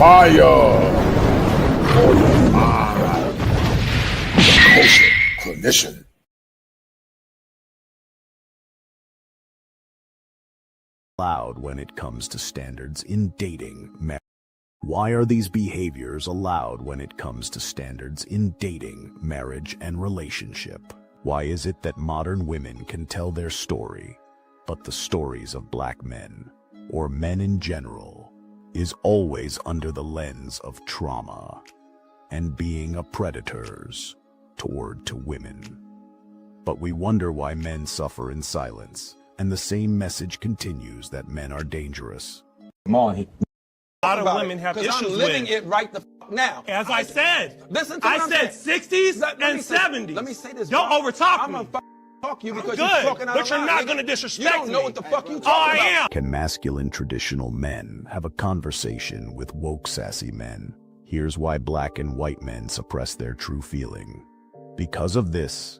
Fire for your mind. Kosher clinician. Allowed when it comes to standards in dating. Why are these behaviors allowed when it comes to standards in dating, marriage, and relationship? Why is it that modern women can tell their story, but the stories of black men, or men in general, is always under the lens of trauma and being a predators toward to women? But we wonder why men suffer in silence, and the same message continues that men are dangerous. Come on. A lot of women have issues I'm living with it right the fuck now. As I said, Listen to I what said I'm saying. 60s Let and me say- 70s. Let me say this. Don't bro. overtalk I'm me. gonna talk you because Good, you're talking out but of you're line, not nigga. going to disrespect You don't know me. what the fuck you Oh, talking I about. am. Can masculine traditional men have a conversation with woke sassy men? Here's why black and white men suppress their true feeling. Because of this,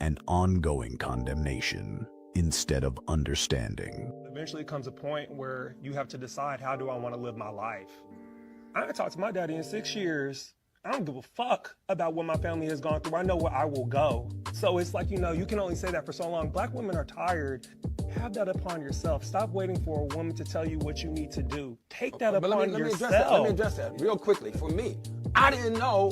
and ongoing condemnation, instead of understanding. Eventually comes a point where you have to decide, how do I want to live my life? I haven't talked to my daddy in 6 years. I don't give a fuck about what my family has gone through. I know where I will go. So it's like, you can only say that for so long. Black women are tired. Have that upon yourself. Stop waiting for a woman to tell you what you need to do. Take that upon yourself. Let me address that real quickly. For me, I didn't know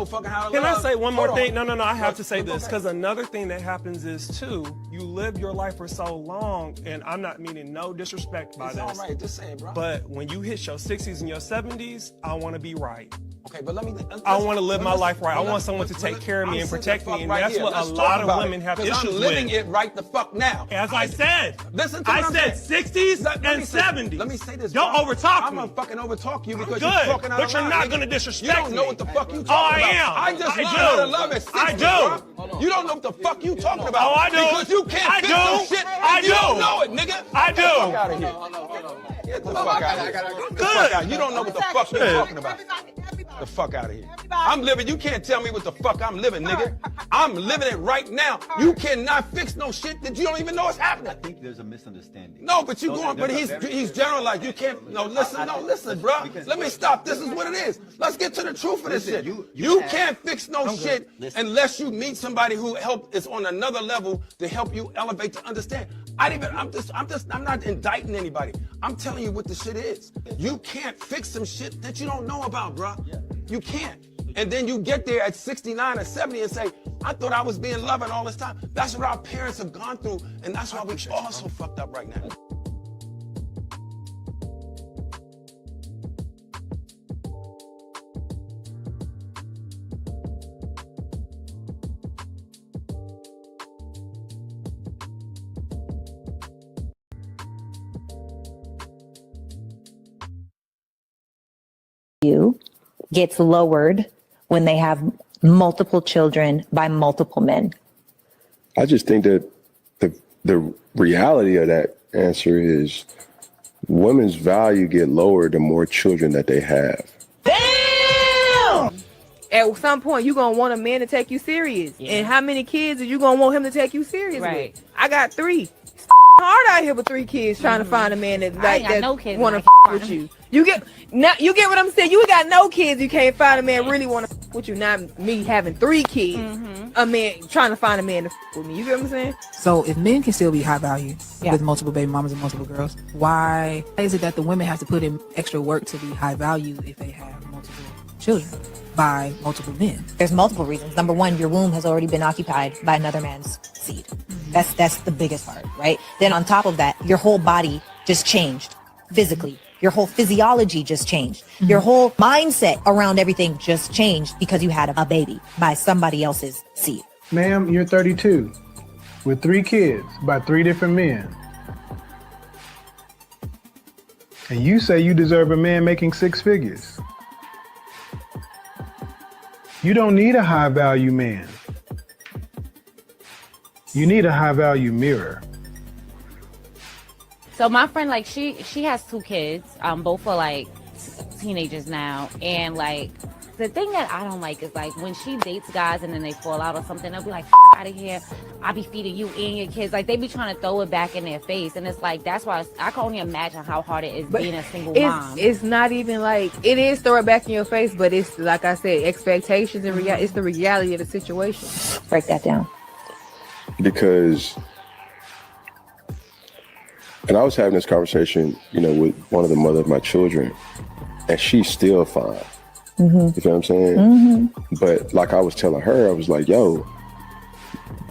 fucking how to Can love. I say one more Hold thing? on. No, I have to say Go this, ahead. because another thing that happens is, too, you live your life for so long, and I'm not meaning no disrespect by It's this. all right. Just say it, bro. But when you hit your 60s and your 70s, I want to be right. Okay, but let me. I want to live my life right. I want someone to take care of me and protect me, and that's what a lot of women have issues with. I'm living it right the fuck now. As I said, Listen to I what I'm said saying. 60s Let and me say- 70s. Let me say this. Don't bro. overtalk I'm me. gonna fucking overtalk you because Good, you're talking out but of you're line, not nigga. gonna disrespect You don't know me. what the fuck you Oh, talking I about. am. I just I learned do. how to love at 60, I do. bro. You don't know what the fuck you talking about. Oh, I do. Because you can't I fix do. no shit. I if you don't do. know it, nigga. I Get the fuck do. out of here. Get the fuck out of here. Get the fuck out. You don't know what the fuck you're talking about. The fuck out of here. I'm living. You can't tell me what the fuck I'm living, nigga. I'm living it right now. You cannot fix no shit that you don't even know is happening. I think there's a misunderstanding. No, but you going. But he's generalized. You can't. No, listen, bro. Let me stop. This is what it is. Let's get to the truth of this shit. You can't fix no shit unless you meet somebody who is on another level to help you elevate to understand. I'm not indicting anybody. I'm telling you what the shit is. You can't fix some shit that you don't know about, bro. You can't. And then you get there at 69 or 70 and say, I thought I was being loving all this time. That's what our parents have gone through, and that's why we're all so fucked up right now. Gets lowered when they have multiple children by multiple men? I just think that the reality of that answer is women's value get lower the more children that they have. At some point, you're going to want a man to take you serious. Yeah. And how many kids are you going to want him to take you serious Right. with? I got 3. It's hard out here with 3 kids trying to find a man that I ain't got that no kids want and to I with you. You get what I'm saying? You got no kids, you can't find a man really want to with you. Not me having 3 kids. A man trying to find a man to with me. You get what I'm saying? So if men can still be high value Yeah. with multiple baby mamas and multiple girls, why is it that the women have to put in extra work to be high value if they have multiple children by multiple men? There's multiple reasons. Number one, your womb has already been occupied by another man's seed. That's the biggest part, right? Then on top of that, your whole body just changed physically. Your whole physiology just changed. Your whole mindset around everything just changed because you had a baby by somebody else's seed. Ma'am, you're 32 with 3 kids by 3 different men. And you say you deserve a man making 6 figures. You don't need a high value man. You need a high value mirror. So my friend, like, she has 2 kids, both are like teenagers now, and like the thing that I don't like is like when she dates guys and then they fall out or something, they'll be like, out of here. I be feeding you and your kids. Like, they be trying to throw it back in their face. And it's like, that's why I can only imagine how hard it is being a single mom. It's not even like, it is throw it back in your face, but it's, like I said, expectations and it's the reality of the situation. Break that down. Because, and I was having this conversation, you know, with one of the mother of my children, and she's still fine. You know what I'm saying? But like I was telling her, I was like, yo,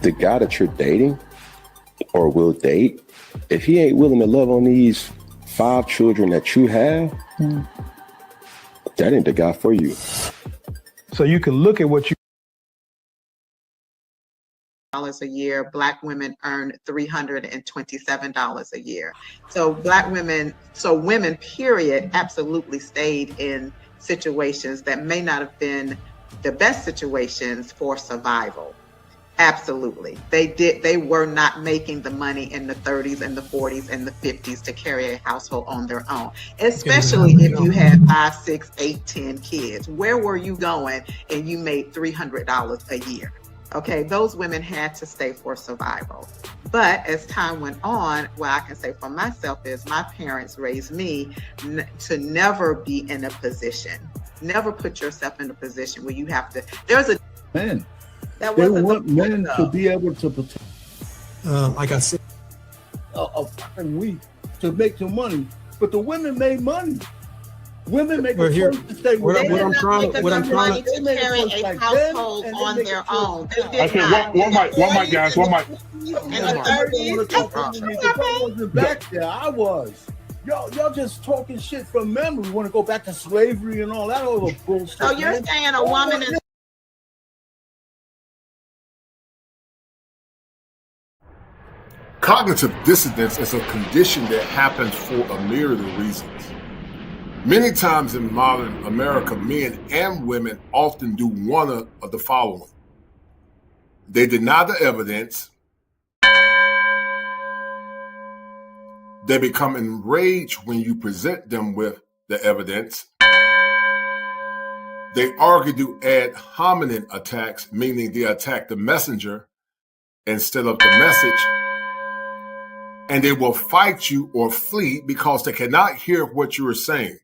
the guy that you're dating or will date, if he ain't willing to love on these 5 children that you have, that ain't the guy for you. So you can look at what you a year. Black women earn $327 a year. So women period absolutely stayed in situations that may not have been the best situations for survival. Absolutely. They were not making the money in the 30s and the 40s and the 50s to carry a household on their own, especially if you had 5, 6, 8, 10 kids. Where were you going and you made $300 a year? Okay, those women had to stay for survival. But as time went on, what I can say for myself is my parents raised me to never be in a position, never put yourself in a position where you have to, there's a men. That they wasn't want the men point, to be able to protect like I said, a fucking week to make some money. But the women made money. Women make a choice to stay with They did not make enough money to carry a household on their own. They did not. One mic, guys. One mic. In the 30s. If I wasn't back there, I was. Y'all just talking shit from memory. Want to go back to slavery and all that other bullshit. So you're saying a woman is. Cognitive dissonance is a condition that happens for a myriad of reasons. Many times in modern America, men and women often do one of the following. They deny the evidence. They become enraged when you present them with the evidence. They argue to ad hominem attacks, meaning they attack the messenger instead of the message. And they will fight you or flee because they cannot hear what you are saying.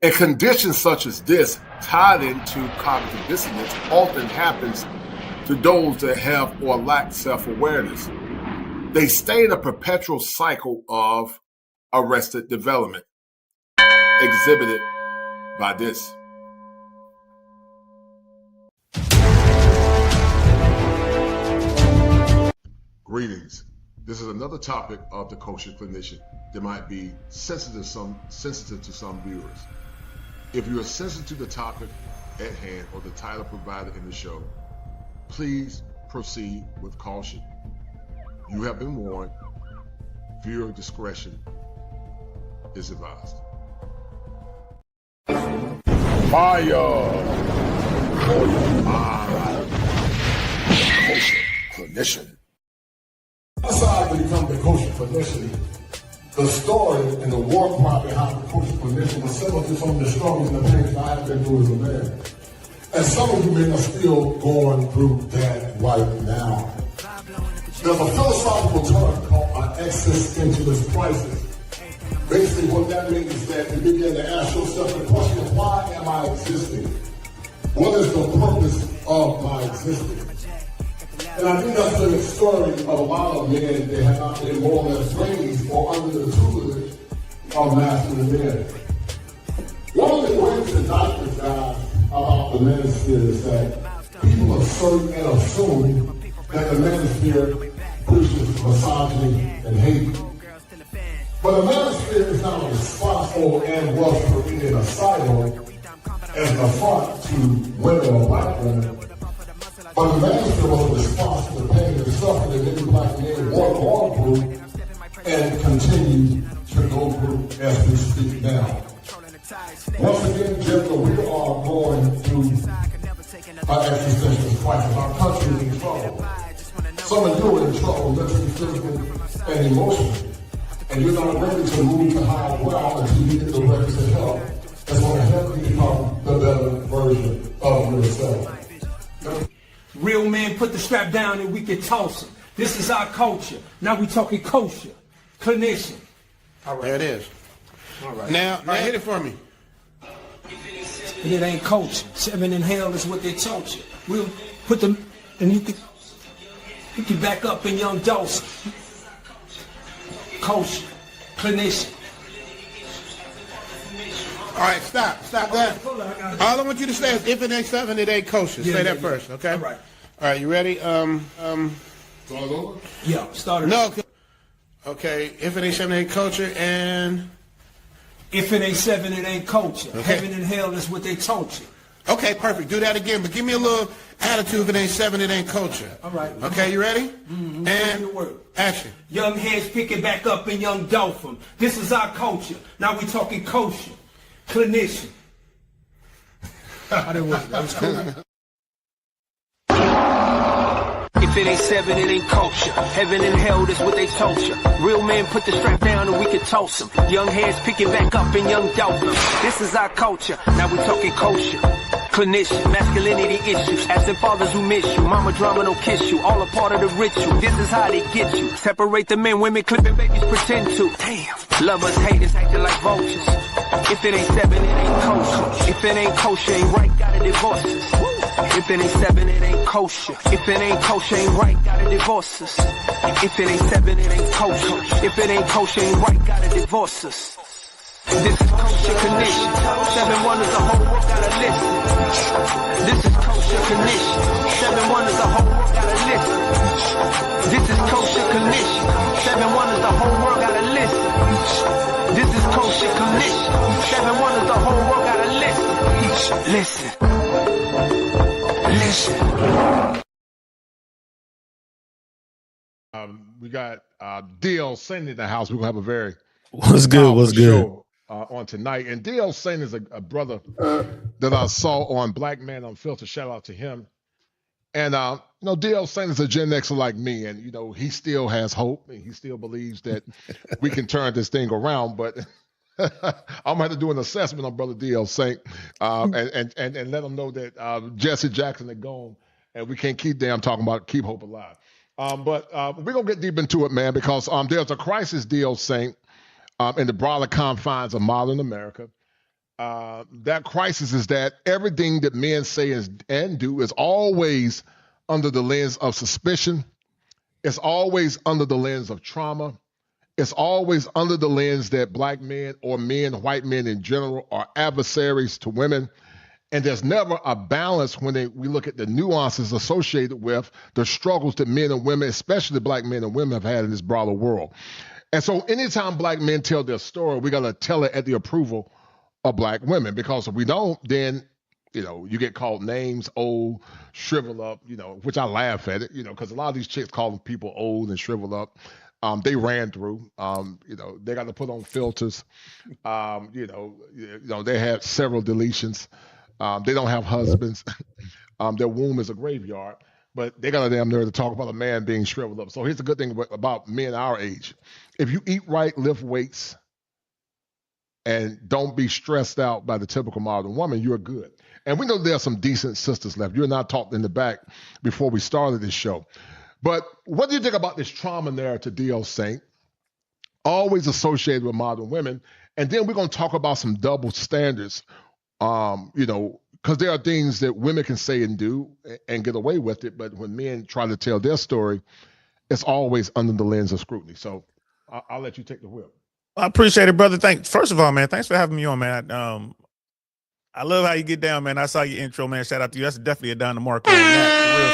In conditions such as this, tied into cognitive dissonance, often happens to those that have or lack self-awareness. They stay in a perpetual cycle of arrested development, exhibited by this. Greetings. This is another topic of the Kosher Clinician that might be sensitive to some viewers. If you are sensitive to the topic at hand or the title provided in the show, please proceed with caution. You have been warned. Viewer discretion is advised. Fire for your mind. Kosher Clinician. Aside to become the Kosher Clinician, the story and the war cry behind the Kosher Clinician is similar to some of the struggles and the pains I've been through as a man. And some of you men are still going through that right now. There's a philosophical term called an existentialist crisis. Basically what that means is that you begin to ask yourself the question, why am I existing? What is the purpose of my existence? And I think that's the story of a lot of men that have not been more or less raised or under the tutelage of masculine men. One of the greatest indictments, guys, about the manosphere is that people assert and assume that the manosphere preaches misogyny and hate. But the manosphere is not responsible and was created a silo as the front to women or black women. But the manosphere was responsible for paying the suffering that many black men were going through and continue to go through as we speak now. Once again, gentlemen, we are going through an existential crisis. Our country is in trouble. Some of you are in trouble, mentally, physically, and emotionally. And you're not ready to move to higher ground until you get the requisite help that's going to help you become the better version of yourself. Real men put the strap down and we can toss them. This is our culture. Now we talking kosher. Clinician. All right. There it is. All right. Now hit it for me. And it ain't culture. 7 in hell is what they taught you. We'll put them, and you can back up in young dose. Culture. Clinician. All right, stop that. All I want you to say is if it ain't 7, it ain't kosher. Say that first, okay? All right. All right, you ready? Start over? Yeah, start it. No. Okay, if it ain't 7, it ain't culture, and if it ain't 7, it ain't culture. Okay. Heaven and hell is what they taught you. okay, perfect. Do that again, but give me a little attitude. If it ain't 7, it ain't culture. All right. Okay, you ready? Mm-hmm. And action. Young heads pick it back up in young dolphin. This is our culture. Now we talking kosher. Clinician. That was cool. If it ain't 7, it ain't culture. Heaven and hell, that's what they taught you. Real men put the strap down and we can toss them. Young heads pick it back up in young dolphins. This is our culture. Now we talking kosher. Clinician, masculinity issues. Absent fathers who miss you. Mama drama don't kiss you. All a part of the ritual. This is how they get you. Separate the men, women clipping babies pretend to. Damn. Lovers, haters acting like vultures. If it ain't 7, it ain't kosher. If it ain't kosher, ain't right, gotta divorce us. If it ain't 7, it ain't kosher. If it ain't kosher, ain't right, gotta divorce us. If it ain't 7, it ain't kosher. If it ain't kosher, ain't right, gotta divorce us. This is kosher condition. 7 wonders, the whole world gotta listen. This is kosher condition. 7 wonders, the whole world gotta listen. This is kosher condition. 7 wonders, the whole world gotta listen. This is kosher condition. 7 wonders, the whole world gotta listen. Listen. We got DL Saint in the house. We're gonna have a very What's good? show on tonight. And DL Saint is a brother that I saw on Black Man Unfiltered. Shout out to him. And DL Saint is a Gen Xer like me, and he still has hope, and he still believes that we can turn this thing around. But I'm gonna have to do an assessment on brother DL Saint, and let him know that Jesse Jackson is gone, and we can't keep talking about keep hope alive. But we're gonna get deep into it, man, because there's a crisis, DL Saint, in the broader confines of modern America. That crisis is that everything that men say and do is always under the lens of suspicion. It's always under the lens of trauma. It's always under the lens that black men or men, white men in general, are adversaries to women. And there's never a balance when we look at the nuances associated with the struggles that men and women, especially black men and women, have had in this broader world. And so anytime black men tell their story, we got to tell it at the approval of black women, because if we don't, then you get called names, old, shrivel up, which I laugh at it, because a lot of these chicks calling people old and shrivel up. They ran through, they got to put on filters. They had several deletions. They don't have husbands. Their womb is a graveyard, but they got a damn nerve to talk about a man being shriveled up. So here's the good thing about men our age. If you eat right, lift weights, and don't be stressed out by the typical modern woman, you're good. And we know there are some decent sisters left. You and I talked in the back before we started this show. But what do you think about this trauma narrative, DL Saint, always associated with modern women? And then we're going to talk about some double standards, because there are things that women can say and do and get away with it. But when men try to tell their story, it's always under the lens of scrutiny. So I'll let you take the whip. I appreciate it, brother. First of all, man, thanks for having me on, man. I love how you get down, man. I saw your intro, man. Shout out to you. That's definitely a down the mark on that.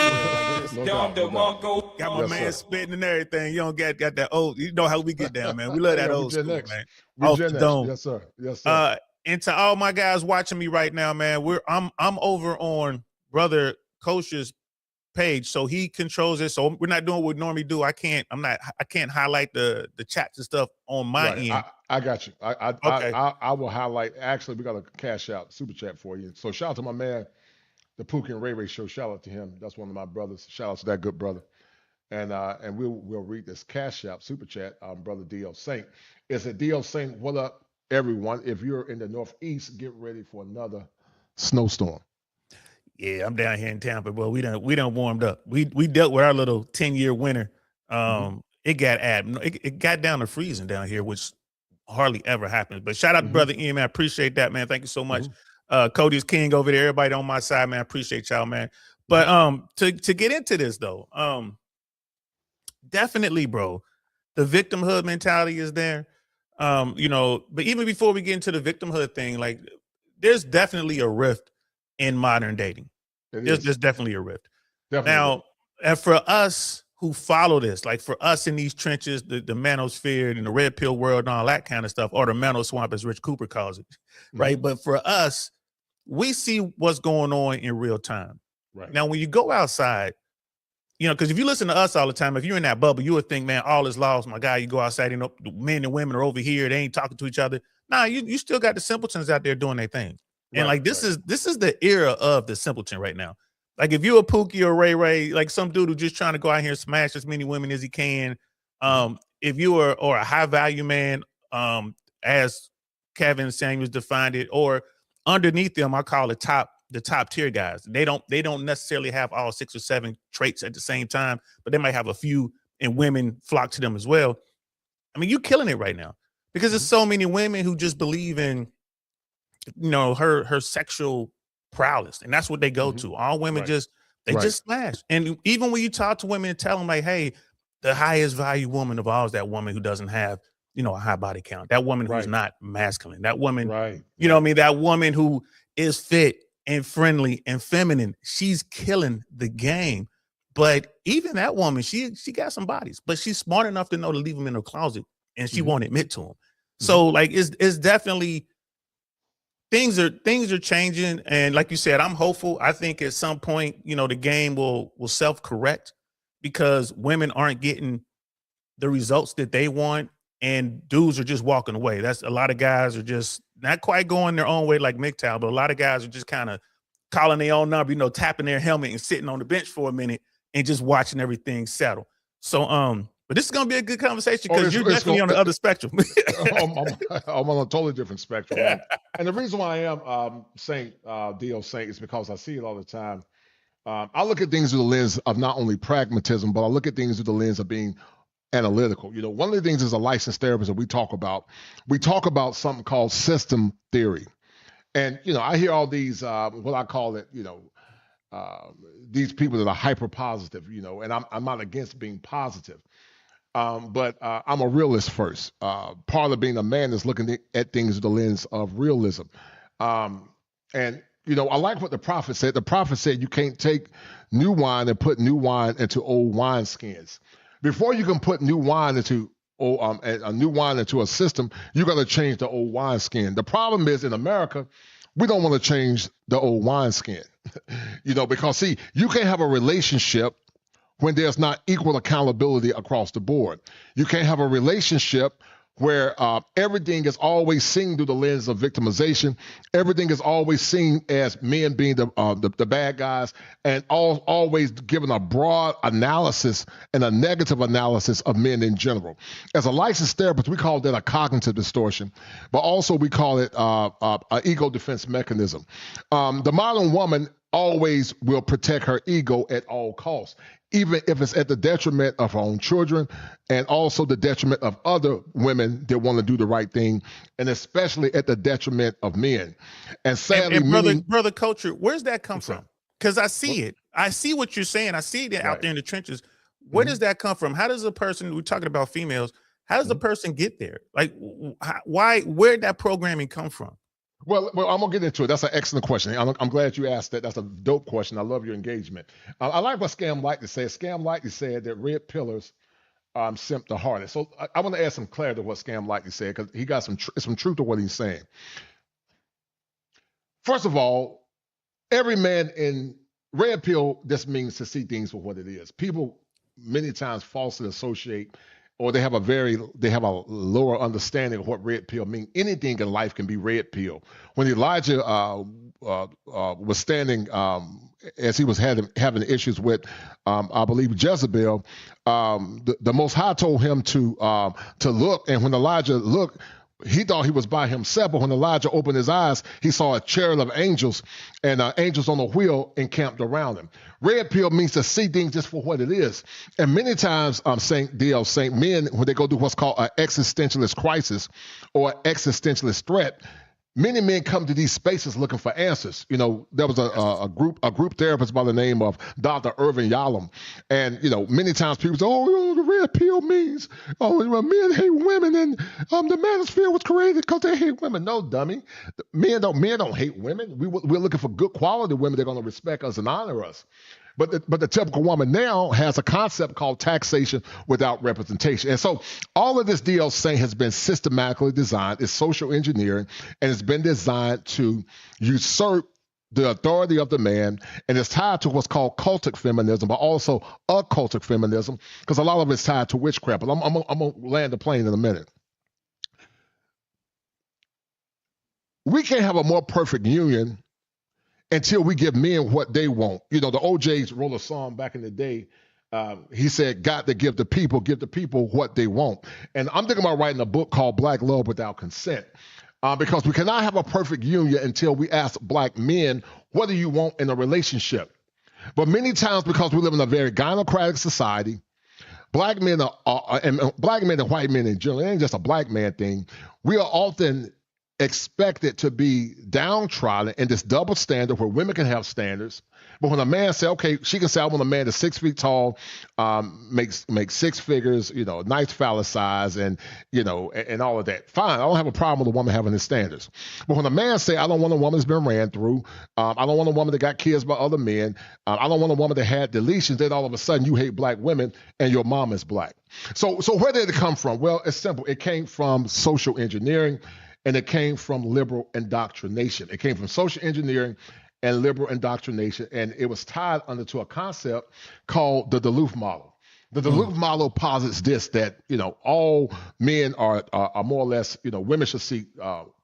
Got my man spitting and everything. You don't got that old. You know how we get down, man. We love that old school, man. Off the dome. Yes, sir. Yes, sir. And to all my guys watching me right now, man, I'm over on Brother Kosher's page, so he controls it. So we're not doing what we normally do. I can't highlight the chats and stuff on my end. I got you. Okay. I will highlight. Actually, we got a cash out super chat for you. So shout out to my man, the Pookie and Ray Ray show. Shout out to him. That's one of my brothers. Shout out to that good brother. And we'll read this cash out super chat. Brother DL Saint. It's a DL Saint. What up, everyone? If you're in the Northeast, get ready for another snowstorm. Yeah, I'm down here in Tampa, but we done warmed up. We dealt with our little 10-year winter. It got down to freezing down here, which hardly ever happens. But shout out to brother Ian, man. I appreciate that, man. Thank you so much. Cody's King over there. Everybody on my side, man. I appreciate y'all, man. But to get into this though, definitely, bro, the victimhood mentality is there. But even before we get into the victimhood thing, like there's definitely a rift in modern dating. There's definitely a rift. Now, and for us who follow this, like for us in these trenches, the manosphere and the red pill world and all that kind of stuff, or the mano swamp as Rich Cooper calls it, right? But for us, we see what's going on in real time. Right. Now, when you go outside, because if you listen to us all the time, if you're in that bubble, you would think, man, all is lost. My guy, you go outside, the men and women are over here. They ain't talking to each other. Nah, you still got the simpletons out there doing their thing. And this is the era of the simpleton right now. Like if you're a Pookie or Ray Ray, like some dude who's just trying to go out here and smash as many women as he can. If you are or a high value man, as Kevin Samuels defined it, or underneath them, I call it the top tier guys. They don't necessarily have all 6 or 7 traits at the same time, but they might have a few, and women flock to them as well. I mean, you're killing it right now because there's so many women who just believe in, her sexual prowess, and that's what they go to. All women just smash. And even when you talk to women and tell them like, hey, the highest value woman of all is that woman who doesn't have, a high body count, that woman who's not masculine, that woman, what I mean, that woman who is fit and friendly and feminine. She's killing the game. But even that woman, she got some bodies, but she's smart enough to know to leave them in her closet, and she won't admit to them. So like it's definitely things are changing, and like you said, I'm hopeful. I think at some point, the game will self-correct because women aren't getting the results that they want, and dudes are just walking away. That's a lot of guys are just not quite going their own way like MGTOW, but a lot of guys are just kind of calling their own number, tapping their helmet and sitting on the bench for a minute and just watching everything settle. So, but this is going to be a good conversation because you're definitely on the other spectrum. I'm on a totally different spectrum. And the reason why I am saying Saint is because I see it all the time. I look at things through the lens of not only pragmatism, but I look at things through the lens of being analytical. One of the things as a licensed therapist that we talk about something called system theory. And, I hear all these, what I call it, these people that are hyper positive, and I'm not against being positive. But I'm a realist first. Part of being a man is looking at things through the lens of realism. And, I like what the prophet said. The prophet said you can't take new wine and put new wine into old wineskins. Before you can put new wine into a new wine into a system, you got to change the old wineskin. The problem is in America, we don't want to change the old wineskin, because see, you can't have a relationship when there's not equal accountability across the board. You can't have a relationship where everything is always seen through the lens of victimization. Everything is always seen as men being the bad guys, and always given a broad analysis and a negative analysis of men in general. As a licensed therapist, we call that a cognitive distortion, but also we call it an ego defense mechanism. The modern woman always will protect her ego at all costs, even if it's at the detriment of her own children and also the detriment of other women that want to do the right thing, and especially at the detriment of men. And sadly, and brother Culture, where's that come from? Because I see it. I see what you're saying. I see it out there in the trenches. Where does that come from? How does a person, we're talking about females, how does the person get there? Like, where'd that programming come from? Well, I'm going to get into it. That's an excellent question. I'm glad you asked that. That's a dope question. I love your engagement. I like what Scam Lightly said. Scam Lightly said that red pillars simp the hardest. So I want to add some clarity to what Scam Lightly said because he got some truth to what he's saying. First of all, every man in red pill just means to see things for what it is. People many times falsely associate or they have a lower understanding of what red pill means. Anything in life can be red pill. When Elijah was standing, as he was having issues with, I believe Jezebel, the Most High told him to look, and when Elijah looked, he thought he was by himself, but when Elijah opened his eyes, he saw a chariot of angels and angels on a wheel encamped around him. Red pill means to see things just for what it is. And many times, Saint men, when they go through what's called an existentialist crisis or existentialist threat, many men come to these spaces looking for answers. You know, there was a group therapist by the name of Dr. Irvin Yalom. And, you know, many times people say, oh, the red pill means, men hate women and the manosphere was created because they hate women. No, dummy. Men don't hate women. We're looking for good quality women that are going to respect us and honor us. But the typical woman now has a concept called taxation without representation. And so all of this DLC has been systematically designed. It's social engineering, and it's been designed to usurp the authority of the man, and it's tied to what's called cultic feminism, but also occultic feminism, because a lot of it's tied to witchcraft. But I'm going to land the plane in a minute. We can't have a more perfect union until we give men what they want. You know, the OJs wrote a song back in the day. He said, got to give the people what they want. And I'm thinking about writing a book called Black Love Without Consent, because we cannot have a perfect union until we ask black men, what do you want in a relationship? But many times, because we live in a very gynocratic society, black men and black men and white men in general, it ain't just a black man thing, we are often expected to be downtrodden in this double standard where women can have standards, but when a man say, okay, she can say, I want a man that's 6 feet tall, makes 6 figures, you know, nice phallus size, and you know, and all of that. Fine, I don't have a problem with a woman having his standards. But when a man say, I don't want a woman that's been ran through, I don't want a woman that got kids by other men, I don't want a woman that had deletions, then all of a sudden you hate black women and your mom is black. So where did it come from? Well, it's simple. It came from social engineering. And it came from liberal indoctrination. It came from social engineering and liberal indoctrination, and it was tied to a concept called the Duluth model. The Duluth model posits this, that, you know, all men are more or less, you know, women should seek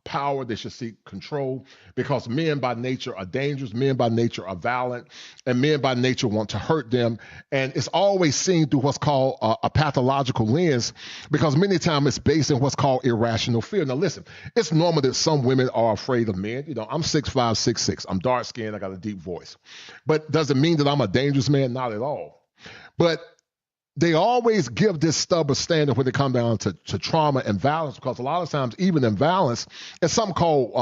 power, they should seek control, because men by nature are dangerous, men by nature are violent, and men by nature want to hurt them. And it's always seen through what's called a pathological lens, because many times it's based in what's called irrational fear. Now listen, it's normal that some women are afraid of men. You know, I'm 6'5", 6'6". I'm dark skinned, I got a deep voice. But does it mean that I'm a dangerous man? Not at all. But they always give this stubborn standard when they come down to trauma and violence, because a lot of times, even in violence, it's something called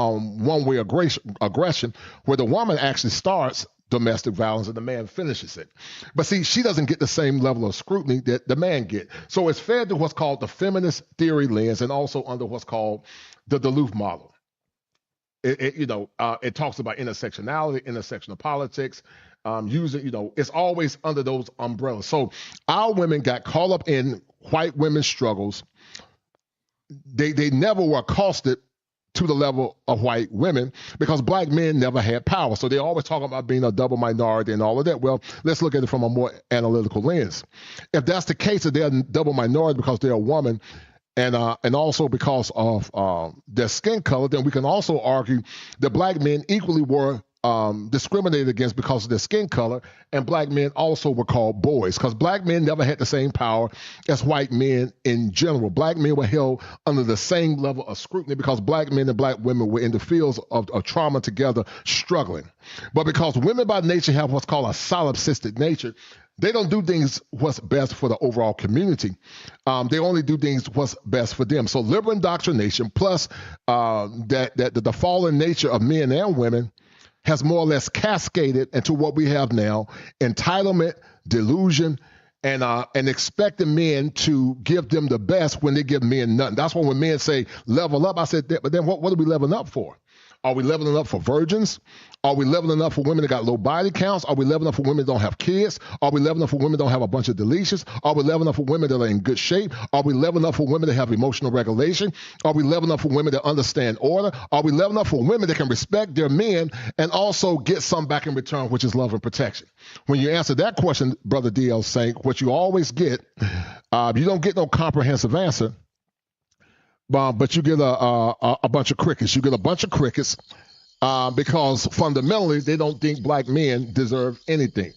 one-way aggression, where the woman actually starts domestic violence and the man finishes it. But see, she doesn't get the same level of scrutiny that the man get. So it's fed to what's called the feminist theory lens, and also under what's called the Duluth model. It talks about intersectionality, intersectional politics, using, you know, it's always under those umbrellas. So our women got caught up in white women's struggles. They never were accosted to the level of white women, because black men never had power. So they always talk about being a double minority and all of that. Well, let's look at it from a more analytical lens. If that's the case, that they're a double minority because they're a woman, and also because of their skin color, then we can also argue that black men equally were discriminated against because of their skin color, and black men also were called boys, because black men never had the same power as white men in general. Black men were held under the same level of scrutiny because black men and black women were in the fields of trauma together, struggling. But because women by nature have what's called a solipsistic nature, they don't do things what's best for the overall community. They only do things what's best for them. So liberal indoctrination plus the fallen nature of men and women has more or less cascaded into what we have now: entitlement, delusion, and expecting men to give them the best when they give men nothing. That's why when men say level up, I said, but then what are we leveling up for? Are we leveling up for virgins? Are we leveling up for women that got low body counts? Are we leveling up for women that don't have kids? Are we leveling up for women that don't have a bunch of deletions? Are we leveling up for women that are in good shape? Are we leveling up for women that have emotional regulation? Are we leveling up for women that understand order? Are we leveling up for women that can respect their men and also get some back in return, which is love and protection? When you answer that question, Brother DL Saint, what you always get, you don't get no comprehensive answer. But you get a bunch of crickets. You get a bunch of crickets because fundamentally they don't think black men deserve anything.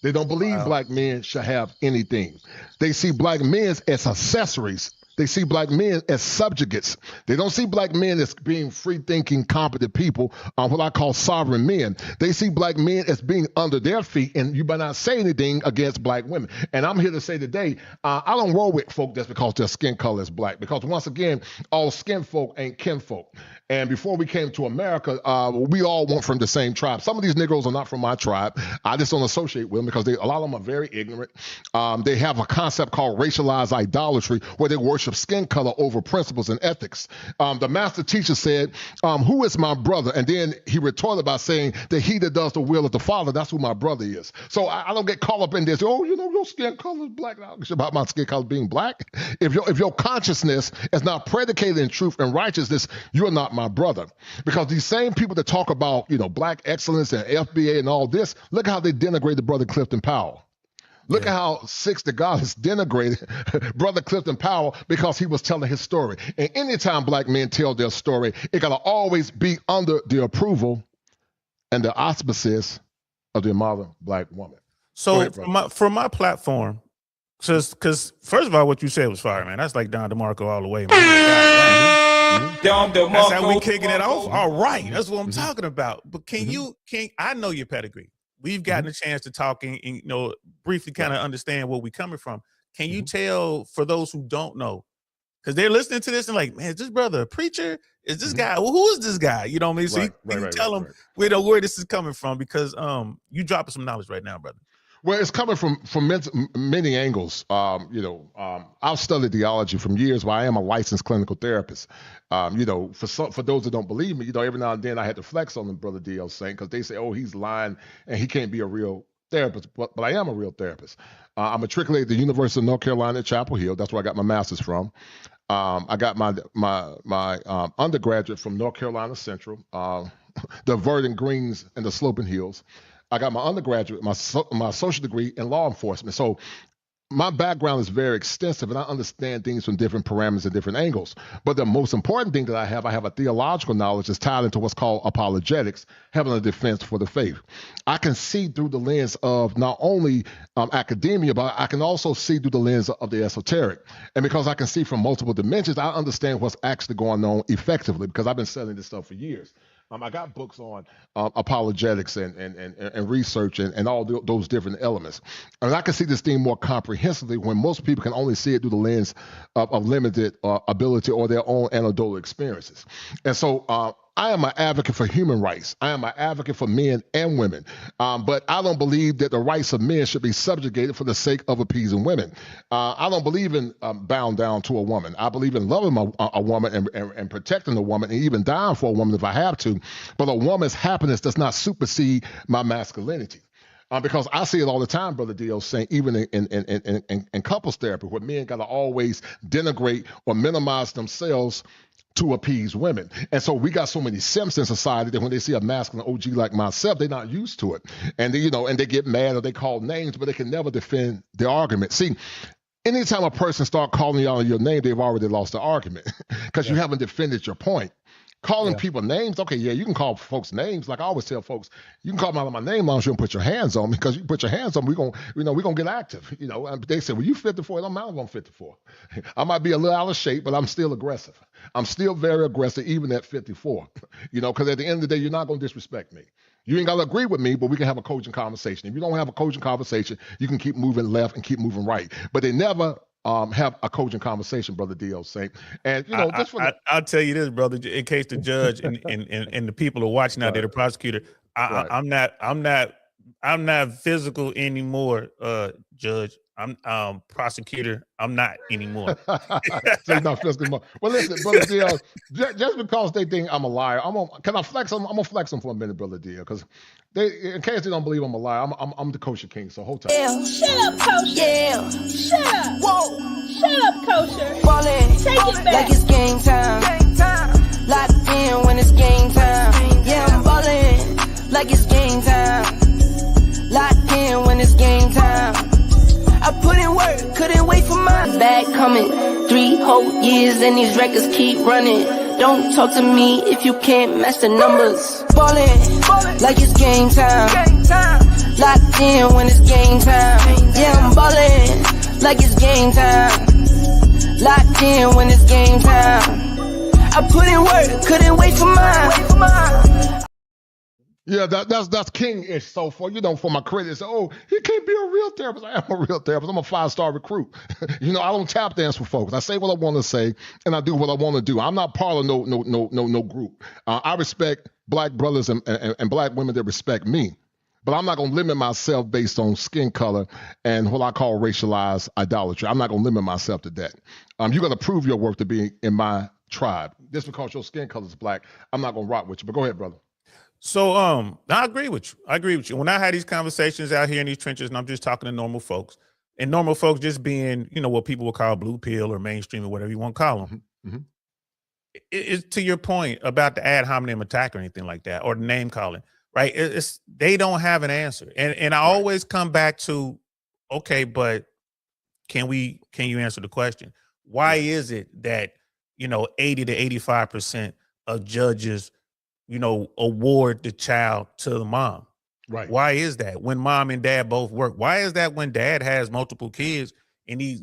They don't believe black men should have anything. They see black men as accessories They see black men as subjugates. They don't see black men as being free-thinking, competent people, what I call sovereign men. They see black men as being under their feet, and you better not say anything against black women. And I'm here to say today, I don't roll with folk just because their skin color is black, because once again, all skin folk ain't kinfolk. And before we came to America, we all weren't from the same tribe. Some of these Negroes are not from my tribe. I just don't associate with them because a lot of them are very ignorant. They have a concept called racialized idolatry, where they worship skin color over principles and ethics. The master teacher said, who is my brother? And then he retorted by saying that he that does the will of the Father, that's who my brother is. So I don't get caught up in this, your skin color is black. I don't care about my skin color being black. If your consciousness is not predicated in truth and righteousness, you're not my brother. Because these same people that talk about, black excellence and FBA and all this, look how they denigrated Brother Clifton Powell. Look at how Six to God has denigrated Brother Clifton Powell because he was telling his story. And anytime black men tell their story, it got to always be under the approval and the auspices of the modern black woman. So ahead, for my platform, because first of all, what you said was fire, man. That's like Don DeMarco all the way, man. That's how we kicking it off. All right, that's what I'm talking about. But I know your pedigree. We've gotten a chance to talk and briefly kind of understand where we're coming from. Can you tell, for those who don't know, because they're listening to this and like, man, is this brother a preacher? Is this guy? Well, who is this guy? You know what I mean? So you tell them where this is coming from, because you dropping some knowledge right now, brother. Well, it's coming from many angles. I've studied theology from years, but I am a licensed clinical therapist. For those that don't believe me, every now and then I had to flex on them, Brother D.L. Saint, because they say, oh, he's lying and he can't be a real therapist. But I am a real therapist. I'm matriculated at the University of North Carolina at Chapel Hill. That's where I got my master's from. I got my undergraduate from North Carolina Central, the verdant greens and the sloping hills. I got my undergraduate, my associate degree in law enforcement. So my background is very extensive, and I understand things from different parameters and different angles. But the most important thing that I have a theological knowledge that's tied into what's called apologetics, having a defense for the faith. I can see through the lens of not only academia, but I can also see through the lens of the esoteric. And because I can see from multiple dimensions, I understand what's actually going on effectively, because I've been studying this stuff for years. I got books on apologetics and research and all those different elements. And I can see this thing more comprehensively when most people can only see it through the lens of limited ability or their own anecdotal experiences. And so I am an advocate for human rights. I am an advocate for men and women. But I don't believe that the rights of men should be subjugated for the sake of appeasing women. I don't believe in bound down to a woman. I believe in loving a woman and protecting a woman and even dying for a woman if I have to. But a woman's happiness does not supersede my masculinity. Because I see it all the time, Brother D.O. saying, even in couples therapy, where men got to always denigrate or minimize themselves to appease women. And so we got so many simps in society that when they see a masculine OG like myself, they're not used to it. And they get mad or they call names, but they can never defend the argument. See, anytime a person start calling you out on your name, they've already lost the argument because you haven't defended your point. Calling people names, okay, yeah, you can call folks names. Like I always tell folks, you can call me out of my name as long as you don't put your hands on me, because you put your hands on me, we're gonna get active. And they say, well, you 54, it don't matter if I'm 54. I might be a little out of shape, but I'm still aggressive. I'm still very aggressive, even at 54. Because at the end of the day, you're not gonna disrespect me. You ain't gotta agree with me, but we can have a coaching conversation. If you don't have a coaching conversation, you can keep moving left and keep moving right. But they never have a coaching converson, Brother D.O. Saint. And I'll tell you this, brother, in case the judge and the people are watching out there, the prosecutor, I'm not physical anymore, Judge. I'm prosecutor. I'm not anymore. So you're not physical anymore. Well, listen, Brother D.O., just because they think I'm a liar, can I flex them? I'm gonna flex them for a minute, Brother D.O., because in case they don't believe I'm a liar, I'm the Kosher King. So hold tight. Yeah. Shut up, Kosher. Yeah. Shut up. Whoa. Shut up, Kosher. Ballin'. Take it back. Like it's game time. Game time. Locked in when it's game time. Yeah, I'm ballin'. Like it's game time. Locked in when it's game time. I put in work, couldn't wait for my bag coming. 3 whole years and these records keep running. Don't talk to me if you can't match the numbers. Ballin', like it's game time. Locked in when it's game time. Yeah, I'm ballin', like it's game time. Locked in when it's game time. I put in work, couldn't wait for mine. Yeah, that's king-ish. So for for my critics, oh, he can't be a real therapist. I am a real therapist. I'm a 5-star recruit. I don't tap dance for folks. I say what I want to say, and I do what I want to do. I'm not part of no group. I respect black brothers and black women that respect me, but I'm not going to limit myself based on skin color and what I call racialized idolatry. I'm not going to limit myself to that. You're going to prove your worth to be in my tribe. Just because your skin color is black, I'm not going to rock with you. But go ahead, brother. So I agree with you. When I had these conversations out here in these trenches, and I'm just talking to normal folks, and normal folks just being, what people would call blue pill or mainstream or whatever you want to call them. Mm-hmm. It's to your point about the ad hominem attack or anything like that, or the name calling, right? They don't have an answer. And I always come back to, okay, but can you answer the question? Why is it that, 80 to 85% of judges award the child to the mom? Right. Why is that when mom and dad both work? Why is that when dad has multiple kids and he's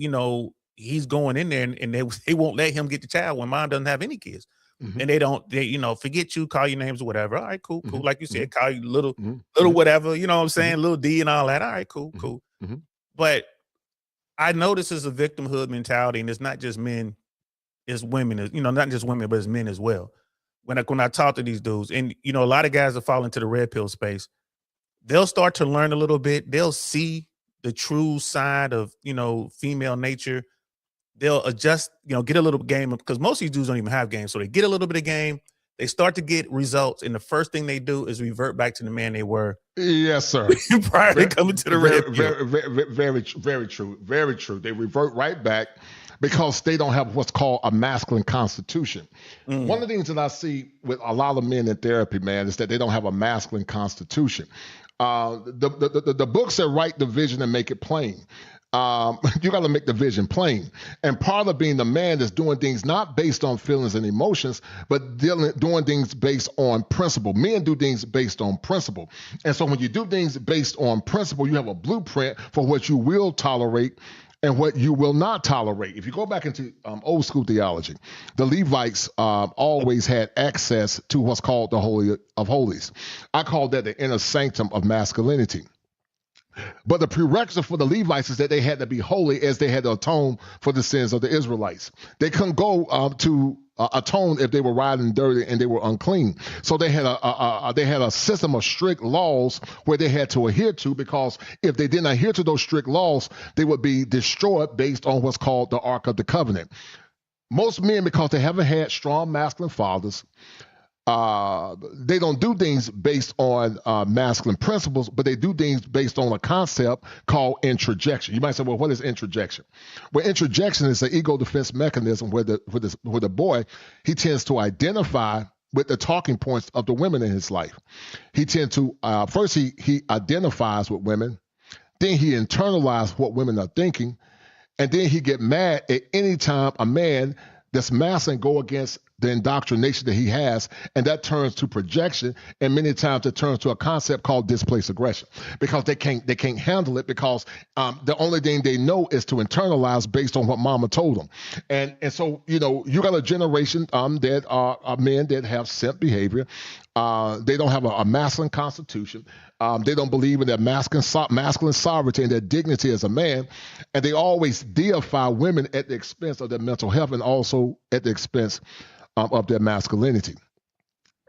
going in there and they won't let him get the child when mom doesn't have any kids? Mm-hmm. And they forget you, call your names or whatever. All right, cool. Like you said, call you little Mm-hmm. whatever, you know what I'm saying? Little D and all that. All right, cool. Mm-hmm. But I know this is a victimhood mentality, and it's not just men, it's women, not just women, but it's men as well. When I talk to these dudes, and a lot of guys that fall into the red pill space, they'll start to learn a little bit. They'll see the true side of female nature. They'll adjust, get a little game, because most of these dudes don't even have game. So they get a little bit of game. They start to get results, and the first thing they do is revert back to the man they were. Yes, sir. Prior to coming to the red pill. Very true. Very true. They revert right back because they don't have what's called a masculine constitution. One of the things that I see with a lot of men in therapy, man, is that they don't have a masculine constitution. The books that write the vision and make it plain. You got to make the vision plain. And part of being the man is doing things not based on feelings and emotions, but doing things based on principle. Men do things based on principle. And so when you do things based on principle, you have a blueprint for what you will tolerate and what you will not tolerate. If you go back into old school theology, the Levites always had access to what's called the Holy of Holies. I call that the inner sanctum of masculinity. But the prerequisite for the Levites is that they had to be holy, as they had to atone for the sins of the Israelites. They couldn't go to atone if they were riding dirty and they were unclean. So they had a system of strict laws where they had to adhere to, because if they didn't adhere to those strict laws, they would be destroyed based on what's called the Ark of the Covenant. Most men, because they haven't had strong masculine fathers, they don't do things based on masculine principles, but they do things based on a concept called introjection. You might say, well, what is introjection? Well, introjection is an ego defense mechanism where the boy, he tends to identify with the talking points of the women in his life. He tends to, first he identifies with women, then he internalizes what women are thinking, and then he get mad at any time a man that's masculine go against the indoctrination that he has, and that turns to projection, and many times it turns to a concept called displaced aggression, because they can't handle it, because the only thing they know is to internalize based on what mama told them. And so you got a generation that are men that have simp behavior. They don't have a masculine constitution. They don't believe in their masculine sovereignty and their dignity as a man, and they always deify women at the expense of their mental health and also at the expense of their masculinity.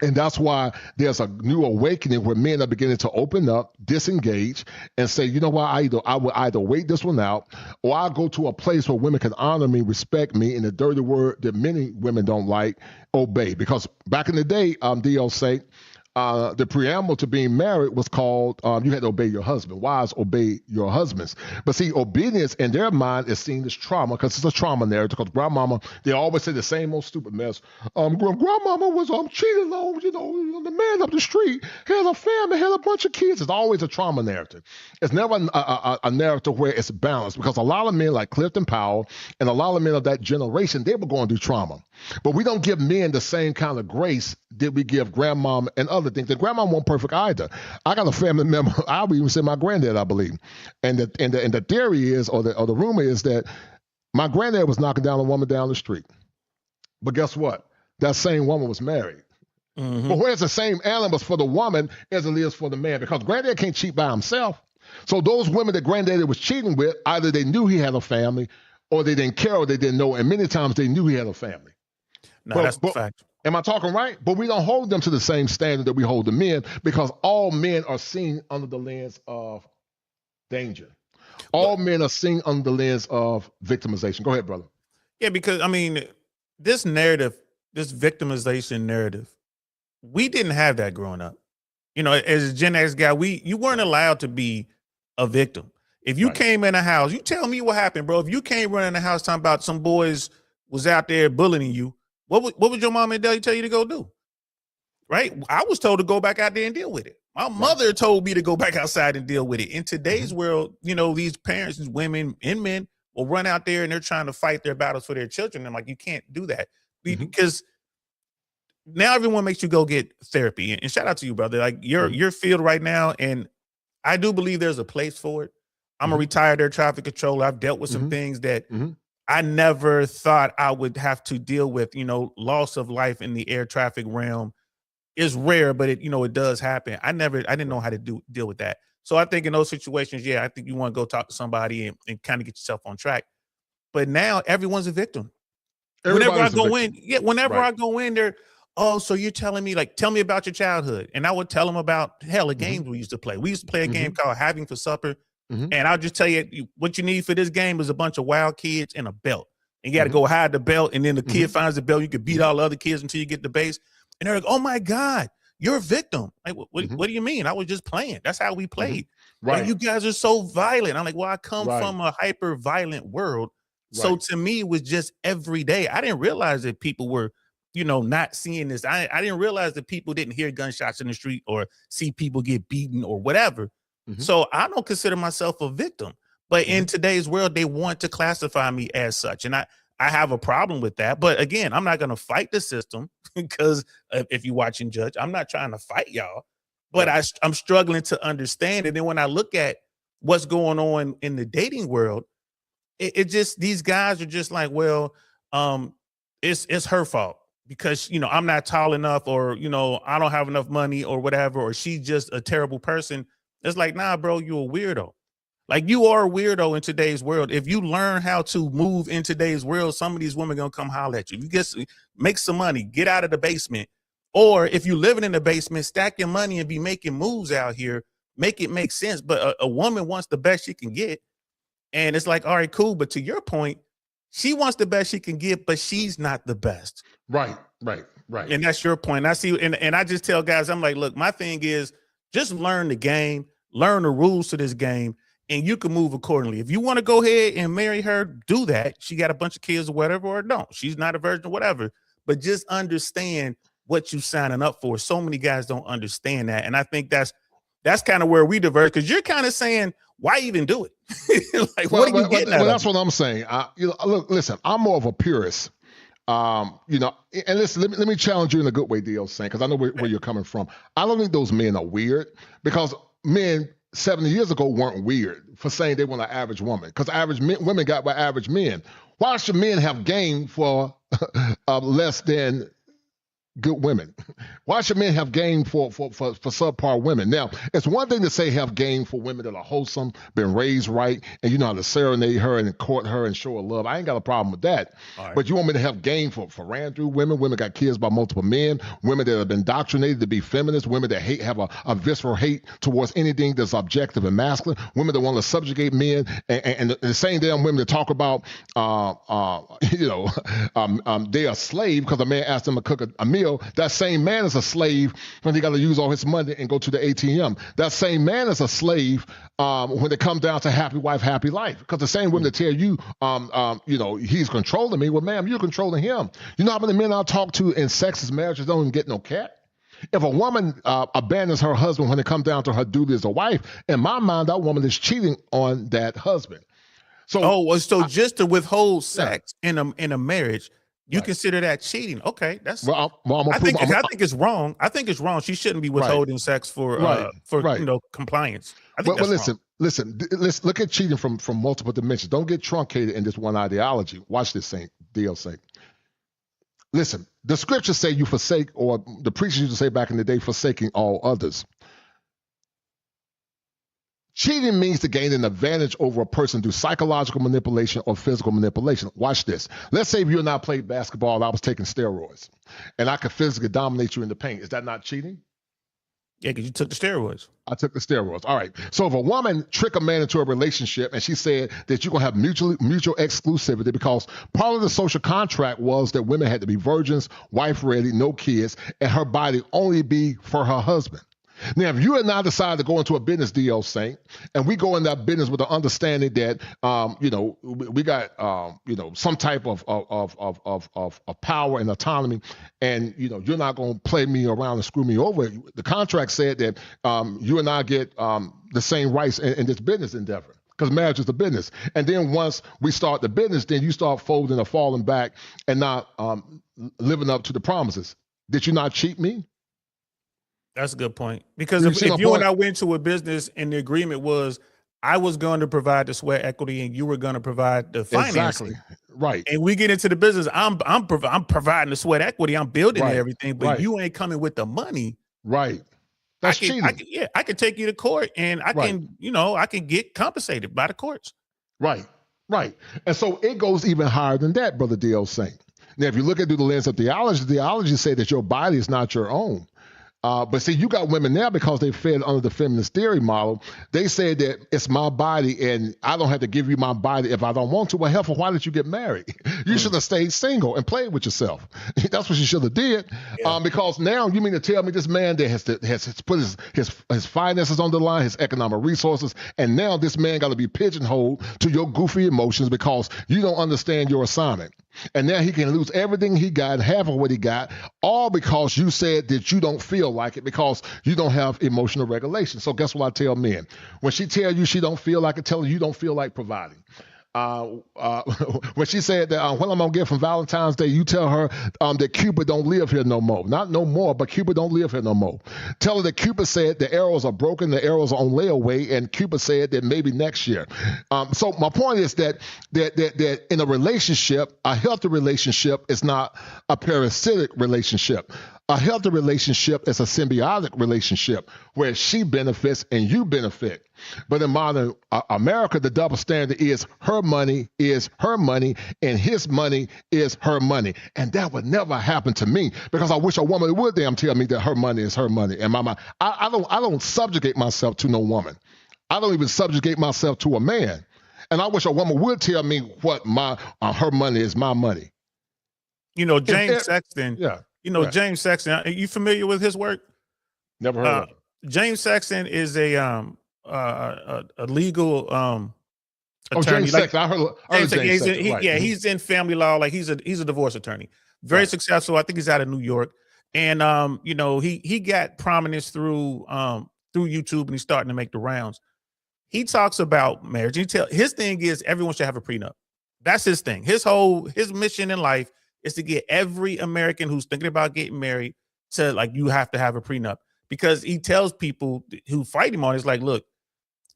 And that's why there's a new awakening where men are beginning to open up, disengage, and say, you know what, I will either wait this one out, or I'll go to a place where women can honor me, respect me, and the dirty word that many women don't like, obey. Because back in the day, DLC, the preamble to being married was called, you had to obey your husband. Wives, obey your husbands. But see, obedience in their mind is seen as trauma, because it's a trauma narrative. Because grandmama, they always say the same old stupid mess. Grandmama was cheated on, the man up the street, had a family, had a bunch of kids. It's always a trauma narrative. It's never a narrative where it's balanced, because a lot of men like Clifton Powell and a lot of men of that generation, they were going through trauma. But we don't give men the same kind of grace that we give grandmama and other things. The grandma wasn't perfect either. I got a family member, I would even say my granddad, I believe. And the theory is, or the rumor is that My granddad was knocking down a woman down the street. But guess what? That same woman was married. Mm-hmm. But where's the same animals for the woman as it is for the man? Because granddad can't cheat by himself. So those women that granddaddy was cheating with, either they knew he had a family or they didn't care or they didn't know. And many times they knew he had a family. No, that's the fact. Am I talking right? But we don't hold them to the same standard that we hold the men because all men are seen under the lens of danger. All men are seen under the lens of victimization. Go ahead, brother. Yeah, because, I mean, this narrative, this victimization narrative, we didn't have that growing up. You know, as a Gen X guy, you weren't allowed to be a victim. If you came in a house, you tell me what happened, bro. If you came running the house talking about some boys was out there bullying you, what would your mom and daddy tell you to go do? Right? I was told to go back out there and deal with it. My mother told me to go back outside and deal with it. In today's world, you know, these parents, these women and men will run out there and they're trying to fight their battles for their children. I'm like, you can't do that because now everyone makes you go get therapy. And shout out to you, brother. Like your field right now, and I do believe there's a place for it. I'm a retired air traffic controller. I've dealt with some things that I never thought I would have to deal with. You know, loss of life in the air traffic realm is rare, but it does happen. I didn't know how to deal with that. So I think in those situations, yeah, I think you want to go talk to somebody and kind of get yourself on track. But now everyone's a victim. Whenever I go in there, oh, so you're telling me, like, tell me about your childhood. And I would tell them about, hell, the games we used to play. We used to play a game called Having for Supper. And I'll just tell you, what you need for this game is a bunch of wild kids and a belt. And you got to go hide the belt. And then the kid finds the belt. You can beat all the other kids until you get the base. And they're like, oh, my God, you're a victim. Like, what do you mean? I was just playing. That's how we played. Right. Like, you guys are so violent. I'm like, well, I come from a hyper violent world. So to me, it was just every day. I didn't realize that people were, not seeing this. I didn't realize that people didn't hear gunshots in the street or see people get beaten or whatever. So I don't consider myself a victim. But in today's world, they want to classify me as such. And I have a problem with that. But again, I'm not going to fight the system because if you're watching Judge, I'm not trying to fight y'all. But I'm struggling to understand. And then when I look at what's going on in the dating world, it just, these guys are just like, well, it's her fault because, I'm not tall enough or, I don't have enough money or whatever, or she's just a terrible person. It's like, nah, bro, you're a weirdo. Like, you are a weirdo in today's world. If you learn how to move in today's world, some of these women going to come holler at you. You just make some money, get out of the basement. Or if you're living in the basement, stack your money and be making moves out here, make it make sense. But a woman wants the best she can get. And it's like, all right, cool. But to your point, she wants the best she can get, but she's not the best. Right. And that's your point. I see, and I just tell guys, I'm like, look, my thing is just learn the game, learn the rules to this game, and you can move accordingly. If you want to go ahead and marry her, do that. She got a bunch of kids or whatever, or don't. She's not a virgin or whatever. But just understand what you're signing up for. So many guys don't understand that. And I think that's kind of where we diverge, because you're kind of saying, why even do it? Like, what are you getting at? Well, that's what I'm saying. Look, listen, I'm more of a purist. And listen, let me challenge you in a good way, D.L. saying, because I know where you're coming from. I don't think those men are weird, because men 70 years ago weren't weird for saying they want an average woman, because women got by average men. Why should men have game for less than good women? Why should men have game for subpar women? Now, it's one thing to say have game for women that are wholesome, been raised right, and you know how to serenade her and court her and show her love. I ain't got a problem with that. Right. But you want me to have game for ran through women got kids by multiple men, women that have been indoctrinated to be feminists, women that have a visceral hate towards anything that's objective and masculine, women that want to subjugate men, and the same damn women that talk about they are slave because a man asked them to cook a meal. That same man is a slave when he got to use all his money and go to the ATM. That same man is a slave when it comes down to happy wife, happy life. Because the same women that tell you, he's controlling me. Well, ma'am, you're controlling him. You know how many men I talk to in sexist marriages don't even get no cat? If a woman abandons her husband when it comes down to her duty as a wife, in my mind, that woman is cheating on that husband. So, just to withhold sex in a marriage, you consider that cheating? Okay, that's. I think it's wrong. I think it's wrong. She shouldn't be withholding sex for compliance. I think Well, that's wrong. listen. Let's look at cheating from multiple dimensions. Don't get truncated in this one ideology. Watch this, Saint DL Saint. Listen, the scriptures say you forsake, or the preachers used to say back in the day, forsaking all others. Cheating means to gain an advantage over a person through psychological manipulation or physical manipulation. Watch this. Let's say if you and I played basketball, I was taking steroids, and I could physically dominate you in the paint. Is that not cheating? Yeah, because you took the steroids. I took the steroids. All right. So if a woman trick a man into a relationship and she said that you're going to have mutual exclusivity because part of the social contract was that women had to be virgins, wife ready, no kids, and her body only be for her husband. Now, if you and I decide to go into a business deal, Saint, and we go in that business with the understanding that, we got, some type of power and autonomy, and, you're not going to play me around and screw me over. The contract said that you and I get the same rights in this business endeavor, because marriage is a business. And then once we start the business, then you start folding or falling back and not living up to the promises. Did you not cheat me? That's a good point. Because if you and I went to a business and the agreement was I was going to provide the sweat equity and you were going to provide the financing. Exactly. Right. And we get into the business, I'm providing the sweat equity, I'm building everything, but you ain't coming with the money. Right. That's cheating. I can take you to court and I can get compensated by the courts. Right. Right. And so it goes even higher than that, Brother D.L. Saint. Now, if you look at through the lens of theology say that your body is not your own. But see, you got women now because they fed under the feminist theory model. They say that it's my body and I don't have to give you my body if I don't want to. Well, hell, why did you get married? You should have stayed single and played with yourself. That's what you should have did. Yeah. Because now you mean to tell me this man that has put his finances on the line, his economic resources, and now this man got to be pigeonholed to your goofy emotions because you don't understand your assignment. And now he can lose everything he got, half of what he got, all because you said that you don't feel like it because you don't have emotional regulation. So guess what I tell men? When she tell you she don't feel like it, tell her you don't feel like providing. When she said that what I'm gonna get from Valentine's Day, you tell her that Cupid don't live here no more. Not no more, but Cupid don't live here no more. Tell her that Cupid said the arrows are broken, the arrows are on layaway, and Cupid said that maybe next year. So my point is that in a relationship, a healthy relationship is not a parasitic relationship. A healthy relationship is a symbiotic relationship where she benefits and you benefit. But in modern America, the double standard is her money and his money is her money. And that would never happen to me because I wish a woman would damn tell me that her money is her money. And I don't subjugate myself to no woman. I don't even subjugate myself to a man. And I wish a woman would tell me what her money is my money. James Sexton. Yeah. James Sexton, are you familiar with his work? Never heard of it. James Sexton is a legal attorney. James Sexton. I heard James Sexton. Right. He's in family law. Like he's a divorce attorney. Very successful. I think he's out of New York. And he got prominence through YouTube and he's starting to make the rounds. He talks about marriage. His thing is everyone should have a prenup. That's his thing. His mission in life is to get every American who's thinking about getting married to you have to have a prenup, because he tells people who fight him on it's like, look,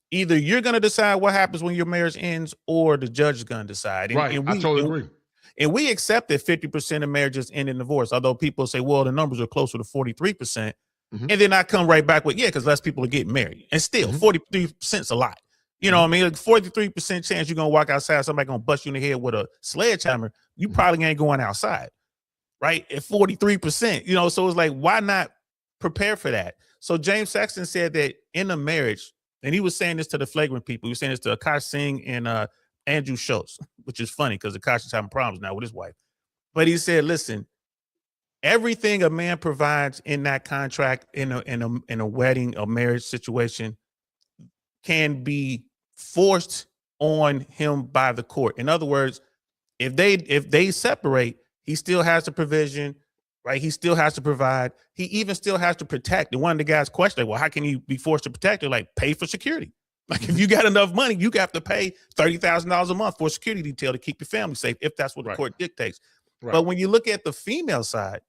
either you're going to decide what happens when your marriage ends or the judge is going to decide. I totally agree. And we accept that 50% of marriages end in divorce, although people say, well, the numbers are closer to 43%. And then I come right back with, because less people are getting married. And still, 43% is a lot. You know what I mean? 43% chance you're going to walk outside, somebody going to bust you in the head with a sledgehammer. You probably ain't going outside, right? At 43%, so it's like, why not prepare for that? So James Sexton said that in a marriage, and he was saying this to the flagrant people. He was saying this to Akash Singh and Andrew Schultz, which is funny because Akash is having problems now with his wife. But he said, listen, everything a man provides in that contract, in a wedding or marriage situation, can be forced on him by the court. In other words, if they separate, he still has the provision, right? He still has to provide. He even still has to protect. And one of the guys questioned, well, how can you be forced to protect? They're like, pay for security. Like if you got enough money, you have to pay $30,000 a month for a security detail to keep your family safe, if that's what the court dictates. Right. But when you look at the female side,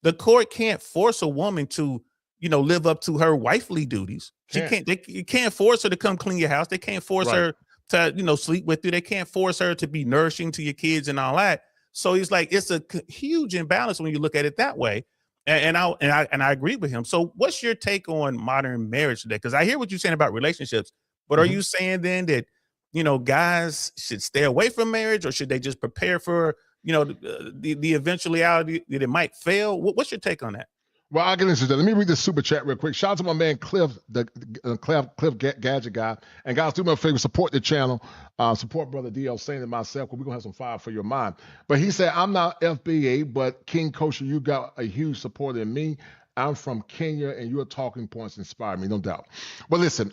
the court can't force a woman to live up to her wifely duties. You can't force her to come clean your house. They can't force her to, sleep with you. They can't force her to be nourishing to your kids and all that. So he's like, it's a huge imbalance when you look at it that way. And I agree with him. So what's your take on modern marriage today? Because I hear what you're saying about relationships, but are you saying then that, guys should stay away from marriage, or should they just prepare for, the eventuality that it might fail? What's your take on that? Well, I'll get into that. Let me read this super chat real quick. Shout out to my man Cliff, the Cliff Gadget guy. And guys, do me a favor, support the channel. Support Brother DL Saint and myself, because we're going to have some fire for your mind. But he said, I'm not FBA, but King Kosher, you got a huge support in me. I'm from Kenya, and your talking points inspire me, no doubt. But listen,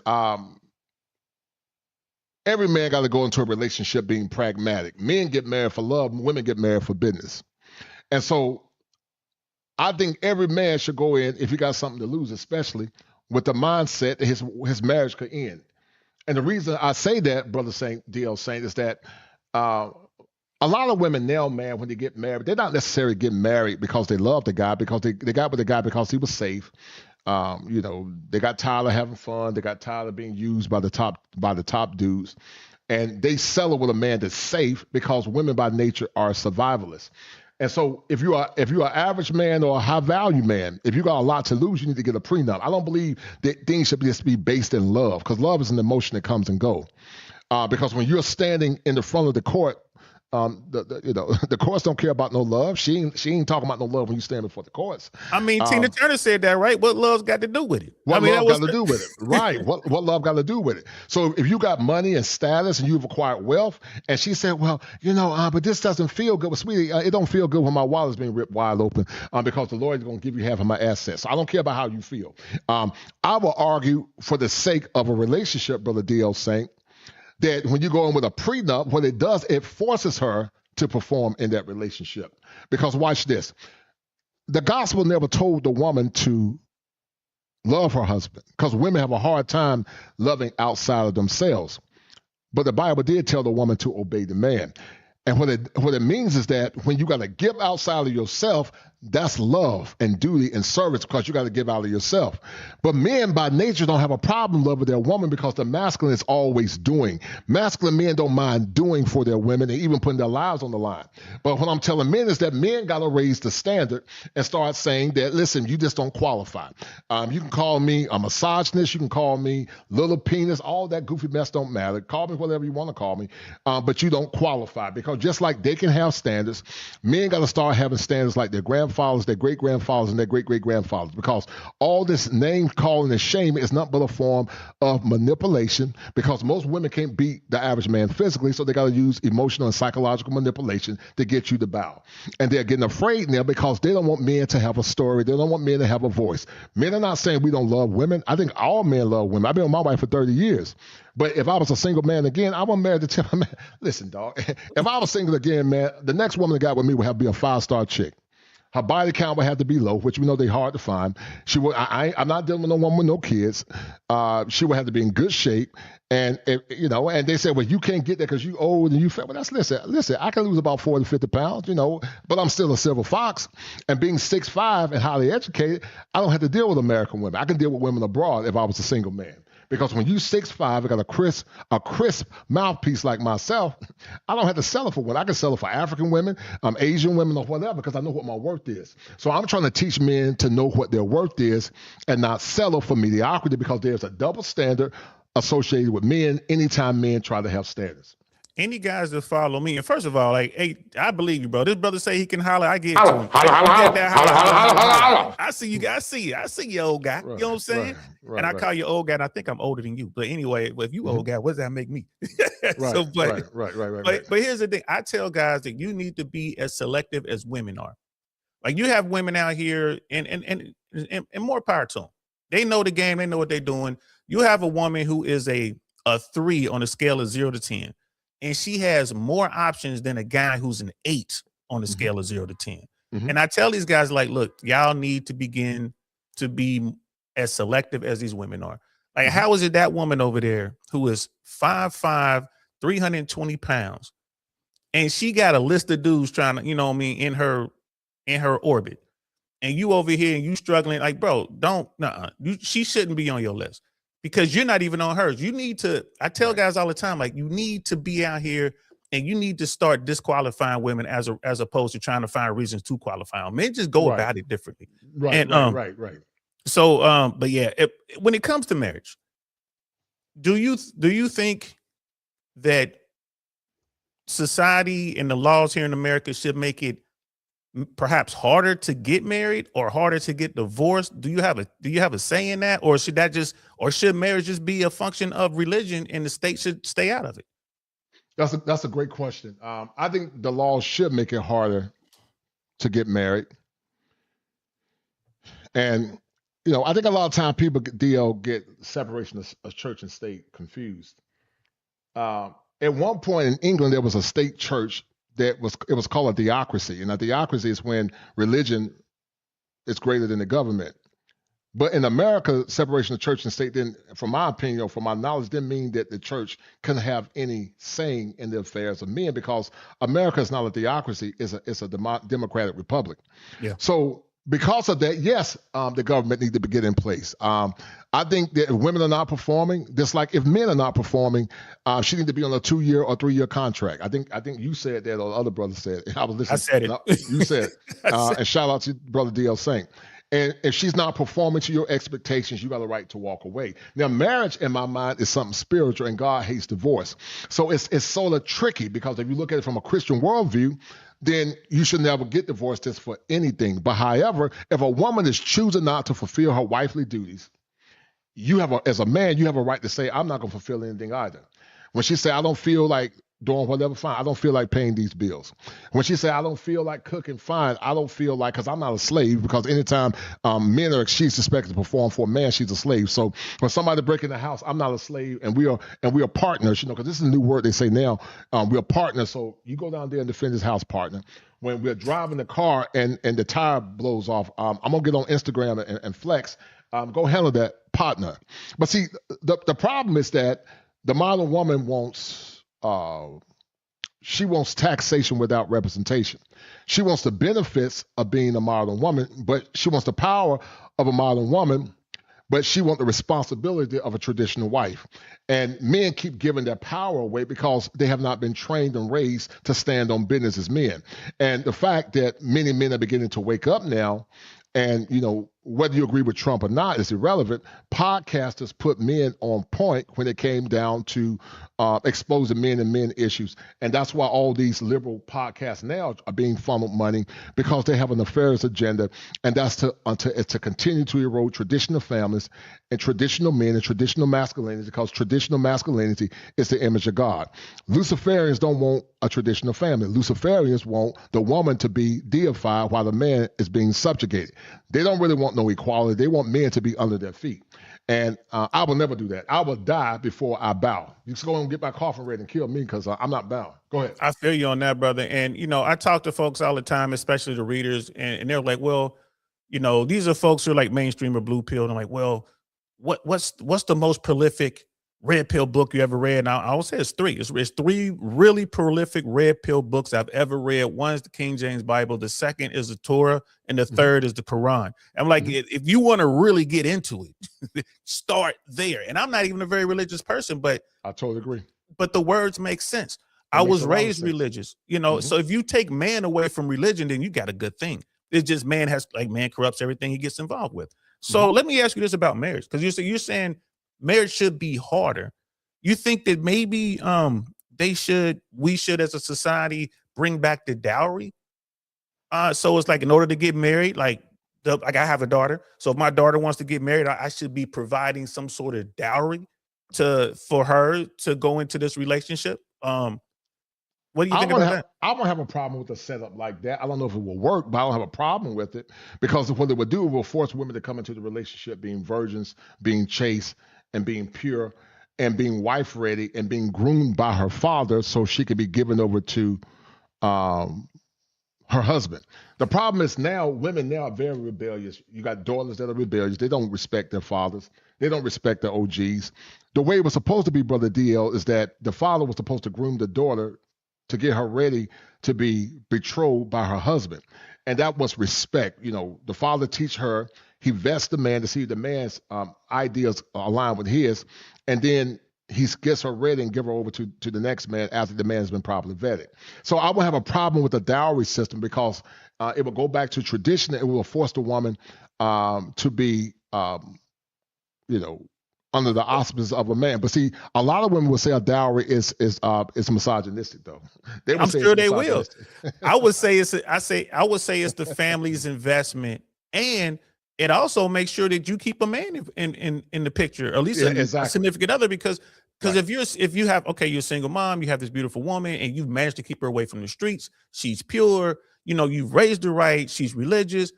every man got to go into a relationship being pragmatic. Men get married for love, women get married for business. And so I think every man should go in, if he got something to lose, especially with the mindset that his marriage could end. And the reason I say that, Brother Saint, DL Saint, is that a lot of women now, man, when they get married, they're not necessarily getting married because they love the guy, because they got with the guy because he was safe. They got tired of having fun. They got tired of being used by the top dudes. And they settle with a man that's safe, because women by nature are survivalists. And so if you're an average man or a high value man, if you got a lot to lose, you need to get a prenup. I don't believe that things should just be based in love, because love is an emotion that comes and goes. Because when you're standing in the front of the court, the courts don't care about no love. She ain't talking about no love when you stand before the courts. I mean, Tina Turner said that, right? What love's got to do with it? What love got to do with it? Right. What love got to do with it? So if you got money and status and you've acquired wealth, and she said, well, but this doesn't feel good. Well, sweetie, it don't feel good when my wallet's being ripped wide open because the Lord is going to give you half of my assets. So I don't care about how you feel. I will argue, for the sake of a relationship, Brother DL Saint, that when you go in with a prenup, what it does, it forces her to perform in that relationship. Because watch this. The gospel never told the woman to love her husband, because women have a hard time loving outside of themselves. But the Bible did tell the woman to obey the man. And what it means is that when you got to give outside of yourself, that's love and duty and service, because you got to give out of yourself. But men by nature don't have a problem loving their woman, because the masculine is always doing. Masculine men don't mind doing for their women and even putting their lives on the line. But what I'm telling men is that men got to raise the standard and start saying that, listen, you just don't qualify. You can call me a misogynist. You can call me little penis. All that goofy mess don't matter. Call me whatever you want to call me. But you don't qualify, because just like they can have standards, men got to start having standards like their grandfathers, their great-grandfathers, and their great-great-grandfathers, because all this name calling and shame is not but a form of manipulation, because most women can't beat the average man physically, so they got to use emotional and psychological manipulation to get you to bow. And they're getting afraid now because they don't want men to have a story. They don't want men to have a voice. Men are not saying we don't love women. I think all men love women. I've been with my wife for 30 years. But if I was a single man again, I wouldn't marry the Tim. Man, listen, dog. If I was single again, man, the next woman that got with me would have to be a 5-star chick. Her body count would have to be low, which we know they're hard to find. She would. I'm not dealing with no woman with no kids. She would have to be in good shape, and And they said, well, you can't get there because you old and you fat. Well, listen. I can lose about 40 to 50 pounds, but I'm still a silver fox. And being 6'5" and highly educated, I don't have to deal with American women. I can deal with women abroad if I was a single man. Because when you 6'5", I got a crisp mouthpiece like myself, I don't have to sell it for women. I can sell it for African women, Asian women, or whatever, because I know what my worth is. So I'm trying to teach men to know what their worth is and not settle for mediocrity, because there's a double standard associated with men anytime men try to have standards. Any guys that follow me, and first of all, like, hey, I believe you, bro. This brother say he can holler, I get to him. I see you guys. I see you, old guy. Right, you know what I'm saying? Right, and I call you old guy, and I think I'm older than you. But anyway, if you old guy, what does that make me? But here's the thing. I tell guys that you need to be as selective as women are. Like, you have women out here, and more power to them. They know the game. They know what they're doing. You have a woman who is a 3 on a scale of 0 to 10. And she has more options than a guy who's an 8 on the scale of 0 to 10. And I tell these guys, like, look, y'all need to begin to be as selective as these women are. Like, how is it that woman over there who is 5'5", 320 pounds, and she got a list of dudes trying to, in her orbit, and you over here and you struggling, like, bro, don't, she shouldn't be on your list because you're not even on hers. You need to, I tell guys all the time, like, you need to be out here and you need to start disqualifying women as opposed to trying to find reasons to qualify them. Men just go about it differently. Right, right. So, but yeah, when it comes to marriage, do you think that society and the laws here in America should make it perhaps harder to get married or harder to get divorced? Do you have a say in that, or should marriage just be a function of religion and the state should stay out of it? That's a great question. I think the law should make it harder to get married. And, I think a lot of time people get separation of church and state confused. At one point in England, there was a state church it was called a theocracy. And a theocracy is when religion is greater than the government. But in America, separation of church and state didn't, from my opinion, from my knowledge, didn't mean that the church couldn't have any saying in the affairs of men, because America is not a theocracy; it's a democratic republic. Yeah. So because of that, yes, the government needs to get in place. I think that if women are not performing, just like if men are not performing, she needs to be on a 2-year or 3-year contract. I think you said that, or the other brother said it. I was listening. I said it. No, you said it. And shout out to Brother DL Saint. And if she's not performing to your expectations, you got a right to walk away. Now, marriage, in my mind, is something spiritual, and God hates divorce. So it's sort of tricky, because if you look at it from a Christian worldview, then you should never get divorced just for anything. But however, if a woman is choosing not to fulfill her wifely duties, as a man, you have a right to say, I'm not going to fulfill anything either. When she say, I don't feel like doing whatever, fine. I don't feel like paying these bills. When she say, I don't feel like cooking, fine. I don't feel like, because I'm not a slave, because anytime she's expected to perform for a man, she's a slave. So when somebody break in the house, I'm not a slave, and we are partners, because this is a new word they say now. We are partners. So you go down there and defend this house, partner. When we're driving the car and the tire blows off, I'm going to get on Instagram and flex. Go handle that, partner. But see, the problem is that the modern woman wants taxation without representation. She wants the benefits of being a modern woman, but she wants the power of a modern woman, but she wants the responsibility of a traditional wife. And men keep giving their power away because they have not been trained and raised to stand on business as men. And the fact that many men are beginning to wake up now, and, whether you agree with Trump or not is irrelevant. Podcasters put men on point when it came down to exposing men and men issues. And that's why all these liberal podcasts now are being funneled money, because they have a nefarious agenda. And that's to continue to erode traditional families and traditional men and traditional masculinity, because traditional masculinity is the image of God. Luciferians don't want a traditional family. Luciferians want the woman to be deified while the man is being subjugated. They don't really want no equality. They want men to be under their feet. And I will never do that. I will die before I bow. You just go and get my coffin ready and kill me, because I'm not bowing. Go ahead. I feel you on that, brother. And, I talk to folks all the time, especially the readers, and they're like, well, these are folks who are like mainstream or blue pill. And I'm like, well, what's the most prolific red pill book you ever read? And I will say it's 3. It's 3 really prolific red pill books I've ever read. One is the King James Bible. The second is the Torah. And the third is the Quran. I'm like, if you want to really get into it, start there. And I'm not even a very religious person, but I totally agree. But the words make sense. I was raised religious, so if you take man away from religion, then you got a good thing. It's just man corrupts everything he gets involved with. So let me ask you this about marriage, because you're saying marriage should be harder. You think that maybe we should as a society bring back the dowry? So it's like, in order to get married, like I have a daughter. So if my daughter wants to get married, I should be providing some sort of dowry for her to go into this relationship. What do you think about that? I won't have a problem with a setup like that. I don't know if it will work, but I don't have a problem with it, because what it would do, it will force women to come into the relationship being virgins, being chaste, and being pure, and being wife ready, and being groomed by her father, so she could be given over to her husband. The problem is now women now are very rebellious. You got daughters that are rebellious. They don't respect their fathers. They don't respect their OGs. The way it was supposed to be, Brother DL, is that the father was supposed to groom the daughter to get her ready to be betrothed by her husband. And that was respect. The father teach her, he vests the man to see the man's ideas align with his, and then he gets her ready and give her over to the next man after the man has been properly vetted. So I would have a problem with the dowry system because it will go back to tradition and it will force the woman to be, under the auspices of a man. But see, a lot of women will say a dowry is misogynistic, though. They will I'm say sure it's they will. misogynistic. I would say it's the family's investment, and it also makes sure that you keep a man in the picture, or at least a significant other, because if you're a single mom, you have this beautiful woman, and you've managed to keep her away from the streets. She's pure. You've raised her right. She's religious.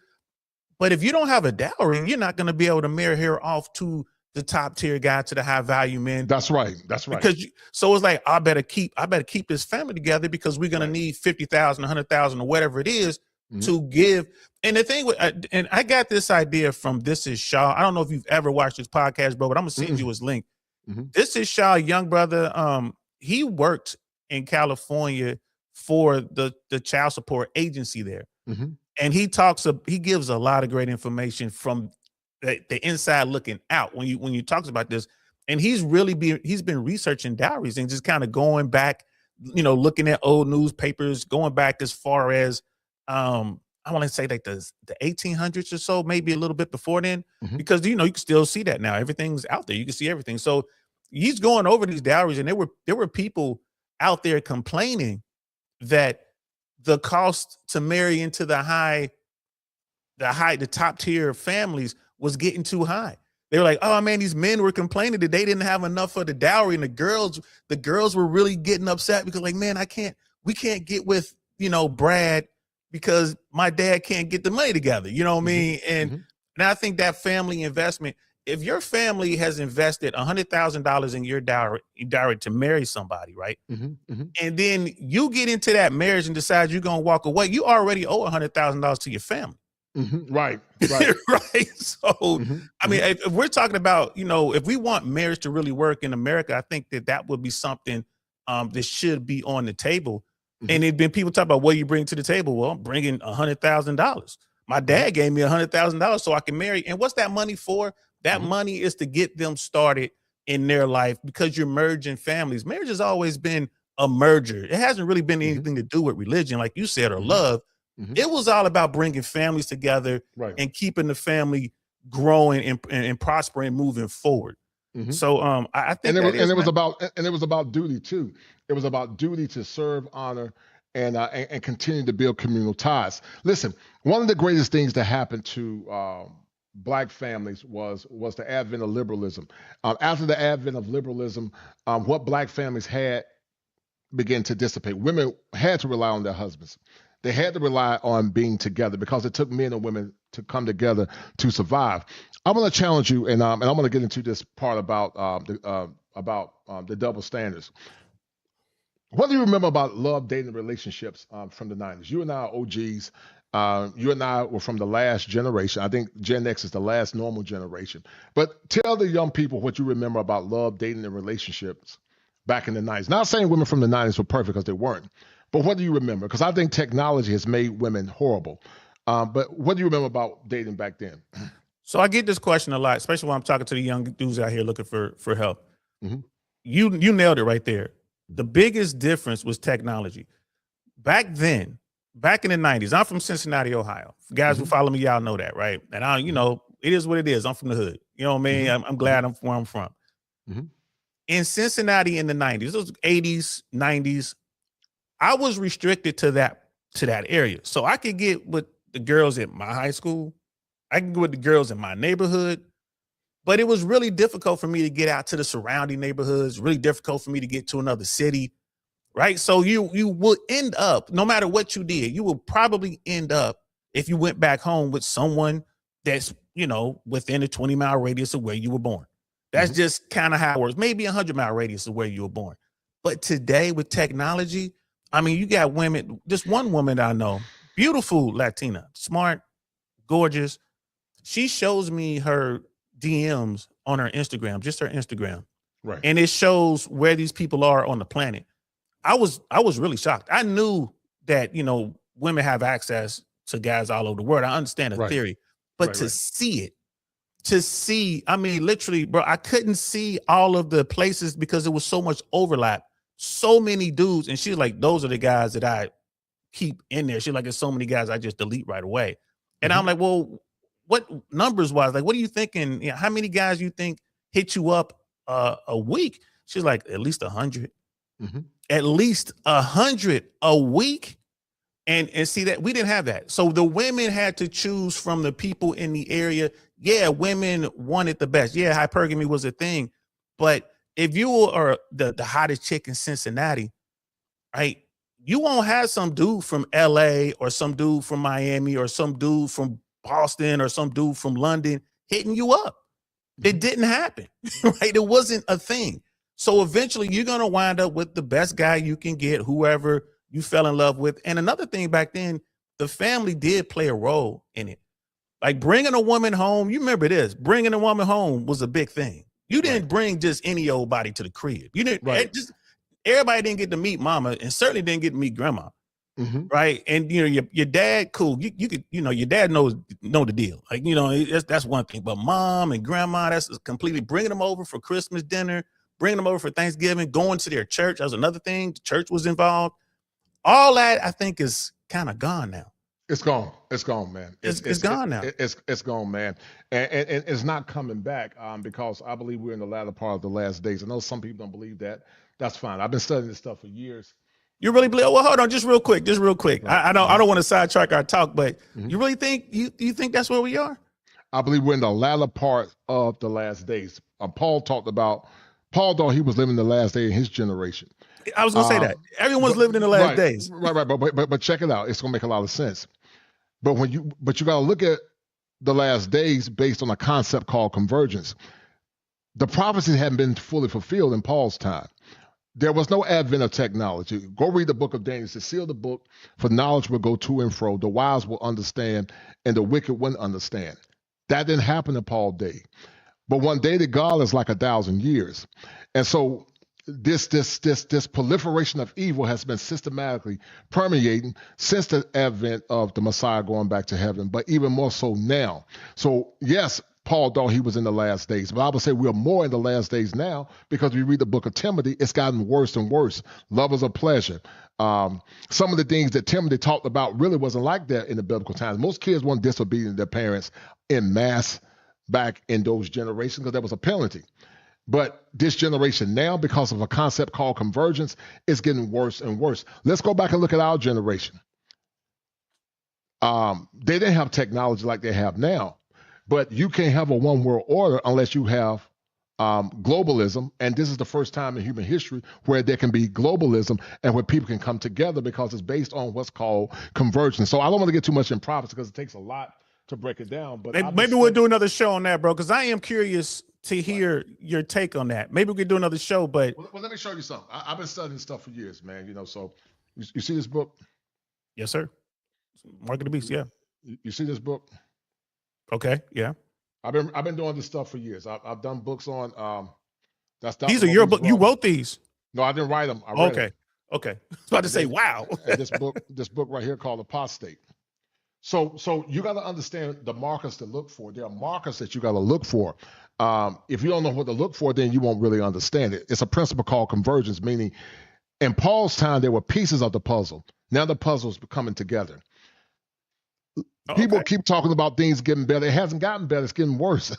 But if you don't have a dowry, you're not going to be able to marry her off to the top tier guy, to the high value man. That's right. Because so it's like, I better keep this family together because we're going to need 50,000, 100,000 or whatever it is to give. And the thing with, and I got this idea from This Is Shaw. I don't know if you've ever watched this podcast, bro, but I'm gonna send you his link. This Is Shaw, young brother. He worked in California for the child support agency there. And he gives a lot of great information from the inside looking out when you talks about this. And he's been researching dowries and just kind of going back, looking at old newspapers, going back as far as I want to say like the 1800s or so, maybe a little bit before then, because you can still see that now. Everything's out there. You can see everything. So he's going over these dowries, and there were people out there complaining that the cost to marry into the top tier families was getting too high. They were like, oh man, these men were complaining that they didn't have enough for the dowry, and the girls were really getting upset because like, man, we can't get with, Brad because my dad can't get the money together. You know what I mean? And I think that family investment, if your family has invested $100,000 in your dowry to marry somebody, right? And then you get into that marriage and decide you're going to walk away, you already owe $100,000 to your family. Right. Right. So, I mean, if we're talking about, if we want marriage to really work in America, I think that would be something that should be on the table. And it'd been people talk about what you bring to the table. Well, I'm bringing $100,000. My dad gave me $100,000 so I can marry. And what's that money for? That money is to get them started in their life, because you're merging families. Marriage has always been a merger. It hasn't really been anything to do with religion, like you said, or love. It was all about bringing families together and keeping the family growing and prospering, moving forward. So I think it was about duty too. It was about duty to serve, honor, and continue to build communal ties. Listen, one of the greatest things that happened to Black families was the advent of liberalism. After the advent of liberalism, what Black families had began to dissipate. Women had to rely on their husbands. They had to rely on being together because it took men and women to come together to survive. I'm going to challenge you, and I'm going to get into this part about the double standards. What do you remember about love, dating, relationships from the 90s? You and I are OGs. You and I were from the last generation. I think Gen X is the last normal generation. But tell the young people what you remember about love, dating, and relationships back in the 90s. Not saying women from the 90s were perfect, because they weren't. But what do you remember? Because I think technology has made women horrible. But what do you remember about dating back then? So I get this question a lot, especially when I'm talking to the young dudes out here looking for help. You nailed it right there. The biggest difference was technology. Back then, back in the 90s, I'm from Cincinnati, Ohio. For guys who follow me, y'all know that, right? And it is what it is. I'm from the hood. You know what I mean? I'm glad I'm where I'm from. In Cincinnati in the 90s, those 80s, 90s, I was restricted to that area. So I could get with the girls at my high school. I could get with the girls in my neighborhood. But it was really difficult for me to get out to the surrounding neighborhoods, really difficult for me to get to another city, right? So you will end up, no matter what you did, you will probably end up, if you went back home, with someone that's, within a 20-mile radius of where you were born. That's just kind of how it works. Maybe a 100-mile radius of where you were born. But today with technology, I mean, you got women, just one woman I know, beautiful Latina, smart, gorgeous. She shows me her DMs on her Instagram, just her Instagram. Right. And it shows where these people are on the planet. I was really shocked. I knew that, women have access to guys all over the world. I understand the theory, but to see it, I mean, literally, bro, I couldn't see all of the places because there was so much overlap, so many dudes. And she's like, those are the guys that I keep in there. She's like, there's so many guys I just delete right away. And I'm like, well, what numbers wise, like, what are you thinking? You know, how many guys you think hit you up a week? She's like, at least 100, at least 100 a week. And see that we didn't have that. So the women had to choose from the people in the area. Yeah, women wanted the best. Yeah, hypergamy was a thing. But if you are the hottest chick in Cincinnati, right, you won't have some dude from LA or some dude from Miami or some dude from Boston or some dude from London hitting you up. It didn't happen, right? It wasn't a thing. So eventually you're going to wind up with the best guy you can get, whoever you fell in love with. And another thing back then, the family did play a role in it. Like bringing a woman home, you remember this, bringing a woman home was a big thing. You didn't bring just any old body to the crib. You didn't, everybody didn't get to meet mama and certainly didn't get to meet grandma. Right. And, you know, your dad, cool. You could, you know, your dad know the deal. Like, you know, that's one thing, but mom and grandma, that's completely bringing them over for Christmas dinner, bringing them over for Thanksgiving, going to their church. That was another thing. The church was involved. All that I think is kind of gone now. It's gone. It's gone, man. It's gone now. It's gone, man. And it's not coming back because I believe we're in the latter part of the last days. I know some people don't believe that. That's fine. I've been studying this stuff for years. You really believe? Well, hold on, just real quick. I don't want to sidetrack our talk, but you really think you think that's where we are? I believe we're in the latter part of the last days. Paul thought he was living the last day in his generation. I was gonna say that everyone's living in the last days, right. But check it out. It's gonna make a lot of sense. But you gotta look at the last days based on a concept called convergence. The prophecies hadn't been fully fulfilled in Paul's time. There was no advent of technology. Go read the book of Daniel. It says, seal the book, for knowledge will go to and fro. The wise will understand, and the wicked wouldn't understand. That didn't happen in Paul's day. But one day to God is like 1,000 years. And so this proliferation of evil has been systematically permeating since the advent of the Messiah going back to heaven, but even more so now. So yes, Paul thought he was in the last days, but I would say we are more in the last days now because we read the book of Timothy. It's gotten worse and worse. Lovers of pleasure. Some of the things that Timothy talked about really wasn't like that in the biblical times. Most kids weren't disobedient to their parents in mass back in those generations because there was a penalty. But this generation now, because of a concept called convergence, is getting worse and worse. Let's go back and look at our generation. They didn't have technology like they have now, but you can't have a one world order unless you have globalism. And this is the first time in human history where there can be globalism and where people can come together because it's based on what's called convergence. So I don't want to get too much in prophecy because it takes a lot to break it down. But maybe we'll do another show on that, bro, because I am curious to hear your take on that. Maybe we could do another show, but well, let me show you something. I've been studying stuff for years, man. You know, so you see this book? Yes, sir. Mark of the Beast, yeah. You see this book? Okay, yeah. I've been doing this stuff for years. I've done books on these are your book. You wrote these? No, I didn't write them. I read them. Okay. I was about to say, wow. And this book right here called Apostate. So you got to understand the markers to look for. There are markers that you got to look for. If you don't know what to look for, then you won't really understand it. It's a principle called convergence, meaning in Paul's time, there were pieces of the puzzle. Now the puzzle's coming together. People keep talking about things getting better. It hasn't gotten better. It's getting worse.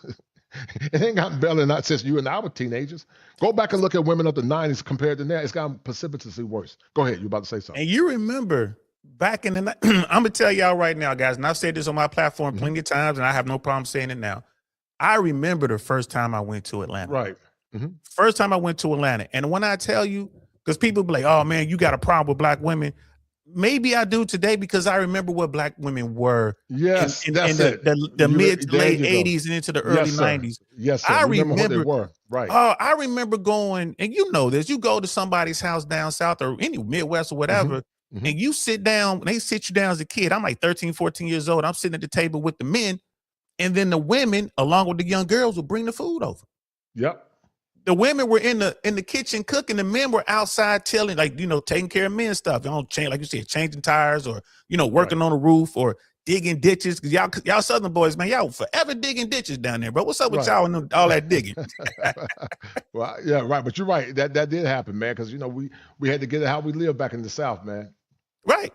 It ain't gotten better not since you and I were teenagers. Go back and look at women of the 90s compared to now. It's gotten precipitously worse. Go ahead. You're about to say something. And you remember back in the I'm going to tell y'all right now, guys, and I've said this on my platform plenty of times, and I have no problem saying it now. I remember the first time I went to Atlanta. Right. First time I went to Atlanta. And when I tell you, because people be like, oh, man, you got a problem with black women. Maybe I do today because I remember what black women were in the mid to late 80s and into the early 90s. Yes, sir. I remember what they were. Right. I remember going, and you know this, you go to somebody's house down south or any Midwest or whatever, and you sit down, they sit you down as a kid. I'm like 13, 14 years old. I'm sitting at the table with the men, and then the women, along with the young girls, would bring the food over. Yep. The women were in the kitchen cooking. The men were outside taking care of men's stuff. You know, like you said, changing tires or, working on the roof or digging ditches. Cause y'all Southern boys, man, y'all forever digging ditches down there, bro. What's up with y'all and all that digging? Well, yeah, right. But you're right. That did happen, man. Because we had to get it how we live back in the South, man. Right.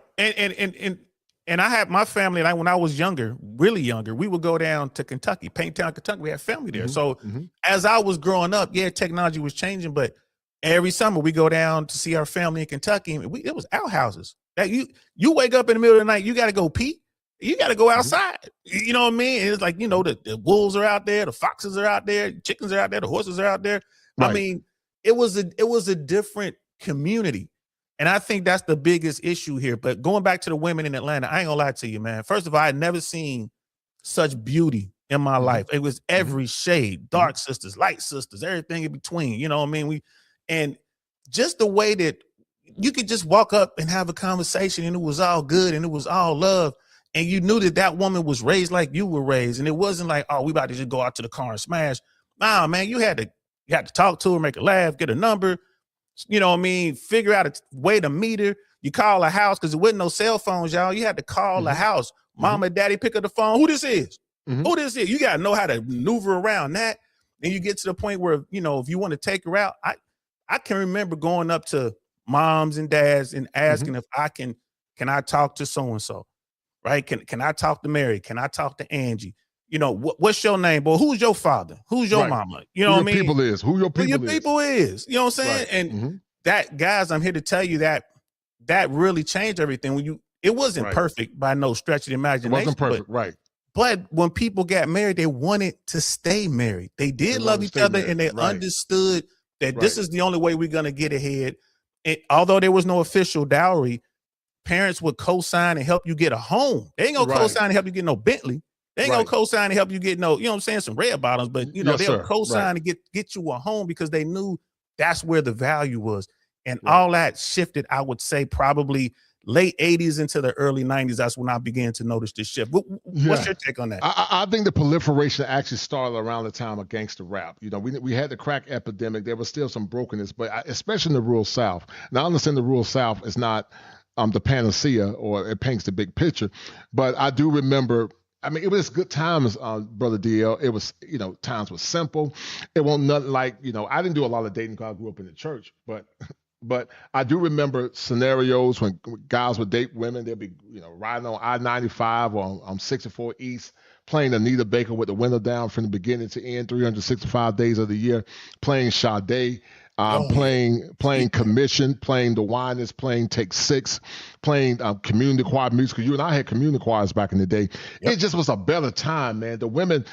And I had my family, like when I was younger, really younger, we would go down to Kentucky, Painttown, Kentucky. We had family there. So as I was growing up, yeah, technology was changing, but every summer we go down to see our family in Kentucky. And it was outhouses. That you wake up in the middle of the night, you got to go pee. You got to go outside. You know what I mean? And it's like, the wolves are out there, the foxes are out there, chickens are out there, the horses are out there. Right. I mean, it was a different community. And I think that's the biggest issue here. But going back to the women in Atlanta, I ain't gonna lie to you, man. First of all, I had never seen such beauty in my life. It was every shade, dark sisters, light sisters, everything in between. You know what I mean? And just the way that you could just walk up and have a conversation and it was all good and it was all love. And you knew that woman was raised like you were raised. And it wasn't like, oh, we about to just go out to the car and smash. Nah, man, you had to talk to her, make her laugh, get a number. You know what I mean? Figure out a way to meet her. You call a house because there wasn't no cell phones, y'all. You had to call a house. Mom and daddy pick up the phone. Who this is? Who this is? You got to know how to maneuver around that. And you get to the point where, if you want to take her out, I can remember going up to moms and dads and asking if can I talk to so-and-so, right? Can I talk to Mary? Can I talk to Angie? What's your name, boy? Who's your father? Who's your mama? You know what I mean? Who your people is. You know what I'm saying? Right. And that, guys, I'm here to tell you that really changed everything. It wasn't perfect by no stretch of the imagination. It wasn't perfect, right. But when people got married, they wanted to stay married. They did love each other, and they understood that this is the only way we're going to get ahead. And although there was no official dowry, parents would co-sign and help you get a home. They ain't going to co-sign and help you get no Bentley. They ain't gonna co-sign to help you get some red bottoms, but they'll co-sign to get you a home because they knew that's where the value was. And all that shifted, I would say, probably late 80s into the early 90s. That's when I began to notice this shift. What's your take on that? I think the proliferation actually started around the time of gangster rap. We had the crack epidemic. There was still some brokenness, but especially in the rural South. Now, I understand the rural South is not the panacea or it paints the big picture, but I do remember. I mean, it was good times, Brother DL. It was, times was simple. It wasn't nothing like, I didn't do a lot of dating because I grew up in the church, but I do remember scenarios when guys would date women. They'd be, riding on I-95 or on 64 East, playing Anita Baker with the window down from the beginning to end, 365 days of the year, playing Sade, playing Commission, playing The Winers, playing Take Six, playing community choir music. You and I had community choirs back in the day. It just was a better time, man. The women,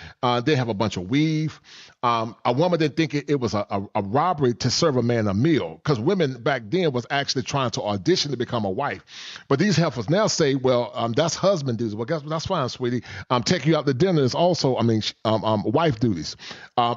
they have a bunch of weave. A woman didn't think it was a robbery to serve a man a meal, because women back then was actually trying to audition to become a wife. But these heifers now say, well, that's husband duties. Well, guess what? That's fine, sweetie. Taking you out to dinner is also, wife duties.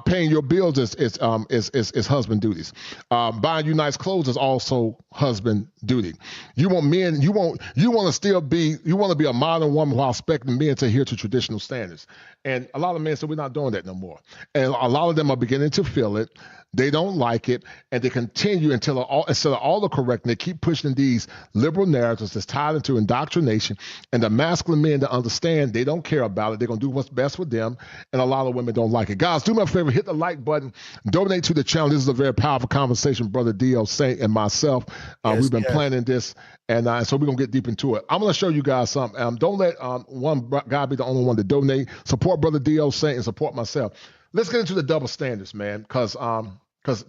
Paying your bills is husband duties. Buying you nice clothes is also husband duty. You want men, you want to be a modern woman while expecting men to adhere to traditional standards. And a lot of men say we're not doing that no more. And a lot of them are beginning to feel it. They don't like it, and they continue instead of all the correct, and they keep pushing these liberal narratives that's tied into indoctrination. And the masculine men that understand, they don't care about it. They're going to do what's best for them, and a lot of women don't like it. Guys, do me a favor, hit the like button, donate to the channel. This is a very powerful conversation, Brother D.L. Saint and myself. We've been planning this, and so we're going to get deep into it. I'm going to show you guys something. Don't let one guy be the only one to donate. Support Brother D.L. Saint and support myself. Let's get into the double standards, man, because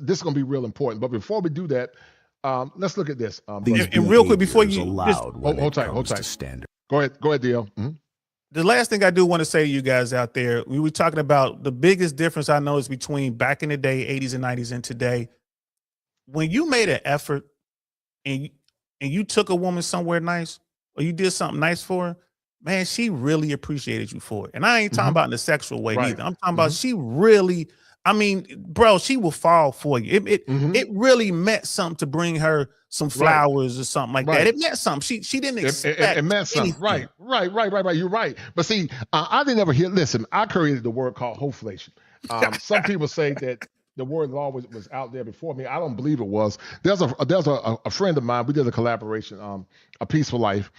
this is going to be real important. But before we do that, let's look at this. And real quick, before you hold tight. Standard. Go ahead, DL. Mm-hmm. The last thing I do want to say to you guys out there, we were talking about the biggest difference I know is between back in the day, 80s and 90s, and today. When you made an effort and you took a woman somewhere nice, or you did something nice for her, man, she really appreciated you for it. And I ain't talking about in the sexual way either. I'm talking about she really, bro, she will fall for you. It really meant something to bring her some flowers or something like that. It meant something. She didn't expect it meant something. Anything. Right. You're right. But see, I didn't ever hear, listen, I created the word called hoflation. Some people say that the word always was out there before me. I don't believe it was. There's a friend of mine. We did a collaboration, A Peaceful Life.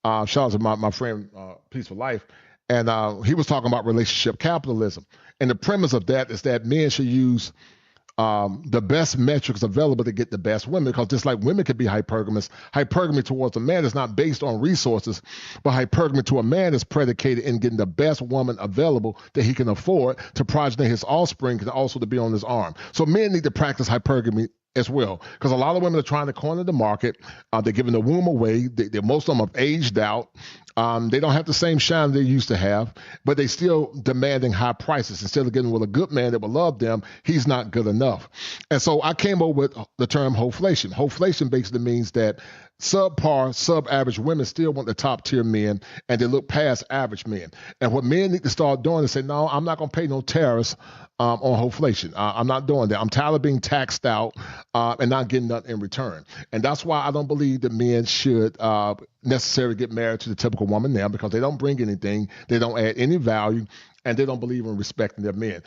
Shout out to my friend Peaceful Life, and he was talking about relationship capitalism. And the premise of that is that men should use the best metrics available to get the best women, because just like women could be hypergamous, hypergamy towards a man is not based on resources, but hypergamy to a man is predicated in getting the best woman available that he can afford to progenate his offspring and also to be on his arm. So men need to practice hypergamy as well, because a lot of women are trying to corner the market. They're giving the womb away. Most of them have aged out. They don't have the same shine they used to have, but they still demanding high prices. Instead of getting with a good man that will love them, he's not good enough. And so I came up with the term hoflation. Hoflation basically means that subpar, sub-average women still want the top tier men, and they look past average men. And what men need to start doing is say, no, I'm not going to pay no tariffs on hoflation. I'm not doing that. I'm tired of being taxed out and not getting nothing in return. And that's why I don't believe that men should necessarily get married to the typical woman now, because they don't bring anything, they don't add any value, and they don't believe in respecting their men.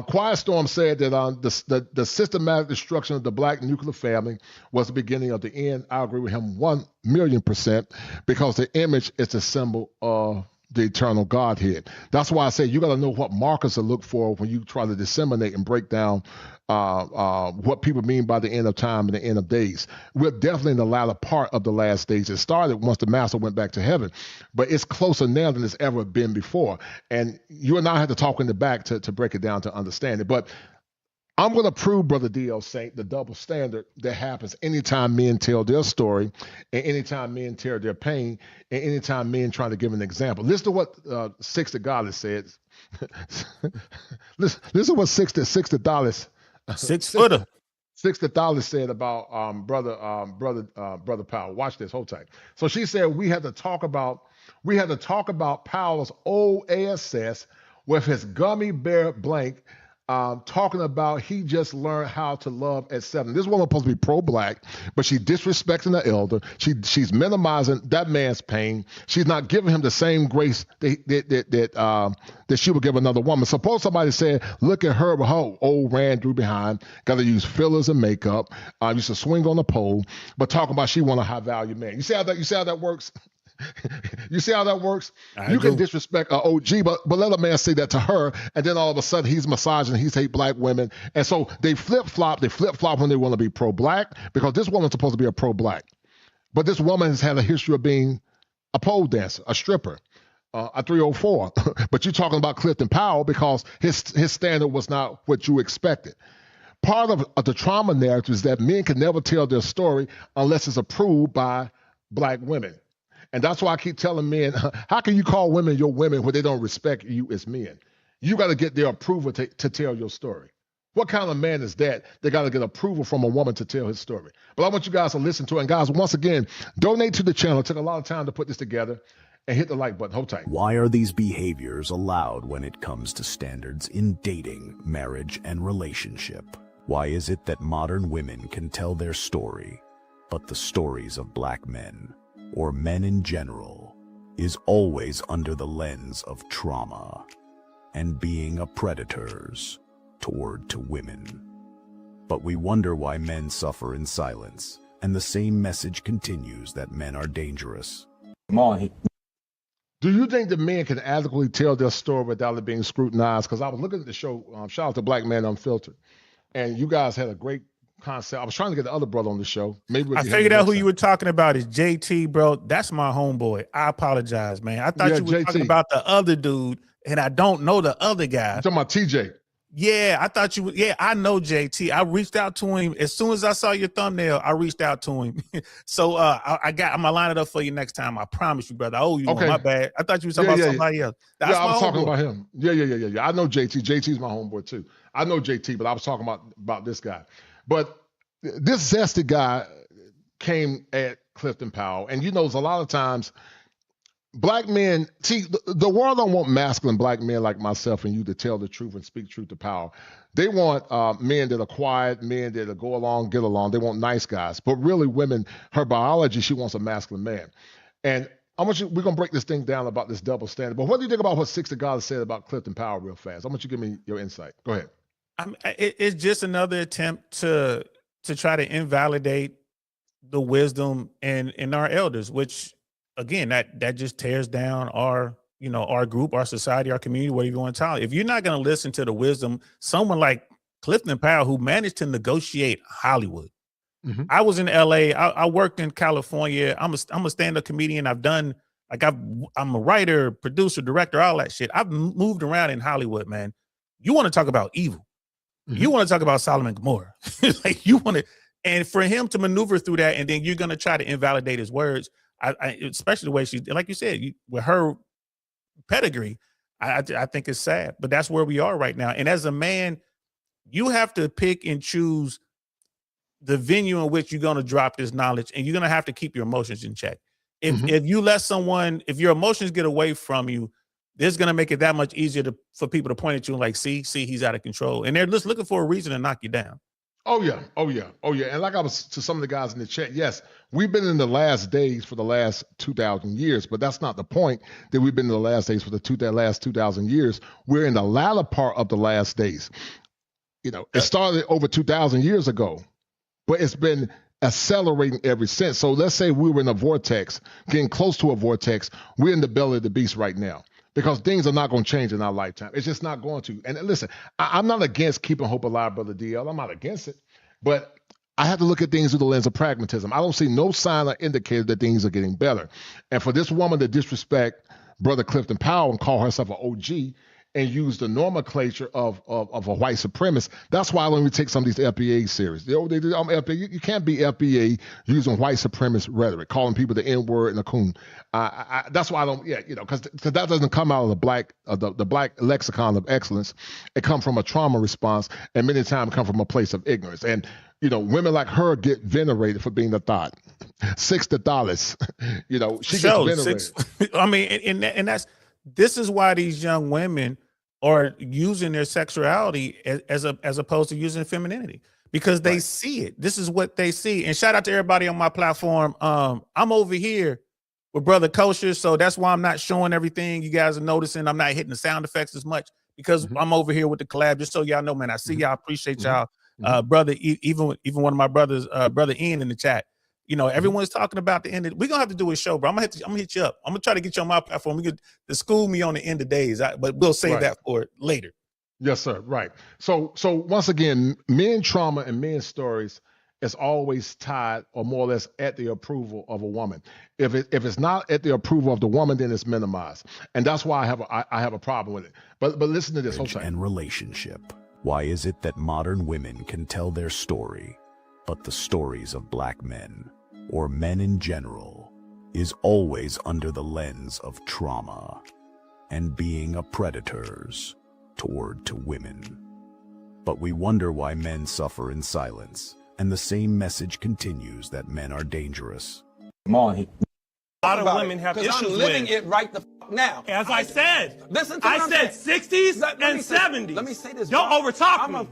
Quiet Storm said that the systematic destruction of the black nuclear family was the beginning of the end. I agree with him 1,000,000%, because the image is the symbol of the eternal Godhead. That's why I say you got to know what markers to look for when you try to disseminate and break down what people mean by the end of time and the end of days. We're definitely in the latter part of the last days. It started once the master went back to heaven, but it's closer now than it's ever been before. And you and I had to talk in the back to break it down to understand it. But I'm going to prove, Brother D.L. Saint, the double standard that happens anytime men tell their story, and anytime men tell their pain, and anytime men try to give an example. Listen to what Six the Godless said. listen to what Six the Dollars. 6 footer. Six the Dollars said about brother Powell. Watch this, hold tight. So she said we had to talk about Powell's old ASS with his gummy bear blank. Talking about he just learned how to love at 7. This woman's supposed to be pro-black, but she's disrespecting the elder. She's minimizing that man's pain. She's not giving him the same grace that she would give another woman. Suppose somebody said, look at her with her old Rand drew behind, got to use fillers and makeup, used to swing on the pole, but talking about she want a high-value man. You see how that works? You see how that works? You can disrespect an OG, but let a man say that to her, and then all of a sudden he's misogynist, he's hate black women. And so they flip-flop when they want to be pro-black, because this woman's supposed to be a pro-black. But this woman has had a history of being a pole dancer, a stripper, a 304. But you're talking about Clifton Powell because his standard was not what you expected. Part of the trauma narrative is that men can never tell their story unless it's approved by black women. And that's why I keep telling men, how can you call women your women when they don't respect you as men? You got to get their approval to tell your story. What kind of man is that? They got to get approval from a woman to tell his story. But I want you guys to listen to it. And guys, once again, donate to the channel. It took a lot of time to put this together. And hit the like button. Hold tight. Why are these behaviors allowed when it comes to standards in dating, marriage, and relationship? Why is it that modern women can tell their story, but the stories of black men, or men in general, is always under the lens of trauma and being a predators toward to women? But we wonder why men suffer in silence, and the same message continues that men are dangerous. Come on. Do you think that men can adequately tell their story without it being scrutinized? Because I was looking at the show, shout out to Black Man Unfiltered, and you guys had a great concept. I was trying to get the other brother on the show. Maybe I figured out who you were talking about is JT, bro. That's my homeboy. I apologize, man. I thought you were JT. Talking about the other dude, and I don't know the other guy. You're talking about TJ. Yeah, I thought you. Yeah, I know JT. I reached out to him as soon as I saw your thumbnail. I reached out to him. So I'm gonna line it up for you next time. I promise you, brother. I owe you one. My bad. I thought you were talking about somebody else. That's I was talking about him. Yeah. I know JT. JT's my homeboy too. I know JT, but I was talking about this guy. But this zesty guy came at Clifton Powell, and there's a lot of times black men, see, the world don't want masculine black men like myself and you to tell the truth and speak truth to power. They want men that are quiet, men that go along, get along. They want nice guys. But really, women, her biology, she wants a masculine man. And we're going to break this thing down about this double standard. But what do you think about what Six of God said about Clifton Powell real fast? I want you to give me your insight. Go ahead. It's just another attempt to try to invalidate the wisdom in our elders, which again, that just tears down our, our group, our society, our community, whatever you want to call it. If you're not going to listen to the wisdom, someone like Clifton Powell, who managed to negotiate Hollywood. Mhm. I was in LA. I worked in California. I'm a stand-up comedian. I'm a writer, producer, director, all that shit. I've moved around in Hollywood, man. You want to talk about evil. You want to talk about Sodom and Gomorrah. Like you want to, and for him to maneuver through that, and then you're going to try to invalidate his words. I especially the way she, like you said, with her pedigree, I think it's sad, but that's where we are right now. And as a man, you have to pick and choose the venue in which you're going to drop this knowledge, and you're going to have to keep your emotions in check. If you let someone, if your emotions get away from you, this is going to make it that much easier for people to point at you and like, see, he's out of control. And they're just looking for a reason to knock you down. Oh yeah. And like I was to some of the guys in the chat, yes, we've been in the last days for the last 2,000 years, but that's not the point that we've been in the last days for the last 2,000 years. We're in the latter part of the last days. It started over 2,000 years ago, but it's been accelerating ever since. So let's say we were in a vortex, getting close to a vortex. We're in the belly of the beast right now, because things are not going to change in our lifetime. It's just not going to. And listen, I'm not against keeping hope alive, Brother DL. I'm not against it. But I have to look at things through the lens of pragmatism. I don't see no sign or indicator that things are getting better. And for this woman to disrespect Brother Clifton Powell and call herself an OG and use the nomenclature of a white supremacist, that's why I don't even take some of these FBA serious. FBA, you can't be FBA using white supremacist rhetoric, calling people the N-word and a coon. That's why I don't, because that doesn't come out of the black lexicon of excellence. It comes from a trauma response, and many times come from a place of ignorance. And women like her get venerated for being a thought. $60. She gets venerated. And this is why these young women are using their sexuality as opposed to using femininity, because they see it. This is what they see. And shout out to everybody on my platform. I'm over here with Brother Kosher, so that's why I'm not showing everything you guys are noticing. I'm not hitting the sound effects as much, because I'm over here with the collab. Just so y'all know, man, I see y'all. Appreciate y'all. Brother, even one of my brothers, Brother Ian in the chat. Everyone's talking about the end. We're gonna have to do a show, bro. I'm gonna hit you up. I'm gonna try to get you on my platform. We could to school me on the end of days, but we'll save that for later. Yes, sir. Right. So once again, men trauma and men stories is always tied, or more or less, at the approval of a woman. If it's not at the approval of the woman, then it's minimized, and that's why I have a problem with it. But listen to this. And relationship. Why is it that modern women can tell their story, but the stories of black men, or men in general, is always under the lens of trauma and being a predators toward to women? But we wonder why men suffer in silence, and the same message continues that men are dangerous. Come on, A lot of women have issues I'm living with it right the fuck now. As I said, listen to I what said I'm saying. 60s and 70s. Let me say this. Don't overtalk I'm me.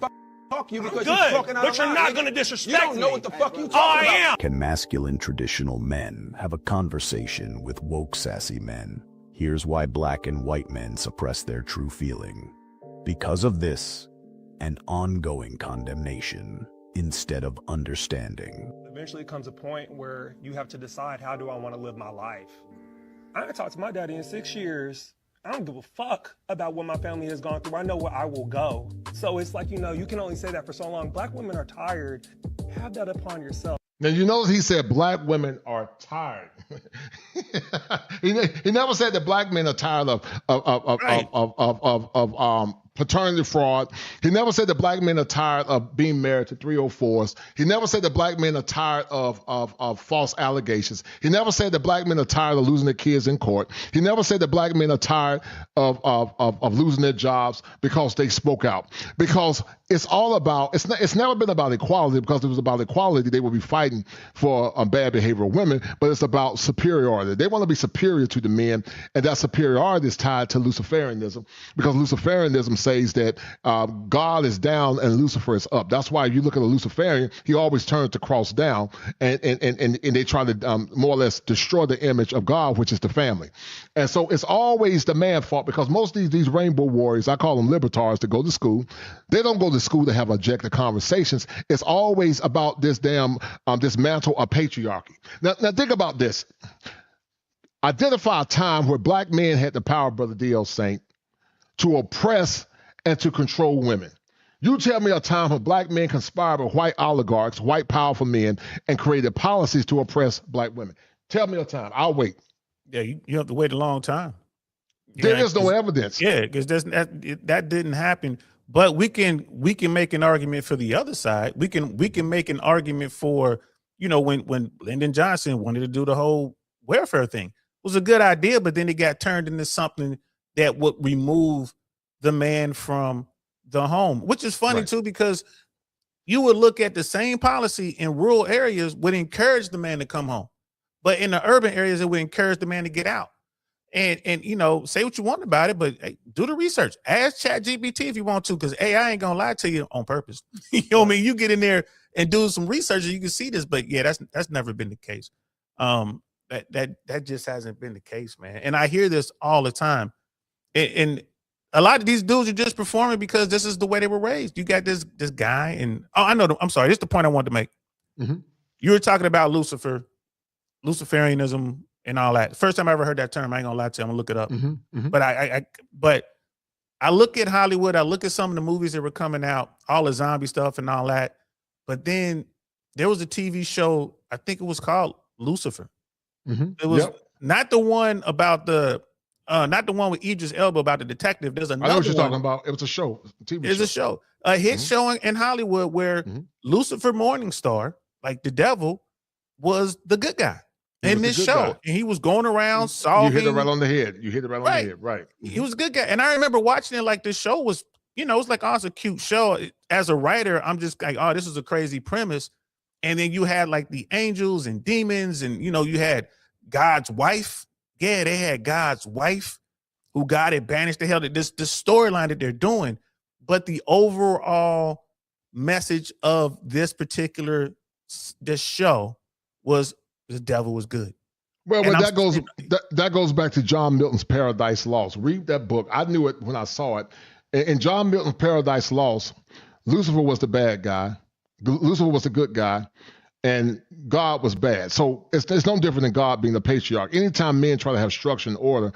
Talk you because Good, you're talking out but of you're line, not nigga. going to disrespect You don't know me. what the fuck you Oh, talking I about. am. Can masculine traditional men have a conversation with woke sassy men? Here's why black and white men suppress their true feeling. Because of this, and ongoing condemnation, instead of understanding. Eventually comes a point where you have to decide, how do I want to live my life? I haven't talked to my daddy in 6 years. I don't give a fuck about what my family has gone through. I know where I will go. So it's like, you can only say that for so long. Black women are tired. Have that upon yourself. Now, you notice he said black women are tired. he never said that black men are tired of paternity fraud. He never said that black men are tired of being married to 304s. He never said that black men are tired of false allegations. He never said that black men are tired of losing their kids in court. He never said that black men are tired of losing their jobs because they spoke out. Because it's all about, it's never been about equality, because if it was about equality, they would be fighting for bad behavior of women, but it's about superiority. They want to be superior to the men, and that superiority is tied to Luciferianism, because Luciferianism says that God is down and Lucifer is up. That's why if you look at a Luciferian, he always turns the cross down, and they try to more or less destroy the image of God, which is the family. And so it's always the man fault, because most of these rainbow warriors, I call them libertarians, that go to school, they don't go to school to have objective conversations. It's always about this damn this mantle of patriarchy. Now think about this. Identify a time where black men had the power, Brother D.L. Saint, to oppress and to control women. You tell me a time when black men conspired with white oligarchs, white powerful men, and created policies to oppress black women. Tell me a time. I'll wait. Yeah, you have to wait a long time. There is no evidence. Yeah, because that didn't happen. But we can make an argument for the other side. We can make an argument for, when Lyndon Johnson wanted to do the whole welfare thing. It was a good idea, but then it got turned into something that would remove the man from the home, which is funny too, because you would look at the same policy in rural areas would encourage the man to come home, but in the urban areas it would encourage the man to get out. And say what you want about it, but hey, do the research. Ask ChatGPT if you want to, because AI ain't gonna lie to you on purpose. You know what I mean? You get in there and do some research and you can see this, but yeah, that's never been the case. That just hasn't been the case, man. And I hear this all the time. And a lot of these dudes are just performing because this is the way they were raised. You got this guy, and I know. I'm sorry. This is the point I wanted to make. Mm-hmm. You were talking about Luciferianism, and all that. First time I ever heard that term, I ain't gonna lie to you. I'm gonna look it up. Mm-hmm. But I look at Hollywood. I look at some of the movies that were coming out, all the zombie stuff and all that. But then there was a TV show. I think it was called Lucifer. Mm-hmm. It was not the one about not the one with Idris Elba about the detective. There's another. I know what you're talking about. It was a show, a TV It's show. a show, a hit show in Hollywood where Lucifer Morningstar, like the devil, was the good guy in this show, and he was going around solving. You hit it right on the head. Right. He was a good guy, and I remember watching it. Like, this show was, it was like, oh, it's a cute show. As a writer, I'm just like, oh, this is a crazy premise. And then you had like the angels and demons, and you had God's wife. Yeah, they had God's wife who God had banished to hell. This storyline that they're doing, but the overall message of this show was the devil was good. Well, that goes back to John Milton's Paradise Lost. Read that book. I knew it when I saw it. In John Milton's Paradise Lost, Lucifer was the bad guy. Lucifer was the good guy, and God was bad. So it's no different than God being the patriarch. Anytime men try to have structure and order,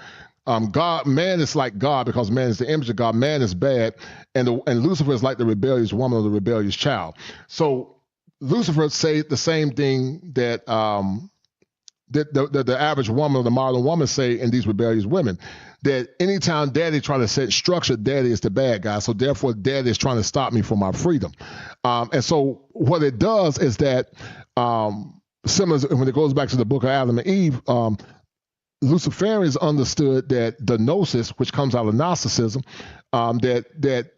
man is like God because man is the image of God. Man is bad, and Lucifer is like the rebellious woman or the rebellious child. So Lucifer said the same thing that the average woman or the modern woman say in these rebellious women, that anytime daddy try to set structure, daddy is the bad guy. So therefore, daddy is trying to stop me from my freedom. And so what it does is that, similar when it goes back to the book of Adam and Eve, Luciferians understood that the gnosis, which comes out of Gnosticism, that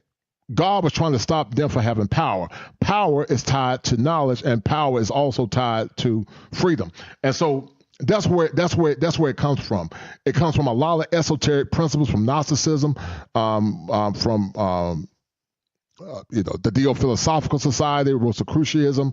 God was trying to stop them from having power. Power is tied to knowledge, and power is also tied to freedom. And so that's where it comes from. It comes from a lot of esoteric principles from Gnosticism, from the Theophilosophical Society, Rosicrucianism.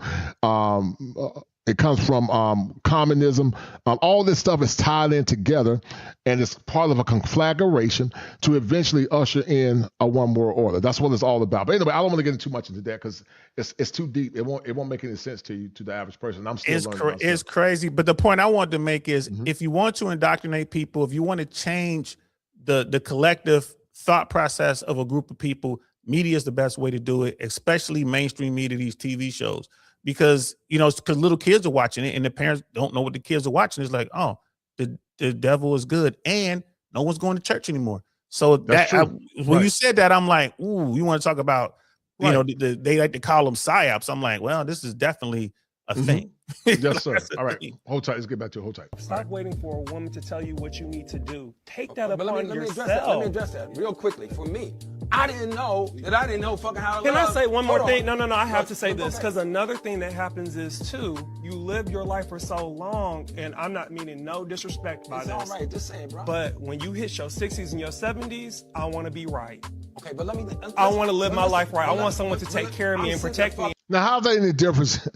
It comes from communism. All this stuff is tied in together, and it's part of a conflagration to eventually usher in a one world order. That's what it's all about. But anyway, I don't want to get into too much into that because it's too deep. It won't make any sense to you, to the average person. I'm still learning. It's crazy. But the point I wanted to make is, if you want to indoctrinate people, if you want to change the collective thought process of a group of people, media is the best way to do it, especially mainstream media, these TV shows. Because little kids are watching it, and the parents don't know what the kids are watching. It's like, oh, the devil is good, and no one's going to church anymore. So when you said that, I'm like, ooh, you want to talk about, they like to call them psyops. I'm like, well, this is definitely a thing. Yes, sir. All right, hold tight. Let's get back to it. Hold tight. Stop waiting for a woman to tell you what you need to do. Take that upon let me yourself. Let me address that real quickly. For me, I didn't know fucking how to Can love. I say one more thing? No, I have to say this, because another thing that happens is, too, you live your life for so long, and I'm not meaning no disrespect by It's this. all right, just saying, bro. But when you hit your 60s and your 70s, I want to be right. Okay, but let me. I want to live my life right. I want someone to take care of me and protect me. Now, how's that any difference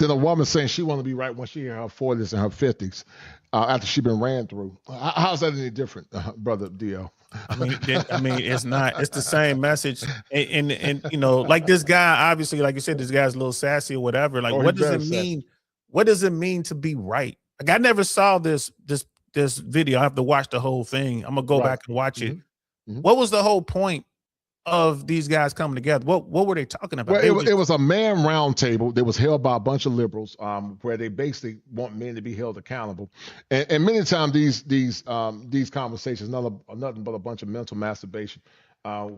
than a woman saying she want to be right when she in her 40s and her 50s after she been ran through? How's that any different, brother Dio? I mean, it's not. It's the same message, and like this guy, obviously, like you said, this guy's a little sassy or whatever. Like, what does it mean? What does it mean to be right? Like, I never saw this this video. I have to watch the whole thing. I'm gonna go back and watch it. Mhm. What was the whole point of these guys coming together? What were they talking about? Well, it was a man round table that was held by a bunch of liberals, where they basically want men to be held accountable, and many times these conversations nothing but a bunch of mental masturbation,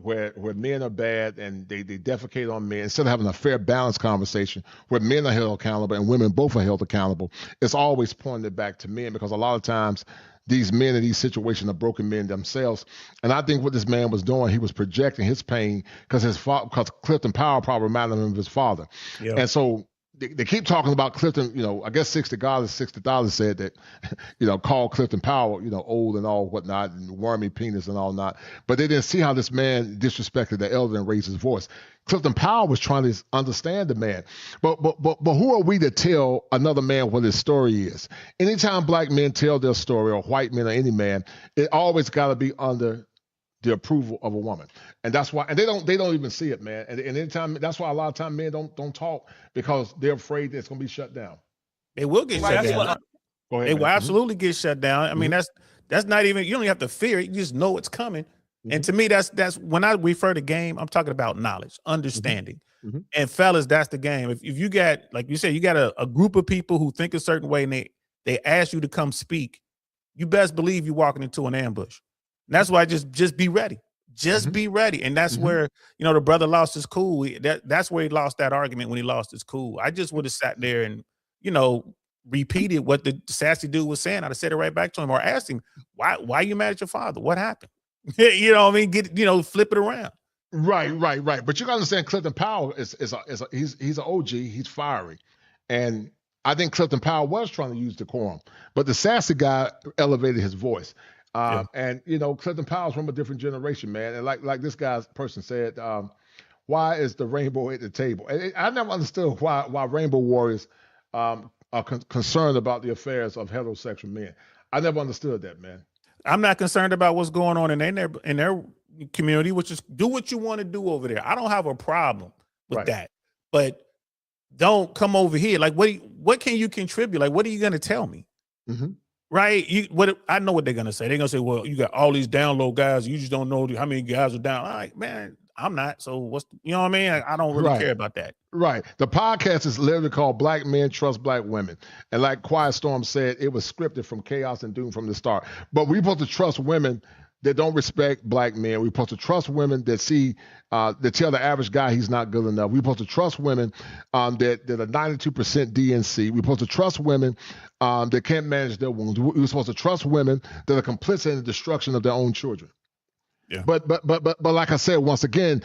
where men are bad and they defecate on men instead of having a fair, balanced conversation where men are held accountable and women both are held accountable. It's always pointed back to men because a lot of times these men in these situations are broken men themselves. And I think what this man was doing, he was projecting his pain because because Clifton Powell probably reminded him of his father. Yeah. And so they keep talking about Clifton, I guess $60 said that, call Clifton Powell, old and all whatnot and wormy penis and all not. But they didn't see how this man disrespected the elder and raised his voice. Clifton Powell was trying to understand the man. But who are we to tell another man what his story is? Anytime black men tell their story, or white men or any man, it always got to be under the approval of a woman. And that's why, and they don't even see it, man. And anytime, that's why a lot of times men don't talk because they're afraid that it's going to be shut down. They will get shut down. Go ahead, They man. will absolutely get shut down. I mean, that's not even, you don't even have to fear it. You just know it's coming. And to me, that's when I refer to game, I'm talking about knowledge, understanding. And fellas, that's the game. If you got, like you said, you got a group of people who think a certain way and they ask you to come speak, you best believe you're walking into an ambush. And that's why just be ready. Just be ready. And that's where, the brother lost his cool. That's where he lost that argument when he lost his cool. I just would have sat there and, repeated what the sassy dude was saying. I'd have said it right back to him or asked him, why are you mad at your father? What happened? You know what I mean? Flip it around. Right. But you gotta understand, Clifton Powell he's an OG. He's fiery, and I think Clifton Powell was trying to use decorum, but the sassy guy elevated his voice. And Clifton Powell's from a different generation, man. And like this person said, why is the rainbow at the table? And I never understood why rainbow warriors are concerned about the affairs of heterosexual men. I never understood that, man. I'm not concerned about what's going on in their community, which is do what you want to do over there. I don't have a problem with that, but don't come over here. Like, what can you contribute? Like, what are you going to tell me? Right? I know what they're going to say. They're going to say, well, you got all these down low guys. You just don't know how many guys are down. All right, man, I'm not. So you know what I mean? I don't really care about that. Right. The podcast is literally called Black Men Trust Black Women. And like Quiet Storm said, it was scripted from chaos and doom from the start. But we're supposed to trust women that don't respect black men. We're supposed to trust women that that tell the average guy he's not good enough. We're supposed to trust women that are 92% DNC. We're supposed to trust women that can't manage their wounds. We're supposed to trust women that are complicit in the destruction of their own children. Yeah. But like I said, once again,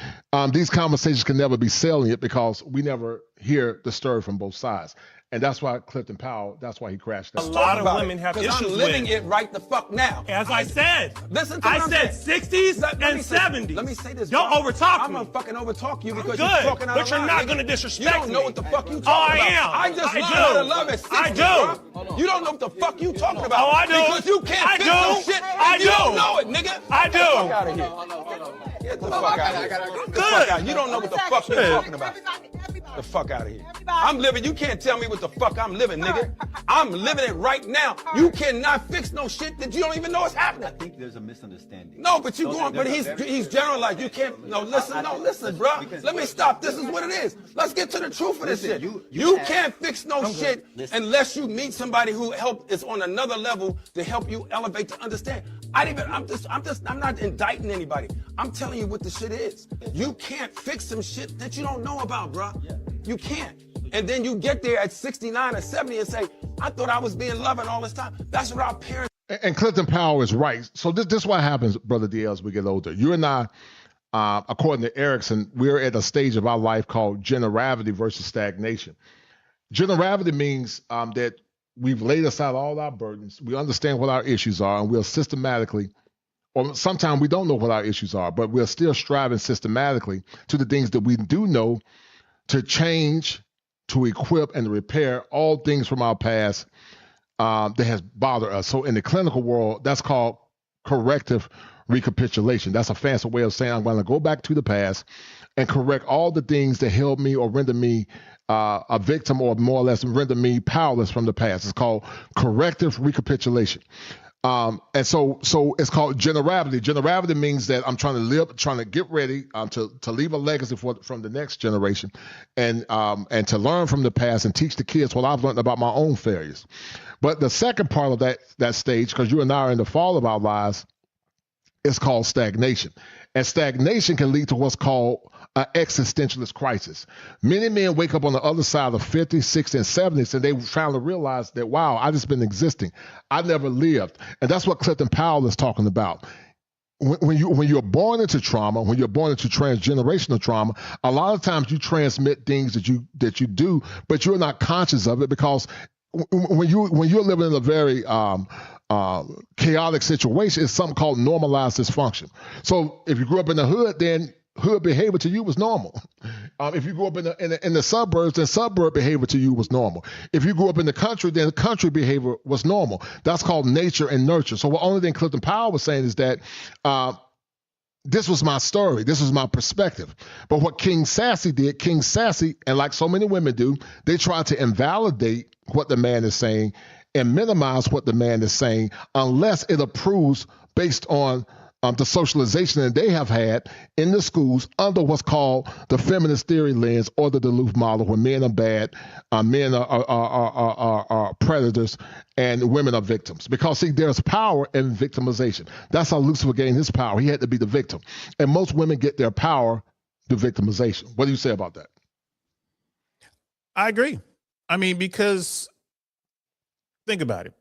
these conversations can never be salient because we never hear the story from both sides. And that's why Clifton Powell, that's why he crashed out. A lot of women have issues I'm living it right the fuck now. As I said, listen to I what said I'm saying. 60s and 70s. Let me say this. Don't overtalk me. I'm gonna fucking overtalk you because Good, you're talking out but of you're line, not nigga. gonna disrespect You don't know me. what the fuck you talking I about. am. I just I learned do. how to love at 60, I do. bro. You don't know what the fuck you talking about. Oh, I do. Because you can't I fix do. no shit. I You don't do. know it, nigga. I do. Get the fuck out of here. Get the fuck out of here. Get the fuck out. You don't know what the fuck you're talking about. The fuck out of here. I'm living. You can't tell me what the fuck I'm living, nigga. I'm living it right now. You cannot fix no shit that you don't even know is happening. I think there's a misunderstanding. No, but you going. But he's general like you can't. No, listen, bro. Let me stop. This is what it is. Let's get to the truth of this shit. You can't fix no shit unless you meet somebody who is on another level to help you elevate to understand. I'm not indicting anybody. I'm telling you what the shit is. You can't fix some shit that you don't know about, bro. You can't. And then you get there at 69 or 70 and say, I thought I was being loving all this time. That's what our parents. And Clifton Powell is right. So this is what happens, Brother DL, as we get older. You and I, according to Erickson, we're at a stage of our life called generavity versus stagnation. Generavity means that we've laid aside all our burdens. We understand what our issues are, and we'll systematically, or sometimes we don't know what our issues are, but we're still striving systematically to the things that we do know to change, to equip, and to repair all things from our past that has bothered us. So in the clinical world, that's called corrective recapitulation. That's a fancy way of saying I'm going to go back to the past and correct all the things that held me or render me a victim, or more or less render me powerless from the past. It's called corrective recapitulation. And so it's called generality. Generality means that I'm trying to get ready to leave a legacy from the next generation, and to learn from the past and teach the kids what I've learned about my own failures. But the second part of that stage, because you and I are in the fall of our lives, is called stagnation. And stagnation can lead to what's called an existentialist crisis. Many men wake up on the other side of 50, 60, and 70s, and they finally realize that, wow, I just been existing. I never lived. And that's what Clifton Powell is talking about. When you're born into trauma, when you're born into transgenerational trauma, a lot of times you transmit things that you do, but you're not conscious of it, because when you're living in a very chaotic situation, it's something called normalized dysfunction. So if you grew up in the hood, then hood behavior to you was normal. If you grew up in the suburbs, then suburb behavior to you was normal. If you grew up in the country, then country behavior was normal. That's called nature and nurture. So the only thing Clifton Powell was saying is that this was my story. This was my perspective. But what King Sassy did, and like so many women do, they try to invalidate what the man is saying and minimize what the man is saying unless it approves based on the socialization that they have had in the schools under what's called the feminist theory lens, or the Duluth model, where men are bad, men are predators, and women are victims. Because, see, there's power in victimization. That's how Lucifer gained his power. He had to be the victim. And most women get their power through victimization. What do you say about that? I agree. I mean, because think about it.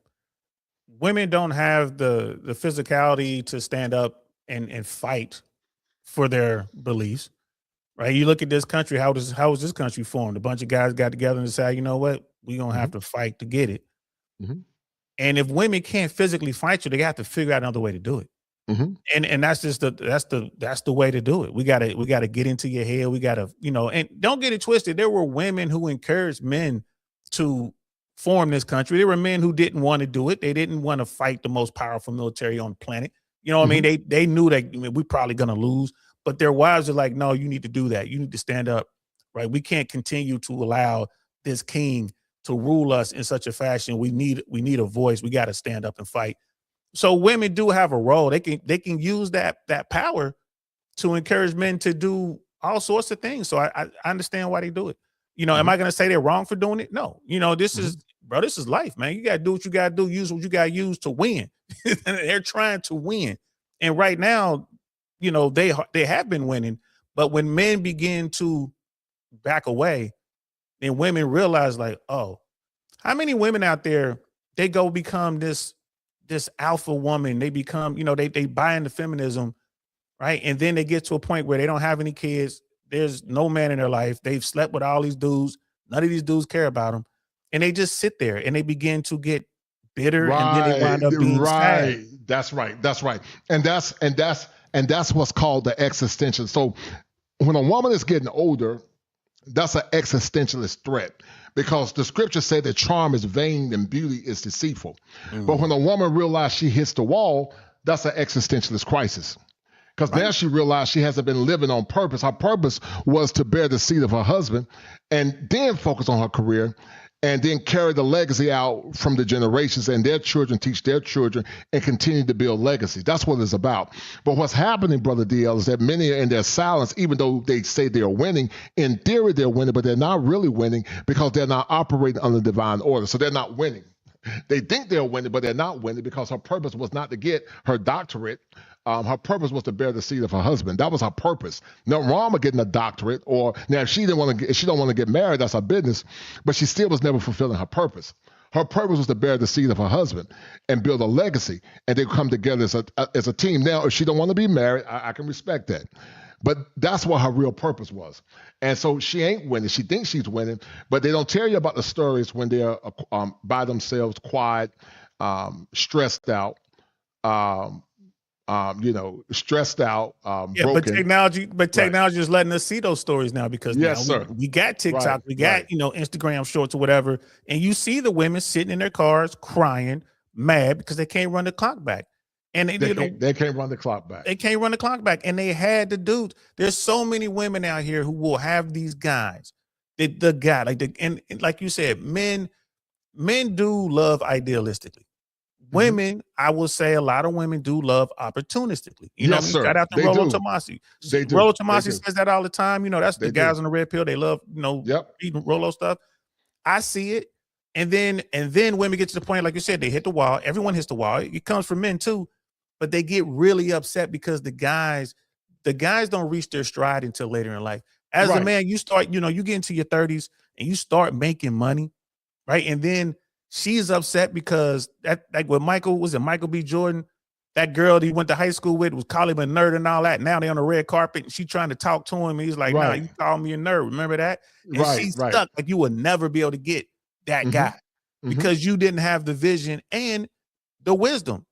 Women don't have the physicality to stand up and fight for their beliefs, right? You look at this country, how was this country formed? A bunch of guys got together and decided, you know what, we're going to have to fight to get it. Mm-hmm. And if women can't physically fight you, they have to figure out another way to do it. Mm-hmm. And that's just that's the way to do it. We gotta get into your head. We gotta, and don't get it twisted. There were women who encouraged men to form this country. There were men who didn't want to do it. They didn't want to fight the most powerful military on the planet. You know what I mean? They knew that we're probably going to lose, but their wives are like, no, you need to do that. You need to stand up, right? We can't continue to allow this king to rule us in such a fashion. We need a voice. We got to stand up and fight. So women do have a role. They can use that power to encourage men to do all sorts of things. So I understand why they do it. Am I going to say they're wrong for doing it? No. This is life, man. You got to do what you got to do. Use what you got to use to win. They're trying to win. And right now, they have been winning. But when men begin to back away, then women realize, like, oh, how many women out there, they go become this alpha woman. They become, they buy into feminism, right? And then they get to a point where they don't have any kids. There's no man in their life. They've slept with all these dudes. None of these dudes care about them. And they just sit there and they begin to get bitter, and then they wind up being sad. That's right. And that's what's called the existential. So when a woman is getting older, that's an existentialist threat, because the scriptures say that charm is vain and beauty is deceitful. But when a woman realizes she hits the wall, that's an existentialist crisis. Because now she realized she hasn't been living on purpose. Her purpose was to bear the seed of her husband and then focus on her career, and then carry the legacy out from the generations, and their children teach their children and continue to build legacy. That's what it's about. But what's happening, Brother DL, is that many are in their silence, even though they say they're winning. In theory, they're winning, but they're not really winning, because they're not operating under divine order. So they're not winning. They think they're winning, but they're not winning, because her purpose was not to get her doctorate. Her purpose was to bear the seed of her husband. That was her purpose. Nothing wrong with getting a doctorate, or now if she don't want to get married, that's her business. But she still was never fulfilling her purpose. Her purpose was to bear the seed of her husband and build a legacy, and they come together as a team. Now, if she don't want to be married, I can respect that. But that's what her real purpose was. And so she ain't winning. She thinks she's winning, but they don't tell you about the stories when they're by themselves, quiet, stressed out, stressed out, broken. But technology is letting us see those stories now, because we got TikTok, we got, Instagram shorts or whatever. And you see the women sitting in their cars crying, mad because they can't run the clock back. And they can't run the clock back. They can't run the clock back. And they had the dudes. There's so many women out here who will have these guys. The guy, and like you said, men do love idealistically. women, I will say a lot of women do love opportunistically. You know, Yes, sir. shout out to They Rollo do. Tomasi. They do. Rollo They Tomasi do. says that all the time. You know, that's They the guys do. on the red pill. They love, you know, Yep. eating Rollo stuff. I see it. And then women get to the point, like you said, they hit the wall. Everyone hits the wall. It comes from men too, but they get really upset because the guys don't reach their stride until later in life. As a man, you start, you know, you get into your 30s and you start making money, right? And then she's upset because that, like with Michael B. Jordan, that girl that he went to high school with was calling him a nerd and all that. Now they on the red carpet and she trying to talk to him. And he's like, nah, you call me a nerd. Remember that? And she's stuck. Like you will never be able to get that guy because you didn't have the vision and the wisdom.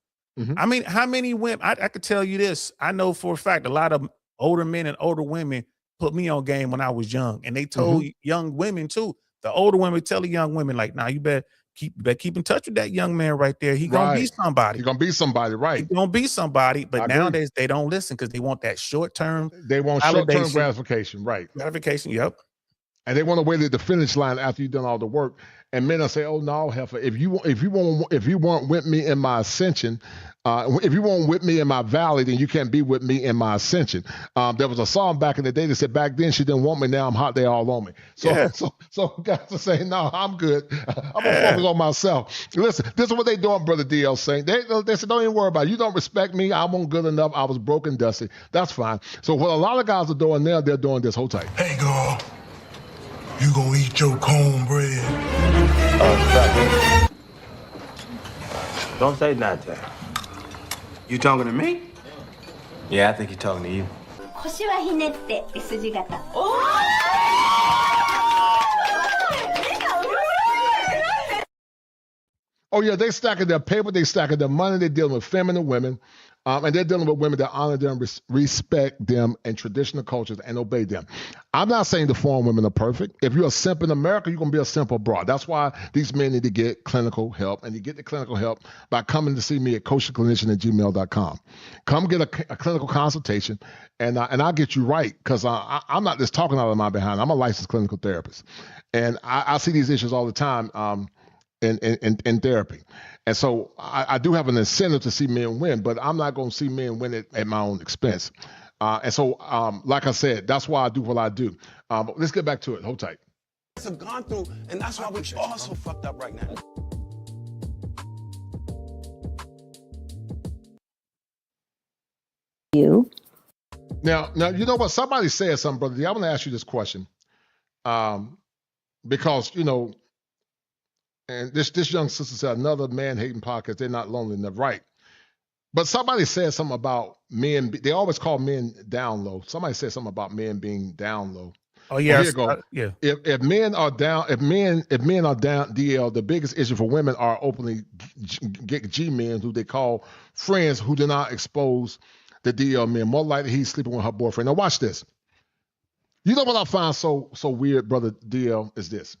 I mean, how many women, I could tell you this. I know for a fact, a lot of older men and older women put me on game when I was young. And they told young women too. The older women tell the young women like, nah, you better keep in touch with that young man right there. He gonna be somebody. He gonna be somebody, right? He gonna be somebody. But nowadays they don't listen because they want that short term. They want short-term gratification, right? Gratification, yep. And they want to wait at the finish line after you've done all the work. And men will say, "Oh no, heifer, if you weren't with me in my ascension, if you weren't with me in my valley, then you can't be with me in my ascension." There was a song back in the day that said, "Back then she didn't want me, now I'm hot, they all on me." So guys are saying, "No, I'm good. I'm gonna focus on myself." Listen, this is what they doing, Brother DL saying. They said, "Don't even worry about it. You don't respect me. I wasn't good enough. I was broken, dusty. That's fine." So what a lot of guys are doing now, they're doing this. Hold tight. Hey, girl, you gonna eat your cornbread? Don't say nothing. You talking to me? Yeah, I think you're talking to you. 腰はひねって S 字型。Oh yeah, they stacking their paper, they stacking their money, they're dealing with feminine women, and they're dealing with women that honor them, respect them, and traditional cultures, and obey them. I'm not saying the foreign women are perfect. If you're a simp in America, you're going to be a simp abroad. That's why these men need to get clinical help, and you get the clinical help by coming to see me at kosherclinician@gmail.com. Come get a clinical consultation, and I'll get you right, because I'm not just talking out of my behind. I'm a licensed clinical therapist, and I see these issues all the time. In therapy. And so I do have an incentive to see men win, but I'm not going to see men win it at my own expense. And so, like I said, that's why I do what I do. But let's get back to it. Hold tight. Have gone through, and that's why we're all so fucked up right now. Now, you know what? Somebody said something, Brother D. I want to ask you this question. Because, you know, and this young sister said, another man-hating podcast, they're not lonely enough. Right. But somebody said something about men. They always call men down low. Somebody said something about men being down low. Oh, yeah. Here you go. Yeah. If men are down, if men are down, DL, the biggest issue for women are openly G men who they call friends who do not expose the DL men. More likely he's sleeping with her boyfriend. Now watch this. You know what I find so weird, Brother DL, is this.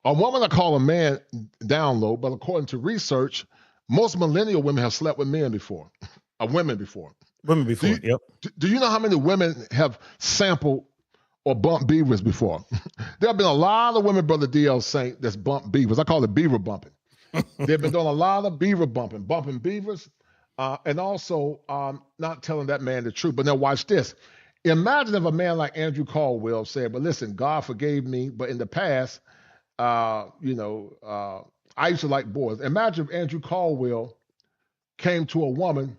A woman will call a man down low, but according to research, most millennial women have slept with men before, women before. Yep. Do you know how many women have sampled or bumped beavers before? There have been a lot of women, Brother DL Saint, that's bumped beavers. I call it beaver bumping. They've been doing a lot of beaver bumping beavers, and also not telling that man the truth. But now watch this. Imagine if a man like Andrew Caldwell said, but listen, God forgave me, but in the past, I used to like boys. Imagine if Andrew Caldwell came to a woman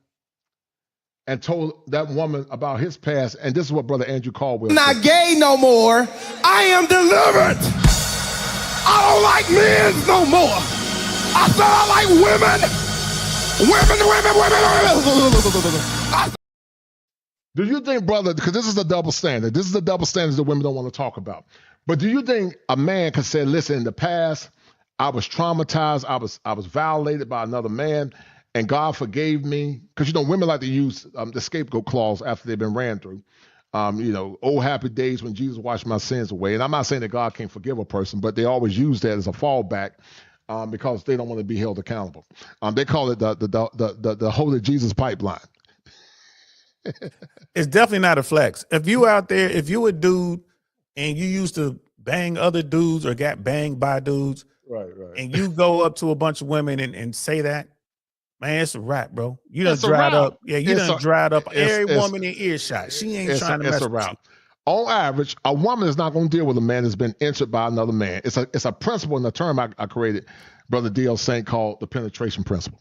and told that woman about his past, and this is what Brother Andrew Caldwell said. Not gay no more. I am delivered. I don't like men no more. I said I like women. Women. Do you think, brother, because this is a double standard. This is the double standards that women don't want to talk about. But do you think a man can say, listen, in the past, I was traumatized, I was violated by another man, and God forgave me? Because, you know, women like to use the scapegoat clause after they've been ran through. Oh, happy days when Jesus washed my sins away. And I'm not saying that God can't forgive a person, but they always use that as a fallback because they don't want to be held accountable. They call it the Holy Jesus pipeline. It's definitely not a flex. If you out there, if you a dude and you used to bang other dudes or got banged by dudes, Right. and you go up to a bunch of women and say that, man, it's a wrap, bro. You done It's a dried wrap. up. Yeah, you It's done a- dried up it's- every it's- woman in earshot. She ain't trying to It's mess a with wrap. you. On average, a woman is not going to deal with a man that's been entered by another man. It's a principle in the term I created, Brother D.L. Saint, called the penetration principle.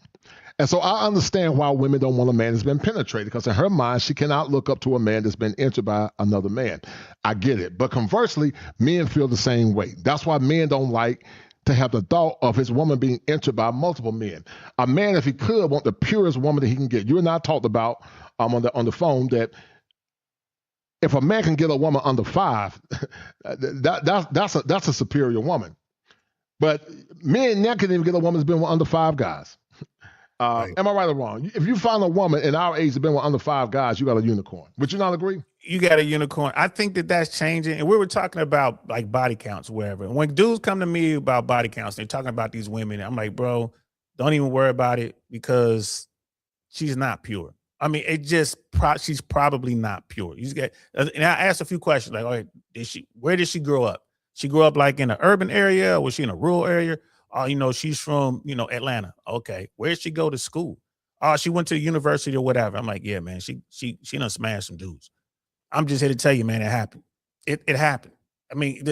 And so I understand why women don't want a man that's been penetrated, because in her mind, she cannot look up to a man that's been entered by another man. I get it. But conversely, men feel the same way. That's why men don't like to have the thought of his woman being entered by multiple men. A man, if he could, want the purest woman that he can get. You and I talked about on the phone that if a man can get a woman under 5, that's a superior woman. But men now can even get a woman that's been with under 5 guys. Am I right or wrong? If you find a woman in our age that's been with under 5 guys, you got a unicorn. Would you not agree? You got a unicorn. I think that's changing. And we were talking about like body counts, wherever. And when dudes come to me about body counts, they're talking about these women. I'm like, bro, don't even worry about it, because she's not pure. I mean, she's probably not pure. You get, and I asked a few questions like, all right, where did she grow up? She grew up like in an urban area, or was she in a rural area? Oh, she's from, Atlanta. Okay. Where did she go to school? Oh, she went to the university or whatever. I'm like, yeah, man, she done smashed some dudes. I'm just here to tell you, man, it happened. It happened. I mean,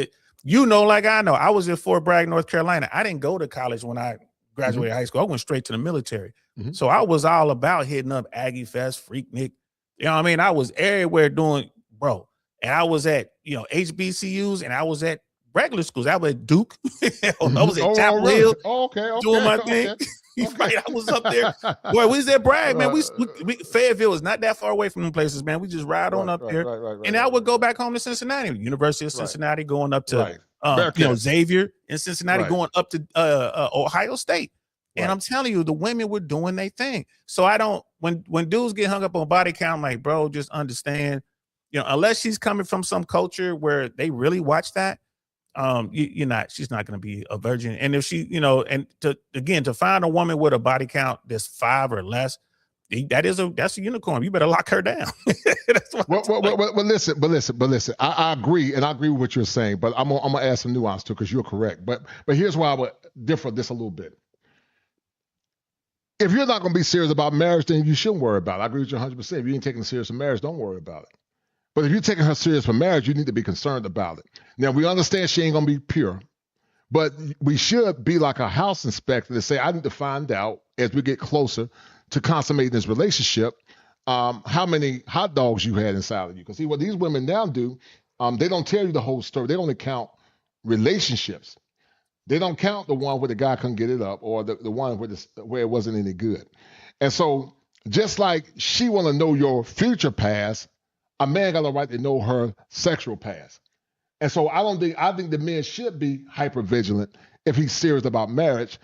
like I know, I was in Fort Bragg, North Carolina. I didn't go to college when I graduated high school. I went straight to the military. So I was all about hitting up Aggie Fest, Freaknik. You know what I mean? I was everywhere doing, bro. And I was at, HBCUs, and I was at regular schools. I was at Duke. I was at Chapel Hill. Okay. Doing my thing. Right, I was up there. Boy, we was at Bragg, man. We Fayetteville is not that far away from them places, man. We just ride on up there. And I would go back home to Cincinnati, University of Cincinnati, going up to Xavier in Cincinnati, going up to Ohio State. And I'm telling you, the women were doing their thing. So I don't, when dudes get hung up on body count, I'm like, bro, just understand, unless she's coming from some culture where they really watch that, she's not going to be a virgin. And if she, and to find a woman with a body count that's 5 or less, that's a unicorn. You better lock her down. Listen. I agree, and I agree with what you're saying, but I'm gonna add some nuance to it, because you're correct. But here's why I would differ this a little bit. If you're not going to be serious about marriage, then you shouldn't worry about it. I agree with you 100%. If you ain't taking serious in marriage, don't worry about it. But if you're taking her serious for marriage, you need to be concerned about it. Now, we understand she ain't going to be pure, but we should be like a house inspector to say, I need to find out as we get closer to consummating this relationship, how many hot dogs you had inside of you. Because see, what these women now do, they don't tell you the whole story. They only count relationships. They don't count the one where the guy couldn't get it up, or the one where it wasn't any good. And so just like she want to know your future past, a man got a right to know her sexual past. And so I think the men should be hyper vigilant if he's serious about marriage,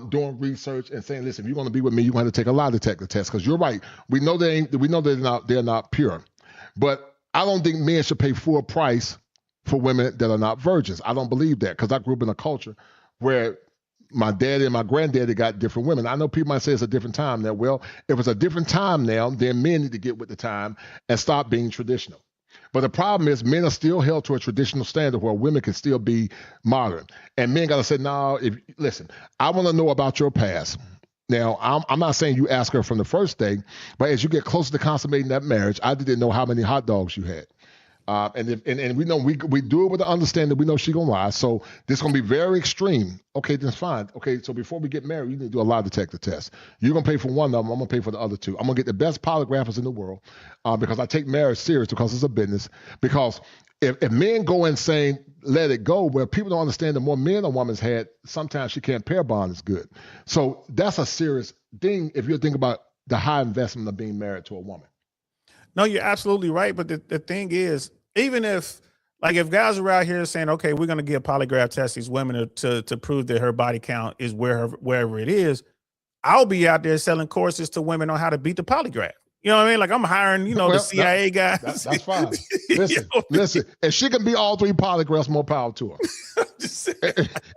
doing research and saying, listen, if you're going to be with me, you're going to have to take a lie detector test. Because you're right. We know they're not pure. But I don't think men should pay full price for women that are not virgins. I don't believe that, because I grew up in a culture where my daddy and my granddaddy got different women. I know people might say it's a different time now. Well, if it's a different time now, then men need to get with the time and stop being traditional. But the problem is men are still held to a traditional standard where women can still be modern. And men got to say, no, listen, I want to know about your past. Now, I'm not saying you ask her from the first day, but as you get closer to consummating that marriage, I didn't know how many hot dogs you had. And we know we do it with the understanding that we know she's gonna lie. So this is gonna be very extreme. Okay, that's fine. Okay, so before we get married, you need to do a lie detector test. You're gonna pay for one of them. I'm gonna pay for the other 2. I'm gonna get the best polygraphers in the world, because I take marriage serious, because it's a business. Because if men go and saying let it go, well, people don't understand the more men a woman's had, sometimes she can't pair bond as good. So that's a serious thing if you're thinking about the high investment of being married to a woman. No, you're absolutely right. But the thing is, even if guys are out here saying, okay, we're going to give polygraph tests these women to prove that her body count is wherever it is, I'll be out there selling courses to women on how to beat the polygraph. You know what I mean? Like, I'm hiring, the CIA guys. That's fine. Listen. If she can be all 3 polygraphs, more power to her.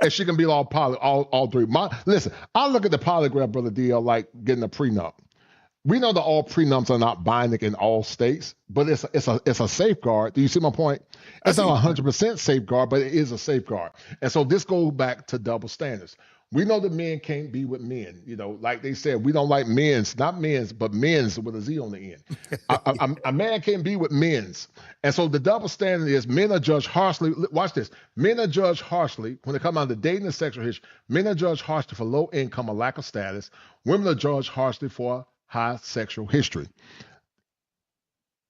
And she can be all 3. Listen, I look at the polygraph, Brother DL, like getting a prenup. we know that all prenups are not binding in all states, but it's a safeguard. Do you see my point? It's not 100% safeguard, but it is a safeguard. And so this goes back to double standards. We know that men can't be with men. You know, like they said, we don't like men's, not men's, but men's with a Z on the end. A man can't be with men's. And so the double standard is men are judged harshly. Watch this. Men are judged harshly when it comes down to dating and sexual history. Men are judged harshly for low income or lack of status. Women are judged harshly for high sexual history.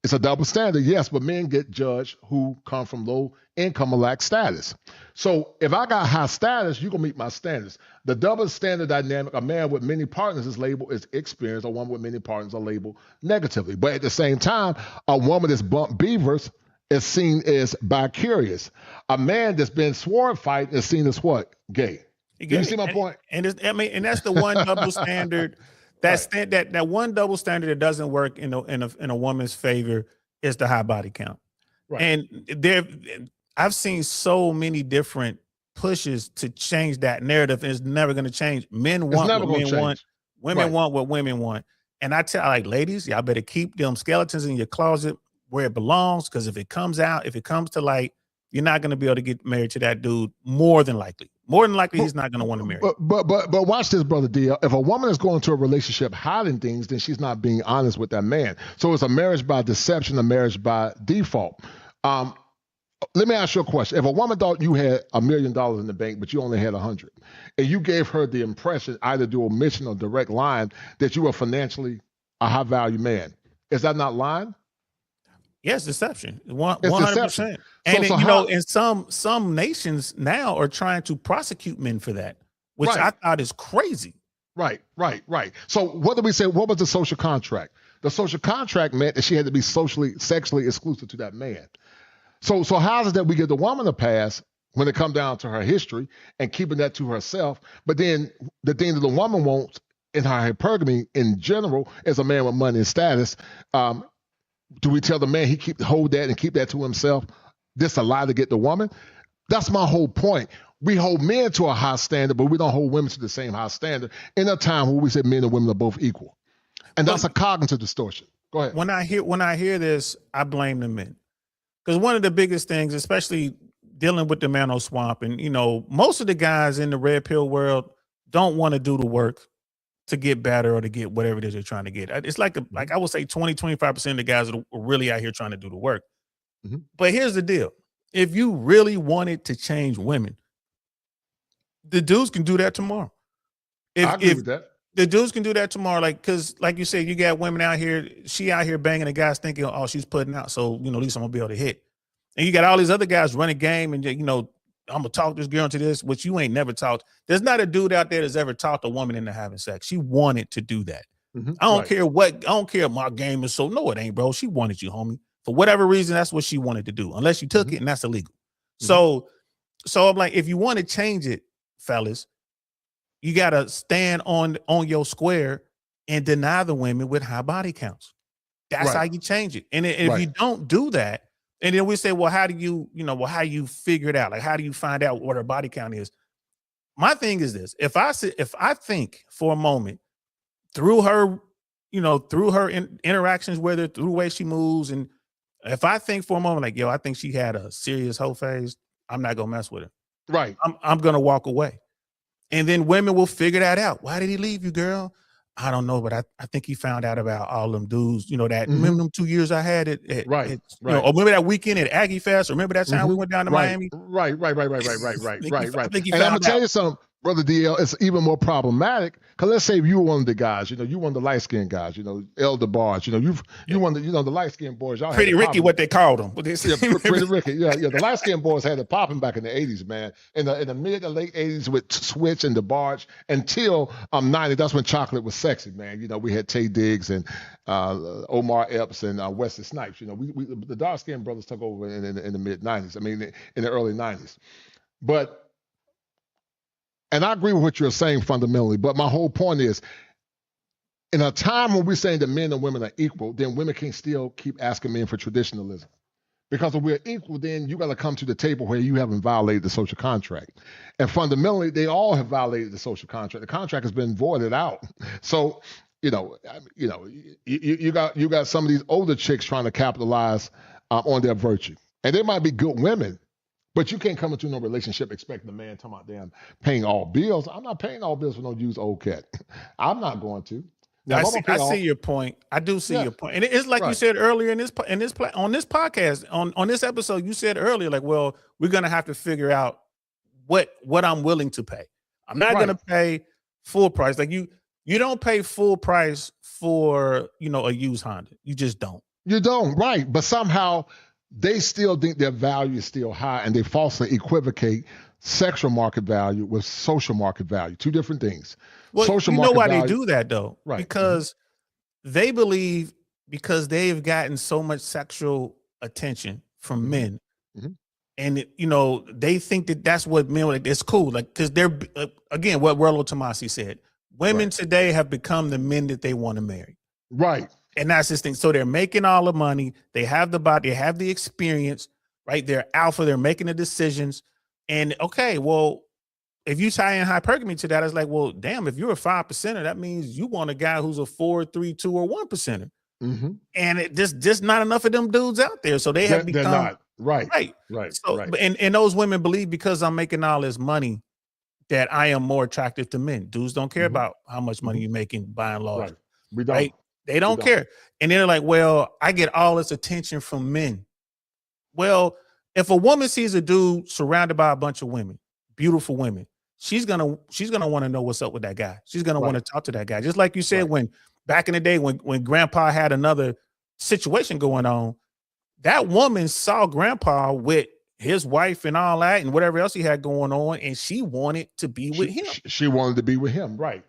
It's a double standard, yes, but men get judged who come from low income or lack status. So if I got high status, you're going to meet my standards. The double standard dynamic, a man with many partners is labeled as experienced, a woman with many partners are labeled negatively. But at the same time, a woman that's bumped beavers is seen as bi-curious. A man that's been sword fighting is seen as what? Gay. Do you see my point? And that's the one double standard. That one double standard that doesn't work in a woman's favor is the high body count. Right. And I've seen so many different pushes to change that narrative, and it's never going to change. Men want what men want, women want what women want. And I tell ladies, y'all better keep them skeletons in your closet where it belongs, because if it comes to light, you're not going to be able to get married to that dude. More than likely, he's not going to want to marry. But watch this, brother DL. If a woman is going to a relationship hiding things, then she's not being honest with that man. So it's a marriage by deception, a marriage by default. Let me ask you a question. If a woman thought you had $1 million in the bank, but you only had 100, and you gave her the impression, either through omission or direct line, that you were financially a high value man, is that not lying? Yes, deception. 100%. And and some nations now are trying to prosecute men for that, which I thought is crazy. Right. So what did we say? What was the social contract? The social contract meant that she had to be sexually exclusive to that man. So how is it that we give the woman a pass when it comes down to her history and keeping that to herself? But then the thing that the woman wants in her hypergamy in general is a man with money and status. Do we tell the man he hold that and keep that to himself? This a lie to get the woman? That's my whole point. We hold men to a high standard, but we don't hold women to the same high standard in a time where we say men and women are both equal. And that's a cognitive distortion. Go ahead. When I hear this, I blame the men. Because one of the biggest things, especially dealing with the Mano Swamp, and most of the guys in the red pill world don't want to do the work to get better or to get whatever it is they're trying to get. It's like I would say 20-25% of the guys are really out here trying to do the work. Mm-hmm. But here's the deal. If you really wanted to change women, the dudes can do that tomorrow. I agree with that. The dudes can do that tomorrow, because like you said, you got women out here, she out here banging the guys thinking, oh, she's putting out, so at least I'm gonna be able to hit. And you got all these other guys running game, and I'm gonna talk this girl into this, which you ain't never talked. There's not a dude out there that's ever talked a woman into having sex. She wanted to do that. Mm-hmm. I don't care if my game is so. No, it ain't, bro. She wanted you, homie. For whatever reason, that's what she wanted to do. Unless you took it, and that's illegal. Mm-hmm. So I'm like, if you want to change it, fellas, you gotta stand on your square and deny the women with high body counts. That's how you change it. And if you don't do that, and then we say, well, how do you figure it out? Like, how do you find out what her body count is? My thing is this: if I think for a moment through her, interactions with her, through the way she moves, and if I think for a moment, like, yo, I think she had a serious hoe phase, I'm not gonna mess with her. Right. I'm gonna walk away. And then women will figure that out. Why did he leave you, girl? I don't know, but I think he found out about all them dudes, remember them 2 years I had at or remember that weekend at Aggie Fest, or remember that time we went down to Miami? Right. And I'm gonna tell you something, Brother DL, it's even more problematic, because let's say you were one of the guys, you one of the light-skinned guys, Elder Barge, you one of the, the light-skinned boys. Y'all Pretty Ricky, what they called them. Pretty Ricky, the light-skinned boys had it popping back in the 80s, man. In the mid to late 80s with Switch and the Barge until 90, that's when chocolate was sexy, man. We had Tay Diggs and Omar Epps and Wesley Snipes. The dark-skinned brothers took over in the mid-90s, in the early 90s. And I agree with what you're saying fundamentally, but my whole point is, in a time when we're saying that men and women are equal, then women can still keep asking men for traditionalism. Because if we're equal, then you got to come to the table where you haven't violated the social contract. And fundamentally, they all have violated the social contract. The contract has been voided out. So you got some of these older chicks trying to capitalize on their virtue, and they might be good women, but you can't come into no relationship expecting the man talking about damn paying all bills. I'm not paying all bills for no used old cat. I'm not going to. Now, I see your point. I do see your point, and it's like you said earlier on this podcast on this episode. You said earlier, like, well, we're gonna have to figure out what I'm willing to pay. I'm not gonna pay full price. Like you don't pay full price for a used Honda. You just don't. You don't, right? But somehow they still think their value is still high, and they falsely equivocate sexual market value with social market value. Two different things. Well, social you know market why value, they do that though, right? Because they believe because they've gotten so much sexual attention from men, and they think that that's what men like. It's cool, like because they're again what Rollo Tomasi said. Women today have become the men that they want to marry, right? And that's this thing. So they're making all the money. They have the body. They have the experience, right? They're alpha. They're making the decisions. And okay, well, if you tie in hypergamy to that, it's like, well, damn, if you're a 5%er, that means you want a guy who's a 4, 3, 2, or 1%er. And it just not enough of them dudes out there. So they have become they're not. Right. So, and those women believe because I'm making all this money that I am more attractive to men. Dudes don't care about how much money you're making by and large. Right. We don't. Right? They don't care. And they're like, well, I get all this attention from men. Well, if a woman sees a dude surrounded by a bunch of women, beautiful women, she's gonna want to know what's up with that guy. She's gonna want to talk to that guy. Just like you said, when back in the day when grandpa had another situation going on, that woman saw grandpa with his wife and all that and whatever else he had going on, and she wanted to be with him. She wanted to be with him, right?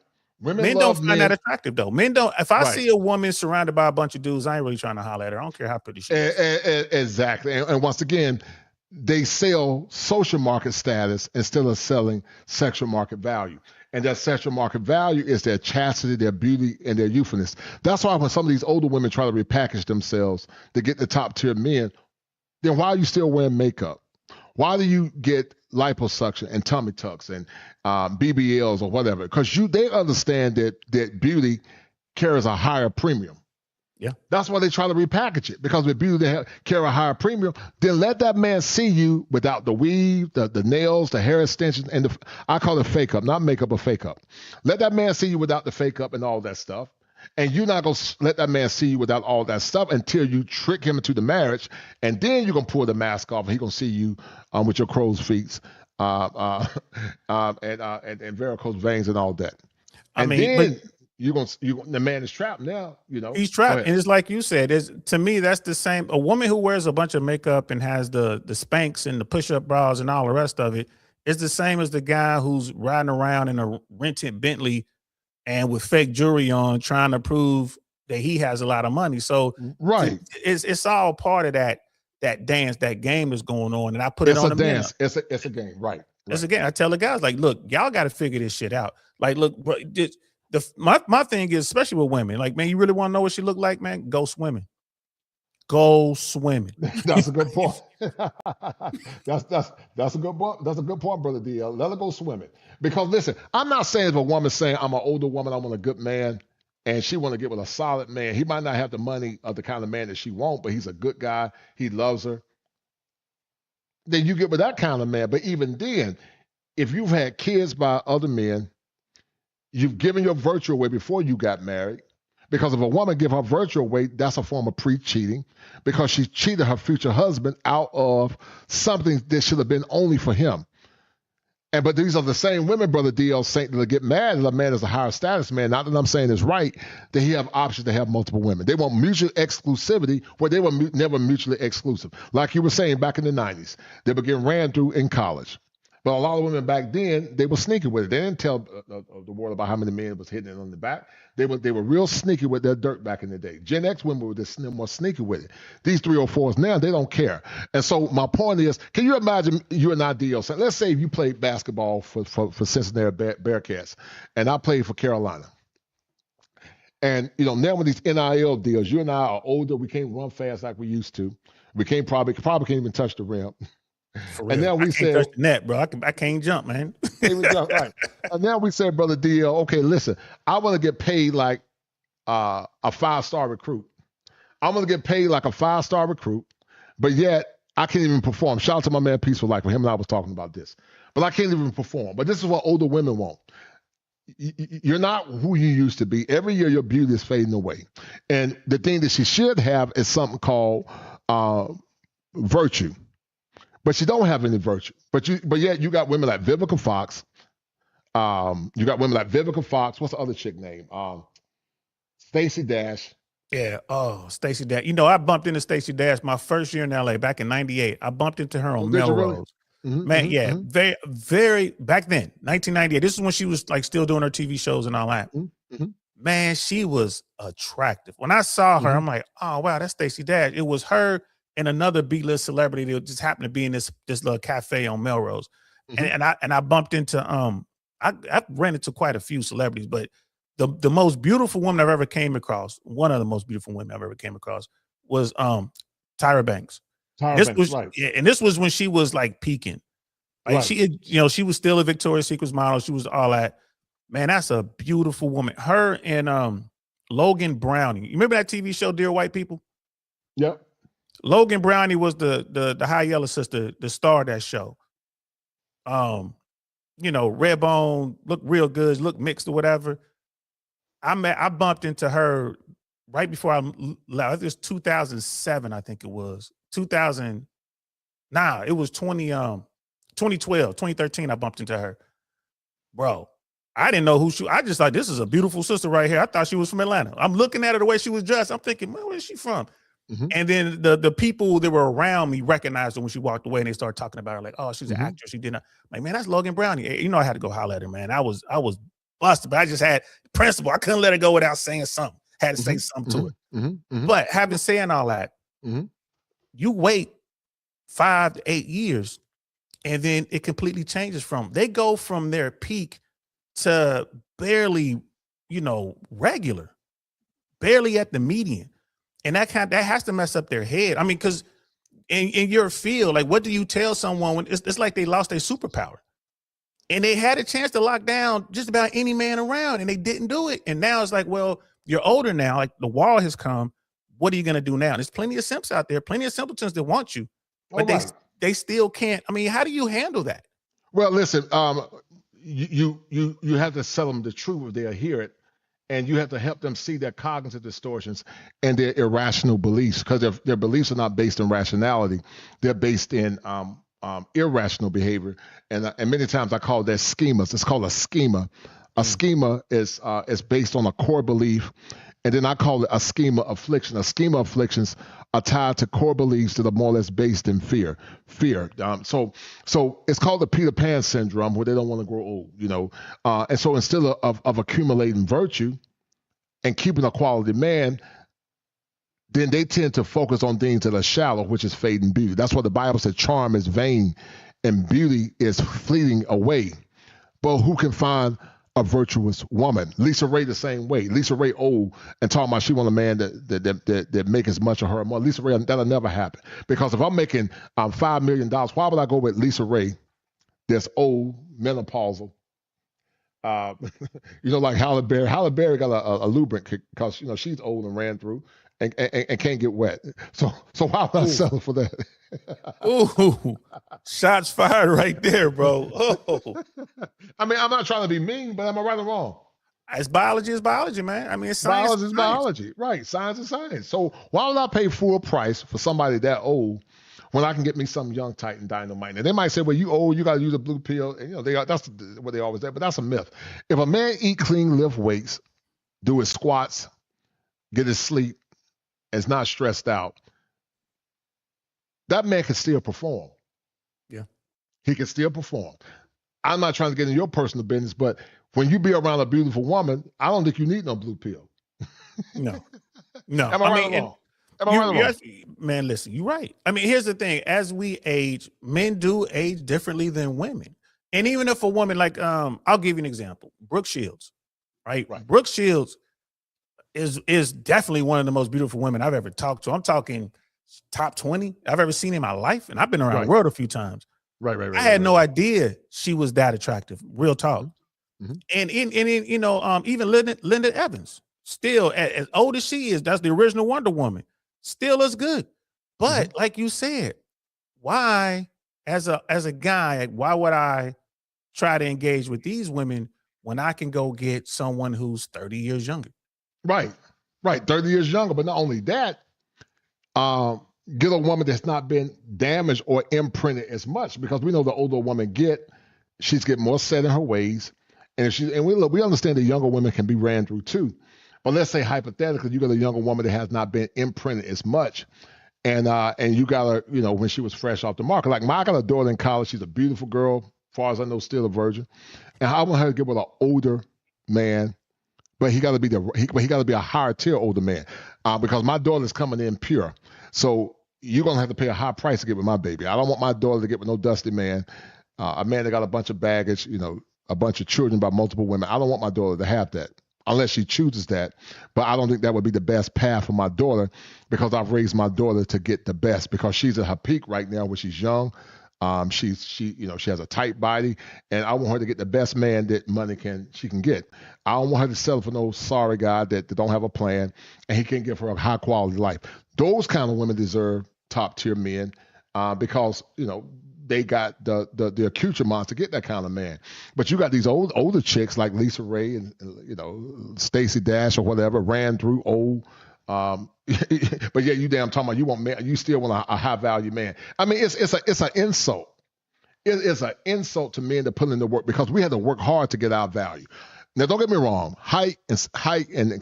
Men don't find that attractive though. Men don't. If I see a woman surrounded by a bunch of dudes, I ain't really trying to holler at her. I don't care how pretty she is. Exactly. And once again, they sell social market status instead of selling sexual market value. And that sexual market value is their chastity, their beauty, and their youthfulness. That's why when some of these older women try to repackage themselves to get the top tier men, then why are you still wearing makeup? Why do you get liposuction and tummy tucks and BBLs or whatever? Because they understand that beauty carries a higher premium. Yeah, that's why they try to repackage it, because with beauty they carry a higher premium. Then let that man see you without the weave, the nails, the hair extensions, and I call it fake up, not makeup, but fake up. Let that man see you without the fake up and all that stuff. And you're not going to let that man see you without all that stuff until you trick him into the marriage. And then you're going to pull the mask off and he's going to see you with your crow's feet and varicose veins and all that. And the man is trapped now, He's trapped. And it's like you said, to me, that's the same. A woman who wears a bunch of makeup and has the Spanx and the push-up bras and all the rest of it is the same as the guy who's riding around in a rented Bentley and with fake jewelry on, trying to prove that he has a lot of money. So it's all part of that dance, that game that's going on. And I put it on the dance. It's a game, right? It's a game. I tell the guys, like, look, y'all got to figure this shit out. Like, look, bro, my thing is, especially with women, like, man, you really want to know what she look like, man? Go swimming. Go swimming. That's a good point. that's a good point. That's a good point, brother DL. Let her go swimming. Because listen, I'm not saying if a woman's saying I'm an older woman, I want a good man, and she want to get with a solid man. He might not have the money of the kind of man that she wants, but he's a good guy. He loves her. Then you get with that kind of man. But even then, if you've had kids by other men, you've given your virtue away before you got married. Because if a woman give her virtue away, that's a form of pre-cheating, because she cheated her future husband out of something that should have been only for him. But these are the same women, Brother DL Saint, that get mad that a man is a higher status man. Not that I'm saying it's right, that he have options to have multiple women. They want mutual exclusivity where they were never mutually exclusive. Like you were saying back in the 90s, they were getting ran through in college. But a lot of women back then, they were sneaky with it. They didn't tell the world about how many men was hitting it on the back. They were real sneaky with their dirt back in the day. Gen X women were just more sneaky with it. These 304s now, they don't care. And so my point is, can you imagine you and I, DL, so let's say if you played basketball for Cincinnati Bearcats, and I played for Carolina. And, now with these NIL deals, you and I are older. We can't run fast like we used to. We probably can't even touch the rim. And now we said, touch the net, bro. I can't jump, man. Right. And now we said, Brother DL, okay, listen, I want to get paid like a 5-star recruit. I'm gonna get paid like a 5-star recruit, but yet I can't even perform. Shout out to my man Peaceful Life. With him and I was talking about this, but I can't even perform. But this is what older women want. You're not who you used to be. Every year your beauty is fading away, and the thing that she should have is something called virtue. But she don't have any virtue. But yet you got women like Vivica Fox. You got women like Vivica Fox. What's the other chick name? Stacey Dash. Yeah. Oh, Stacey Dash. You know, I bumped into Stacey Dash my first year in LA back in '98. I bumped into her on Melrose. Really? Man, yeah, very, very back then, 1998. This is when she was like still doing her TV shows and all that. Man, she was attractive. When I saw her, I'm like, oh wow, that's Stacey Dash. It was her and another B-list celebrity that just happened to be in this little cafe on Melrose. And I bumped into I ran into quite a few celebrities, but the most beautiful woman I've ever came across, one of the most beautiful women I've ever came across, was Tyra Banks. And this was when she was like peaking. Like she, she was still a Victoria's Secret model. She was all that. Man, that's a beautiful woman. Her and Logan Brownie. You remember that TV show, Dear White People? Yep. Logan Brownie was the High Yellow Sister, the star of that show. Red bone, look real good, look mixed or whatever. I bumped into her right before I left. It was 2007, I think it was. 2000. Nah, it was 2012, 2013. I bumped into her. Bro, I didn't know who she. I just thought this is a beautiful sister right here. I thought she was from Atlanta. I'm looking at her the way she was dressed. I'm thinking, man, where is she from? And then the people that were around me recognized her when she walked away, and they started talking about her like, oh, she's an actress. She did not. Like, man, that's Logan Brownie. I had to go holler at her, man. I was busted, but I just had principle. I couldn't let her go without saying something. Had to say something to her. But having said all that, you wait 5 to 8 years, and then it completely changes they go from their peak to barely, regular, barely at the median. And that has to mess up their head. I mean, because in your field, like, what do you tell someone when it's like they lost their superpower? And they had a chance to lock down just about any man around, and they didn't do it. And now it's like, well, you're older now, like the wall has come. What are you going to do now? There's plenty of simps out there, plenty of simpletons that want you, but they still can't. I mean, how do you handle that? Well, listen, you have to tell them the truth if they'll hear it, and you have to help them see their cognitive distortions and their irrational beliefs, because their beliefs are not based in rationality; they're based in irrational behavior, and many times I call that schemas. It's called a schema. A schema is based on a core belief, and then I call it a schema affliction. A schema afflictions are tied to core beliefs that are more or less based in fear. So it's called the Peter Pan syndrome, where they don't want to grow old, And so instead of accumulating virtue and keeping a quality man, then they tend to focus on things that are shallow, which is fading beauty. That's what the Bible said, charm is vain and beauty is fleeting away. But who can find a virtuous woman? Lisa Ray the same way. Lisa Ray old and talking about she want a man that make as much of her or more. Lisa Ray, that'll never happen. Because if I'm making $5 million, why would I go with Lisa Ray that's old, menopausal? Like Halle Berry. Halle Berry got a lubricant because she's old and ran through and can't get wet. So why would I settle for that? Ooh, shots fired right there, bro. Oh. I mean, I'm not trying to be mean, but am I right or wrong? It's biology, man. I mean, it's science. Biology is biology, right? Science is science. So why would I pay full price for somebody that old when I can get me something young, tight, and dynamite? And they might say, well, you old, you got to use a blue pill. And that's what they always say, but that's a myth. If a man eat clean, lift weights, do his squats, get his sleep, and is not stressed out, that man can still perform. Yeah. He can still perform. I'm not trying to get in your personal business, but when you be around a beautiful woman, I don't think you need no blue pill. No. Am I right or wrong? Am I right or wrong? Man, listen, you're right. I mean, here's the thing. As we age, men do age differently than women. And even if a woman, like, I'll give you an example. Brooke Shields, right? Brooke Shields is definitely one of the most beautiful women I've ever talked to. I'm talking top 20 I've ever seen in my life. And I've been around the world a few times. Right. I had no idea she was that attractive. Real talk. And even Linda Evans. still, as old as she is, that's the original Wonder Woman, still is good. But like you said, why, as a guy, why would I try to engage with these women when I can go get someone who's 30 years younger? Right. 30 years younger. But not only that, get a woman that's not been damaged or imprinted as much, because we know the older a woman she's getting more set in her ways. And we understand that younger women can be ran through too. But let's say hypothetically, you got a younger woman that has not been imprinted as much. And you got her, when she was fresh off the market. Like I got a daughter in college. She's a beautiful girl, as far as I know, still a virgin. And I want her to get with an older man, but he got to be a higher tier older man, because my daughter's coming in pure. So you're gonna have to pay a high price to get with my baby. I don't want my daughter to get with no dusty man, a man that got a bunch of baggage, a bunch of children by multiple women. I don't want my daughter to have that, unless she chooses that. But I don't think that would be the best path for my daughter, because I've raised my daughter to get the best, because she's at her peak right now when she's young. She has a tight body, and I want her to get the best man that she can get. I don't want her to settle for no sorry guy that don't have a plan, and he can't give her a high quality life. Those kind of women deserve top tier men, because they got the accoutrements to get that kind of man. But you got these older chicks like Lisa Ray and Stacey Dash or whatever, ran through old. But yeah, you damn talking about you still want a high value man. I mean, it's an insult. It is an insult to men to put in the work, because we had to work hard to get our value. Now, don't get me wrong, height and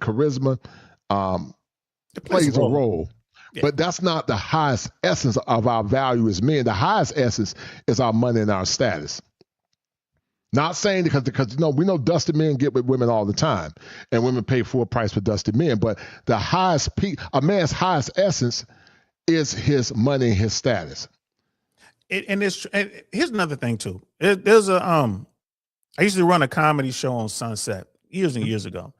charisma plays a role. Yeah. But that's not the highest essence of our value as men. The highest essence is our money and our status. Not saying because we know dusty men get with women all the time, and women pay full price for dusty men. But the highest a man's highest essence is his money and his status. And here's another thing too. There's I used to run a comedy show on Sunset years and years ago,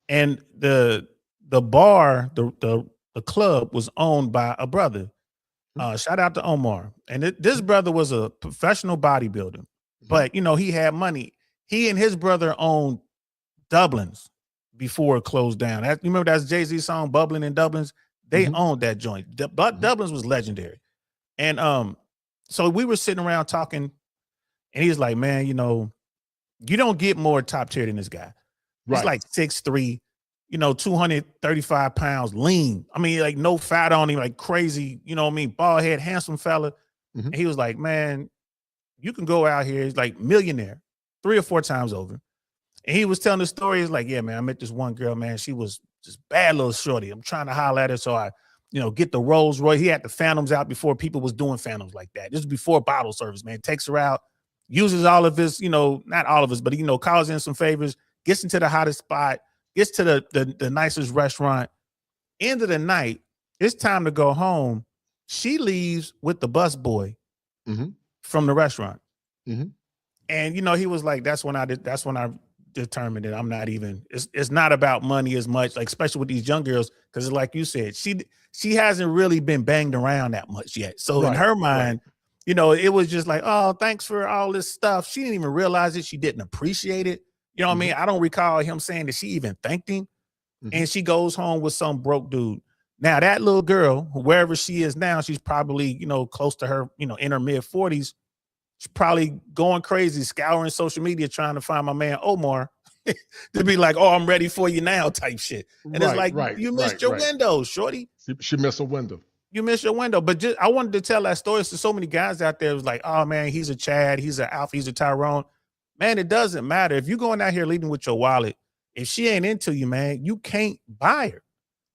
and the bar, the club was owned by a brother. Shout out to Omar. And this brother was a professional bodybuilder. But, he had money. He and his brother owned Dublin's before it closed down. You remember that's Jay-Z's song, Bubbling in Dublin's? They owned that joint. Dublin's was legendary. And so we were sitting around talking, and he was like, man, you don't get more top tier than this guy. Right. He's like 6'3", 235 pounds, lean. I mean, like no fat on him, like crazy, bald head, handsome fella. And he was like, man, you can go out here. He's like millionaire 3 or 4 times over. And he was telling the story. He's like, yeah, man, I met this one girl, man. She was just bad little shorty. I'm trying to holler at her. So I, get the Rolls Royce. He had the Phantoms out before people was doing Phantoms like that. This is before bottle service, man. Takes her out, uses all of his, not all of his, but, calls in some favors, gets into the hottest spot, gets to the nicest restaurant. End of the night, it's time to go home. She leaves with the busboy. From the restaurant. And he was like, that's when I determined that I'm not even, it's not about money as much, like especially with these young girls, because like you said, she hasn't really been banged around that much yet. So in her mind, it was just like, oh, thanks for all this stuff. She didn't even realize it. She didn't appreciate it. You know what I mean? I don't recall him saying that she even thanked him. And she goes home with some broke dude. Now that little girl, wherever she is now, she's probably, close to her, in her mid 40s. She's probably going crazy, scouring social media, trying to find my man Omar to be like, oh, I'm ready for you now type shit. And it's like, you missed your window, shorty. She missed a window. You missed your window. But I wanted to tell that story to so many guys out there. It was like, oh man, he's a Chad, he's an Alpha, he's a Tyrone. Man, it doesn't matter. If you're going out here leading with your wallet, if she ain't into you, man, you can't buy her.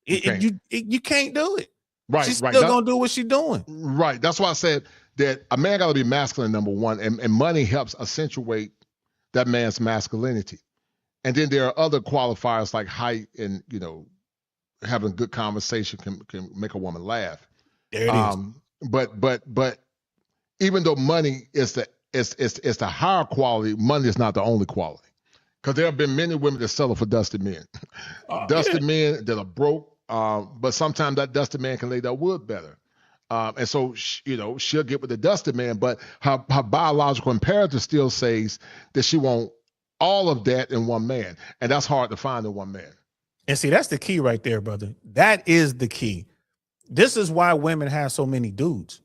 You can't do it. Right, she's still gonna do what she's doing. Right. That's why I said that a man got to be masculine, number one, and money helps accentuate that man's masculinity. And then there are other qualifiers like height and having good conversation can make a woman laugh. There it is. But even though money is the higher quality, money is not the only quality. Because there have been many women that settle for dusty men. Dusty men that are broke, but sometimes that dusty man can lay that wood better. And so, she'll get with the dusty man, but her biological imperative still says that she wants all of that in one man. And that's hard to find in one man. And see, that's the key right there, brother. That is the key. This is why women have so many dudes.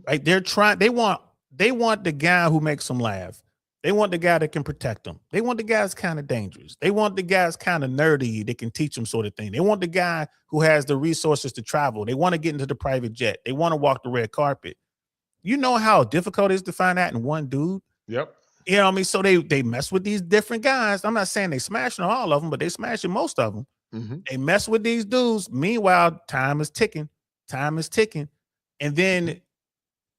Right? They want the guy who makes them laugh. They want the guy that can protect them. They want the guy that's kind of dangerous. They want the guy that's kind of nerdy that can teach them sort of thing. They want the guy who has the resources to travel. They want to get into the private jet. They want to walk the red carpet. You know how difficult it is to find that in one dude? Yep. You know what I mean? So they mess with these different guys. I'm not saying they smashing all of them, but they smashing most of them. They mess with these dudes. Meanwhile, time is ticking. Time is ticking. And then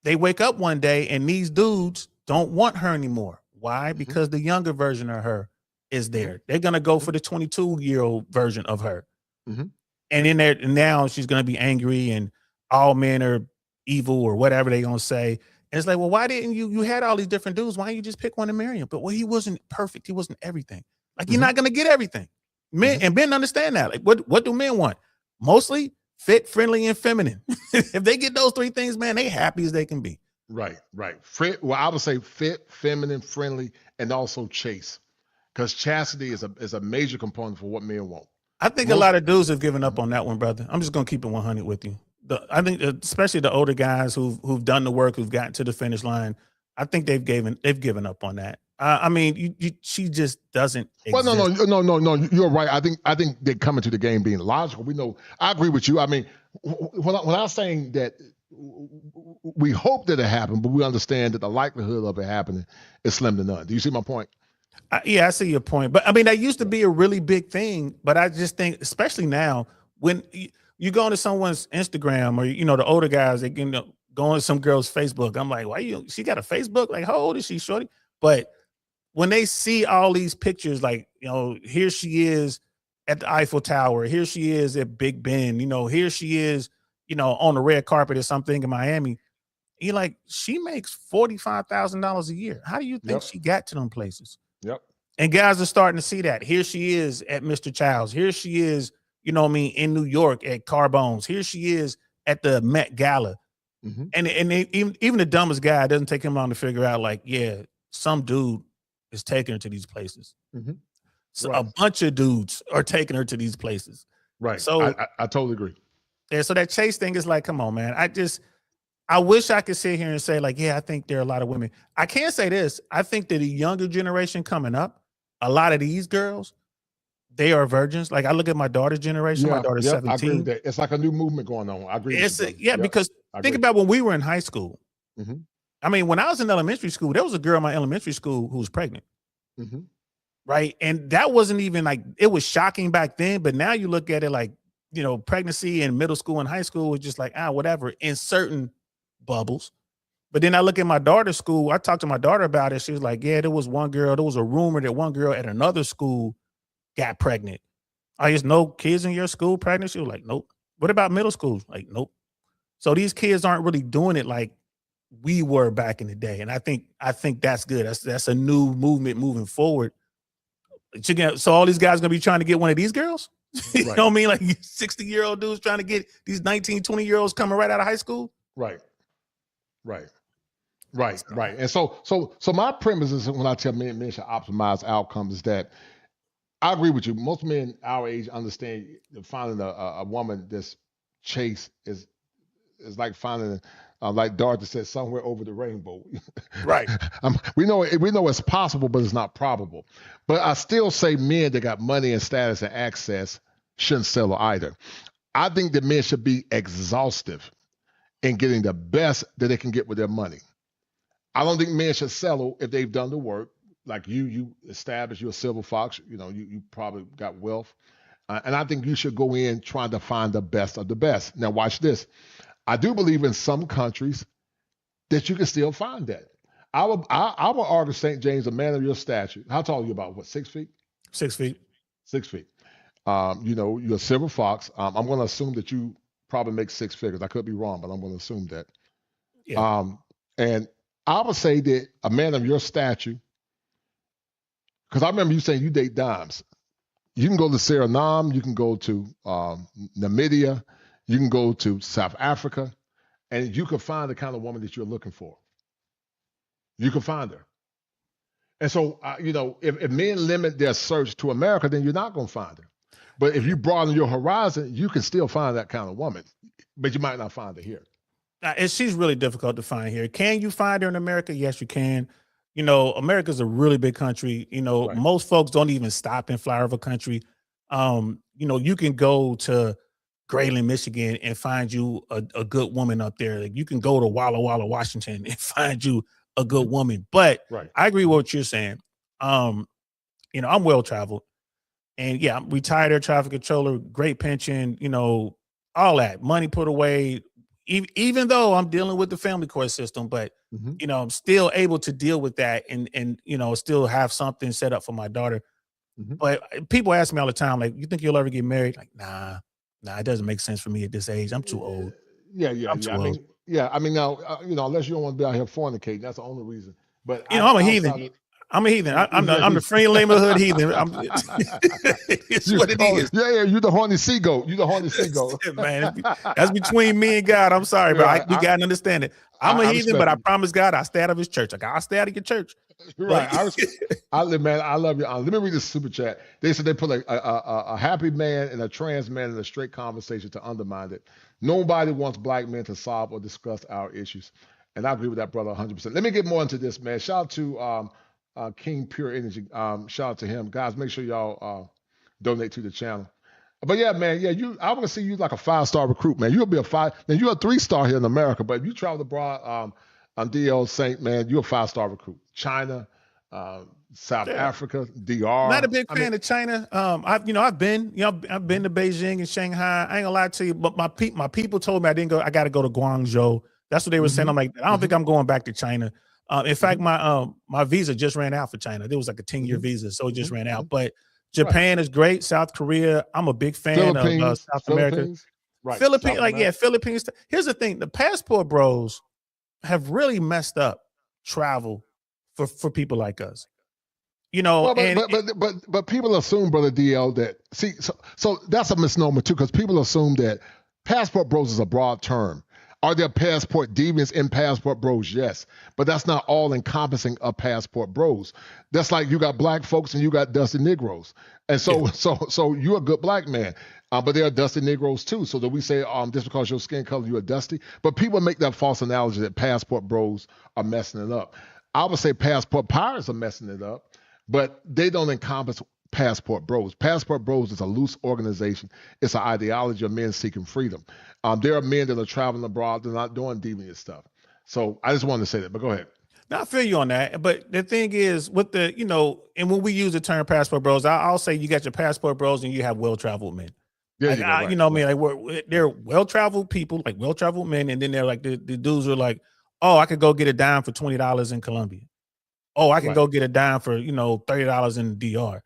they wake up one day and these dudes don't want her anymore. Why? Because the younger version of her is there. They're going to go for the 22-year-old version of her. And in there, now she's going to be angry and all men are evil or whatever they're going to say. And it's like, well, why didn't you had all these different dudes. Why didn't you just pick one and marry him? But well, he wasn't perfect. He wasn't everything. Like you're not going to get everything. Men and men understand that. Like what do men want? Mostly fit, friendly, and feminine. If they get those three things, man, they happy as they can be. Right. Well, I would say fit, feminine, friendly, and also chaste. Because chastity is a major component for what men want. I think a lot of dudes have given up on that one, brother. I'm just gonna keep it 100 with you. I think especially the older guys who've done the work, who've gotten to the finish line, I think they've given up on that. I mean, she just doesn't exist. Well, no. You're right. I think they're coming to the game being logical. We know. I agree with you. I mean, when I was saying that we hope that it happened, but we understand that the likelihood of it happening is slim to none. Do you see my point? Yeah, I see your point. But I mean, that used to be a really big thing. But I just think, especially now, when you go into someone's Instagram or, the older guys, they can go on some girl's Facebook. I'm like, she got a Facebook? Like, how old is she, shorty? But when they see all these pictures, like, here she is at the Eiffel Tower. Here she is at Big Ben. Here she is, on the red carpet or something in Miami. You're like, she makes $45,000 a year. How do you think she got to them places? Yep. And guys are starting to see that. Here she is at Mr. Childs. Here she is, in New York at Carbone's. Here she is at the Met Gala. And even the dumbest guy, it doesn't take him long to figure out, like, yeah, some dude is taking her to these places. So a bunch of dudes are taking her to these places. Right. So I totally agree. Yeah. So that chase thing is like, come on, man. I wish I could sit here and say, like, yeah, I think there are a lot of women. I can say this. I think that the younger generation coming up, a lot of these girls, they are virgins. Like, I look at my daughter's generation. My daughter's 17. I agree with that. It's like a new movement going on. I agree with you. Because think about when we were in high school. I mean, when I was in elementary school, there was a girl in my elementary school who was pregnant. Right. And that wasn't even like, it was shocking back then. But now you look at it like, pregnancy in middle school and high school was just like, whatever, in certain bubbles. But then I look at my daughter's school. I talked to my daughter about it. She was like, yeah, there was a rumor that one girl at another school got pregnant. I just know kids in your school pregnant. She was like, nope. What about middle school? Like, nope. So these kids aren't really doing it like we were back in the day. And I think that's good. That's a new movement moving forward. So all these guys gonna be trying to get one of these girls? You know what I mean? Like 60-year-old dudes trying to get these 19, 20-year-olds coming right out of high school? Right. And so my premise is when I tell men should optimize outcomes is that I agree with you. Most men our age understand finding a woman that's chaste is like finding, like Dorothy said, somewhere over the rainbow. Right. We know it's possible, but it's not probable. But I still say men that got money and status and access shouldn't settle either. I think that men should be exhaustive in getting the best that they can get with their money. I don't think men should settle if they've done the work. Like you established, you're a silver fox. You probably got wealth. And I think you should go in trying to find the best of the best. Now, watch this. I do believe in some countries that you can still find that. I would argue St. James, a man of your stature. How tall are you? About what, 6 feet? 6 feet. 6 feet. You're a silver fox. I'm going to assume that you probably make six figures. I could be wrong, but I'm going to assume that. Yeah. And I would say that a man of your stature, because I remember you saying you date dimes. You can go to Suriname, you can go to Namibia, you can go to South Africa, and you can find the kind of woman that you're looking for. You can find her. And so, if men limit their search to America, then you're not going to find her. But if you broaden your horizon, you can still find that kind of woman, but you might not find her here. And she's really difficult to find here. Can you find her in America? Yes, you can. You know, America's a really big country. You know, most folks don't even stop in flyover country. You know, you can go to Grayling, Michigan, and find you a good woman up there. Like, you can go to Walla Walla, Washington, and find you a good woman. But I agree with what you're saying. You know, I'm well traveled, and yeah, I'm retired air traffic controller, great pension. You know, all that money put away. Even though I'm dealing with the family court system, but you know, I'm still able to deal with that and you know, still have something set up for my daughter. But people ask me all the time, like, you think you'll ever get married? Like, nah, it doesn't make sense for me at this age. I'm too old. I'm too old. I mean, now, you know, unless you don't want to be out here fornicating, that's the only reason. But you know, I'm a heathen. I'm a heathen. I'm the free neighborhood heathen. It's what it is. Yeah, you the horny seagoat. You the horny seagoat. Man, that's between me and God. I'm sorry, bro. We gotta understand it. I'm a heathen, but I promise God I'll stay out of his church. Like, I'll stay out of your church. Right. I love you. Let me read this super chat. They said they put a happy man and a trans man in a straight conversation to undermine it. Nobody wants black men to solve or discuss our issues. And I agree with that, brother, 100%. Let me get more into this, man. Shout out to King Pure Energy. Shout out to him. Guys, make sure y'all donate to the channel. But yeah, man, I want to see you like a 5-star recruit, man. You'll be a 5. Now you're a 3-star here in America, but if you travel abroad, on DL Saint, man, you're a 5-star recruit. China, South Africa, DR. Not a big fan of China. I've been to Beijing and Shanghai. I ain't gonna lie to you, but my people told me I didn't go. I got to go to Guangzhou. That's what they were saying. I'm like, I don't think I'm going back to China. In fact, my visa just ran out for China. There was like a 10-year visa, so it just ran out. But Japan is great. South Korea, I'm a big fan of South America. Right. Philippines, Philippines. Here's the thing: the passport bros have really messed up travel for people like us. You know, but people assume, brother DL, that so that's a misnomer too, because people assume that passport bros is a broad term. Are there passport deviants in passport bros? Yes, but that's not all encompassing of passport bros. That's like you got black folks and you got dusty Negroes, and so you're a good black man, but there are dusty Negroes too. So that we say just because your skin color you're dusty, but people make that false analogy that passport bros are messing it up. I would say passport pirates are messing it up, but they don't encompass passport bros. Passport bros is a loose organization. It's an ideology of men seeking freedom. There are men that are traveling abroad. They're not doing deviant stuff. So I just wanted to say that, but go ahead. Now, I feel you on that. But the thing is, with the, you know, and when we use the term passport bros, I'll say you got your passport bros and you have well-traveled men. Yeah, like, right, you know what I mean? Like, they're well-traveled people, like well-traveled men. And then they're like, the dudes are like, oh, I could go get a dime for $20 in Colombia. Oh, I can go get a dime for, you know, $30 in DR.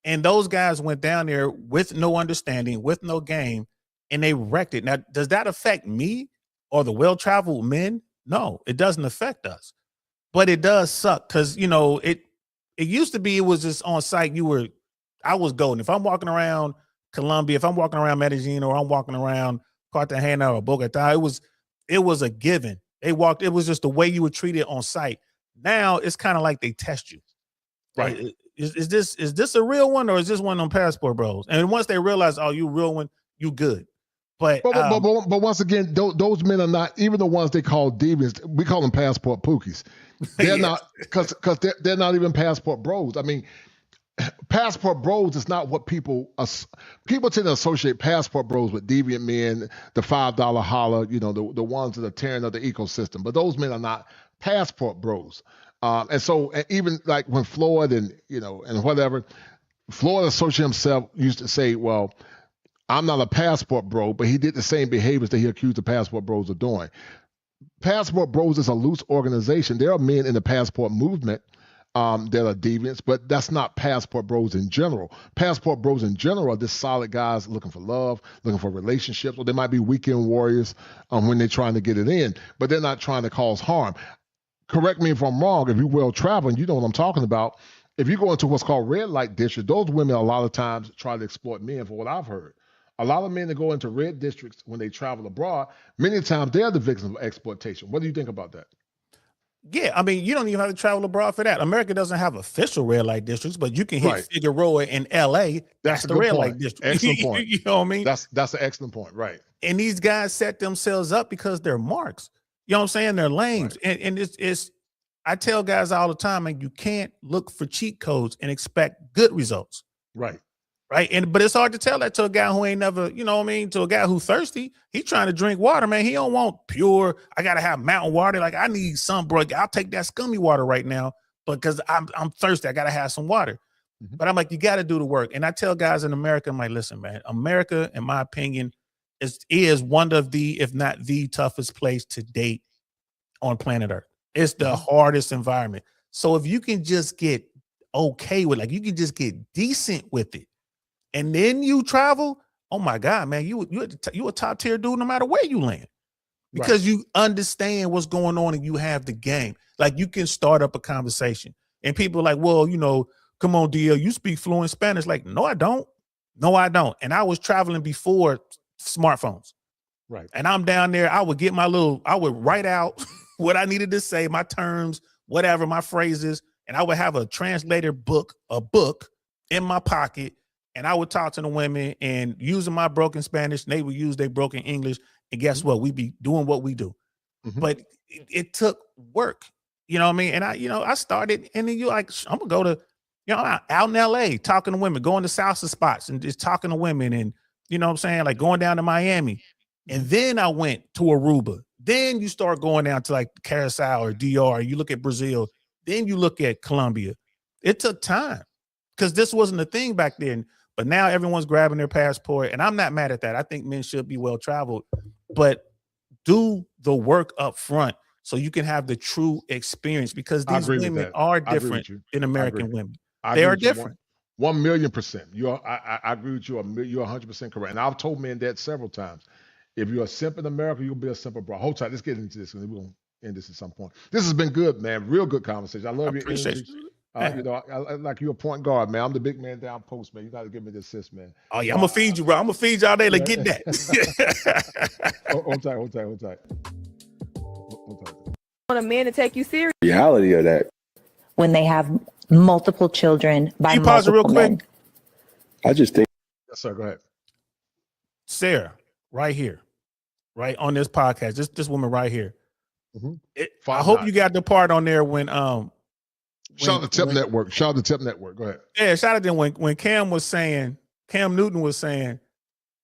And those guys went down there with no understanding, with no game, and they wrecked it. Now, does that affect me or the well-traveled men? No, it doesn't affect us. But it does suck because, you know, it used to be it was just on site. I was golden. If I'm walking around Colombia, if I'm walking around Medellin, or I'm walking around Cartagena or Bogota, it was a given. It was just the way you were treated on site. Now it's kind of like they test you. Right. Like, is this a real one or is this one on passport bros? And once they realize, oh, you real one, you good. But once again, those men are not even the ones they call deviants. We call them passport pookies. They're not because they're not even passport bros. I mean, passport bros is not what people tend to associate passport bros with deviant men, the $5 holler, you know, the ones that are tearing up the ecosystem. But those men are not passport bros. And so even like when Floyd and whatever, Floyd associated himself used to say, well, I'm not a passport bro, but he did the same behaviors that he accused the passport bros of doing. Passport bros is a loose organization. There are men in the passport movement that are deviants, but that's not passport bros in general. Passport bros in general are just solid guys looking for love, looking for relationships, or they might be weekend warriors when they're trying to get it in, but they're not trying to cause harm. Correct me if I'm wrong. If you're well traveling, you know what I'm talking about. If you go into what's called red light districts, those women a lot of times try to exploit men, for what I've heard. A lot of men that go into red districts when they travel abroad, many times they're the victims of exploitation. What do you think about that? Yeah, I mean, you don't even have to travel abroad for that. America doesn't have official red light districts, but you can hit Right. Figueroa in LA. That's a the good red point. light district. Excellent point. You know what I mean? That's an excellent point. Right. And these guys set themselves up because they're marks. You know what I'm saying? They're lames. Right. And it's I tell guys all the time, man, you can't look for cheat codes and expect good results. Right. Right. But it's hard to tell that to a guy who ain't never, you know what I mean? To a guy who's thirsty, he's trying to drink water, man. He don't want pure, I gotta have mountain water. Like, I need some, bro. I'll take that scummy water right now because I'm thirsty. I gotta have some water. Mm-hmm. But I'm like, you gotta do the work. And I tell guys in America, I'm like, listen, man, America, in my opinion, is one of the, if not the toughest place to date on planet Earth. It's the hardest environment. So if you can just get okay with, like, you can just get decent with it, and then you travel, oh my God, man, you a top tier dude no matter where you land. Because you understand what's going on and you have the game. Like, you can start up a conversation. And people are like, well, you know, come on, DL, you speak fluent Spanish. Like, no, I don't. No, I don't. And I was traveling before smartphones. Right. And I'm down there, I would write out what I needed to say, my terms, whatever, my phrases, and I would have a translator book in my pocket. And I would talk to the women and using my broken Spanish, and they would use their broken English. And guess what? We'd be doing what we do. But it took work. You know what I mean? And I started, and then I'm gonna go to, out in LA, talking to women, going to salsa spots and just talking to women, and you know what I'm saying? Like going down to Miami. And then I went to Aruba. Then you start going down to like Curacao or DR. You look at Brazil. Then you look at Colombia. It took time because this wasn't a thing back then. But now everyone's grabbing their passport, and I'm not mad at that. I think men should be well traveled, but do the work up front so you can have the true experience, because these women are different than American women. They are different. 1,000,000%. I agree with you. You're 100% correct. And I've told men that several times. If you're a simp in America, you'll be a simp abroad. Hold tight. Let's get into this, and we're going to end this at some point. This has been good, man. Real good conversation. I love your energy. I like you're a point guard, man. I'm the big man down post, man. You got to give me the assist, man. Oh yeah, I'm gonna feed you, bro. I'm gonna feed you all day. Like, get that. Hold tight. Want a man to take you serious? Reality of that. When they have multiple children by Can you pause it real multiple quick? men. I just think. Yes, sir. Go ahead. Sarah, right here, right on this podcast. This woman right here. I hope you got the part on there when Shout out to Tip Network. Shout out to Tip Network. Go ahead. Yeah, shout out to them when Cam Newton was saying,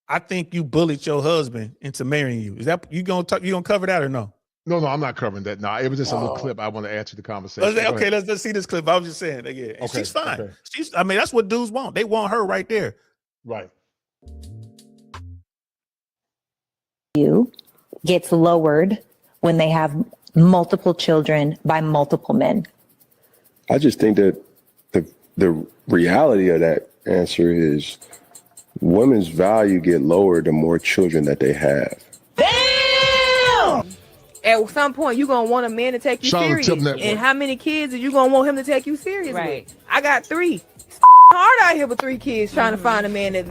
I think you bullied your husband into marrying you. Is that you gonna cover that or no? No, I'm not covering that. No, it was just a little clip I want to add to the conversation. Let's see this clip. I was just saying, yeah, and she's fine. Okay. I mean, that's what dudes want. They want her right there. Right. You gets lowered when they have multiple children by multiple men. I just think that the reality of that answer is women's value get lower the more children that they have. Damn! At some point, you're going to want a man to take you serious. And how many kids are you going to want him to take you serious with? I got 3. It's hard out here with 3 kids trying to find a man that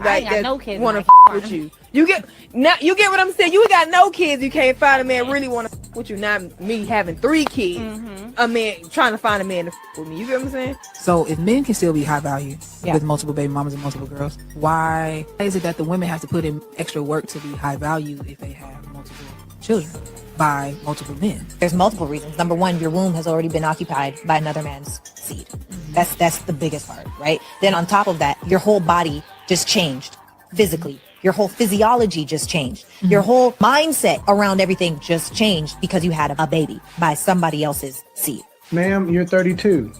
want to with you. You get what I'm saying? You got no kids, you can't find a man really want to with you. Not me having 3 kids. A man trying to find a man to with me. You get what I'm saying? So if men can still be high value with multiple baby mamas and multiple girls, why is it that the women have to put in extra work to be high value if they have multiple children by multiple men? There's multiple reasons. Number one, your womb has already been occupied by another man's seed. That's the biggest part, right? Then on top of that, your whole body just changed physically. Your whole physiology just changed. Your whole mindset around everything just changed because you had a baby by somebody else's seed. Ma'am, you're 32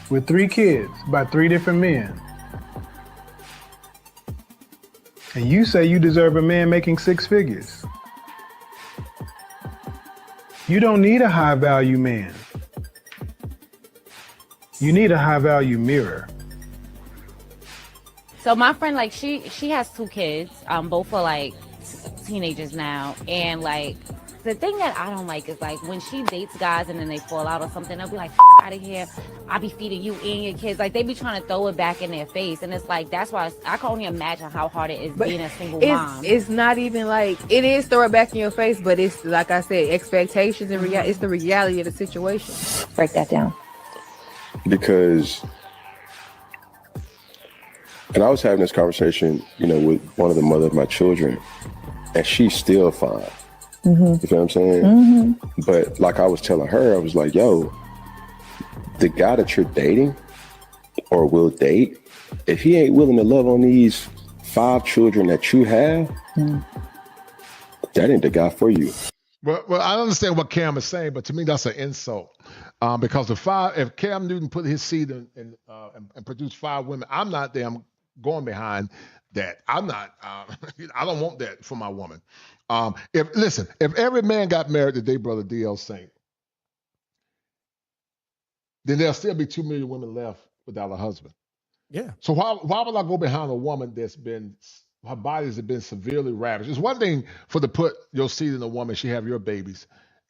with 3 kids by 3 different men. And you say you deserve a man making 6 figures. You don't need a high value man. You need a high value mirror. So my friend, like, she has 2 kids, both are like teenagers now, and like the thing that I don't like is like when she dates guys and then they fall out or something, they'll be like, out of here. I be feeding you and your kids. Like, they be trying to throw it back in their face. And it's like, that's why I can only imagine how hard it is being a single mom. It's not even like, it is throw it back in your face, but it's, like I said, expectations and it's the reality of the situation. Break that down. Because, and I was having this conversation, with one of the mother of my children, and she's still fine. You feel what I'm saying? But like I was telling her, I was like, yo, the guy that you're dating or will date, if he ain't willing to love on these 5 children that you have, that ain't the guy for you. Well, I understand what Cam is saying, but to me, that's an insult. Because if Cam Newton put his seed in and produced 5 women, I'm not damn going behind that. I'm not. I don't want that for my woman. If every man got married today, Brother DL Saint, then there'll still be 2 million women left without a husband. Yeah. So why would I go behind a woman her bodies have been severely ravaged? It's one thing to put your seed in a woman, she have your babies,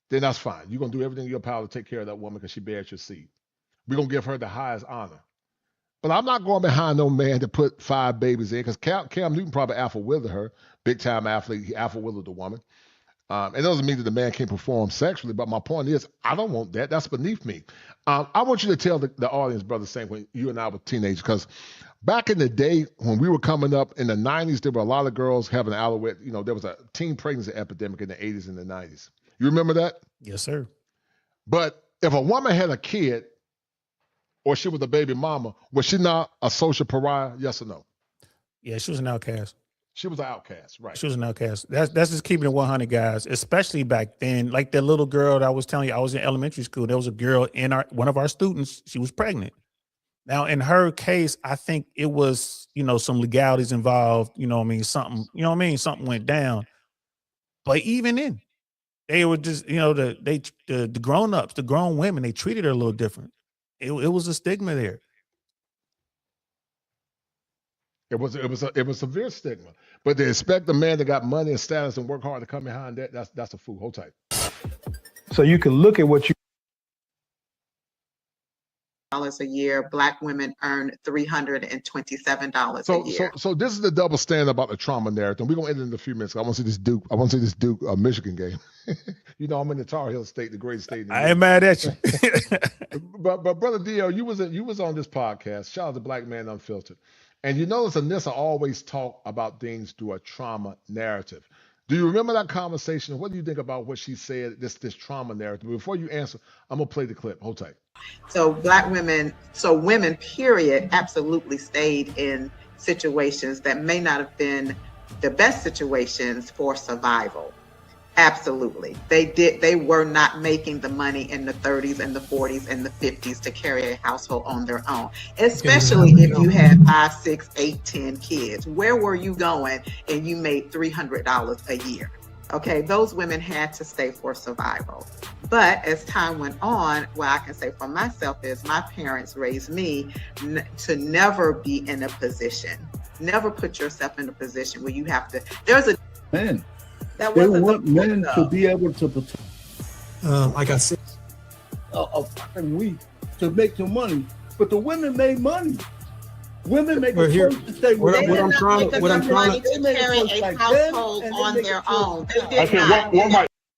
then that's fine. You're going to do everything in your power to take care of that woman because she bears your seed. We're going to give her the highest honor. But I'm not going behind no man to put 5 babies in, because Cam Newton probably alpha-wielded her, big-time athlete. He alpha-wielded the woman. It doesn't mean that the man can't perform sexually, but my point is, I don't want that. That's beneath me. I want you to tell the audience, Brother Saint, when you and I were teenagers, because back in the day when we were coming up in the 90s, there were a lot of girls having alouette. There was a teen pregnancy epidemic in the 80s and the 90s. You remember that? Yes, sir. But if a woman had a kid or she was a baby mama, was she not a social pariah? Yes or no? Yeah, she was an outcast. She was an outcast, right? She was an outcast. That's just keeping it 100, guys. Especially back then, like that little girl that I was telling you, I was in elementary school. There was a girl in one of our students. She was pregnant. Now, in her case, I think it was, some legalities involved. Something, something went down. But even then, they were just, the grown-ups, the grown women, they treated her a little different. It was a stigma there. It was a severe stigma. But to expect a man that got money and status and work hard to come behind that's a fool. Hold tight. So you can look at what you a year. Black women earn $327 a year. So this is the double standard about the trauma narrative. We're gonna end it in a few minutes. I want to see this Duke Michigan game. I'm in the Tar Heel State, the greatest state in the I ain't mad at you. but Brother DL, you was on this podcast. Shout out to Black Man Unfiltered. And you notice Anissa always talk about things through a trauma narrative. Do you remember that conversation? What do you think about what she said, this trauma narrative? Before you answer, I'm going to play the clip. Hold tight. So women, period, absolutely stayed in situations that may not have been the best situations for survival. Absolutely. They were not making the money in the 30s and the 40s and the 50s to carry a household on their own, especially if you had 5, 6, 8, 10 kids. Where were you going and you made $300 a year? Okay, those women had to stay for survival. But as time went on, what I can say for myself is my parents raised me to never be in a position, never put yourself in a position where you have to, there's a man. They want men to be able to protect, like I said, a fucking week to make some money, but the women made money. Women make the choice to stay with what I'm trying to carry a household on their own.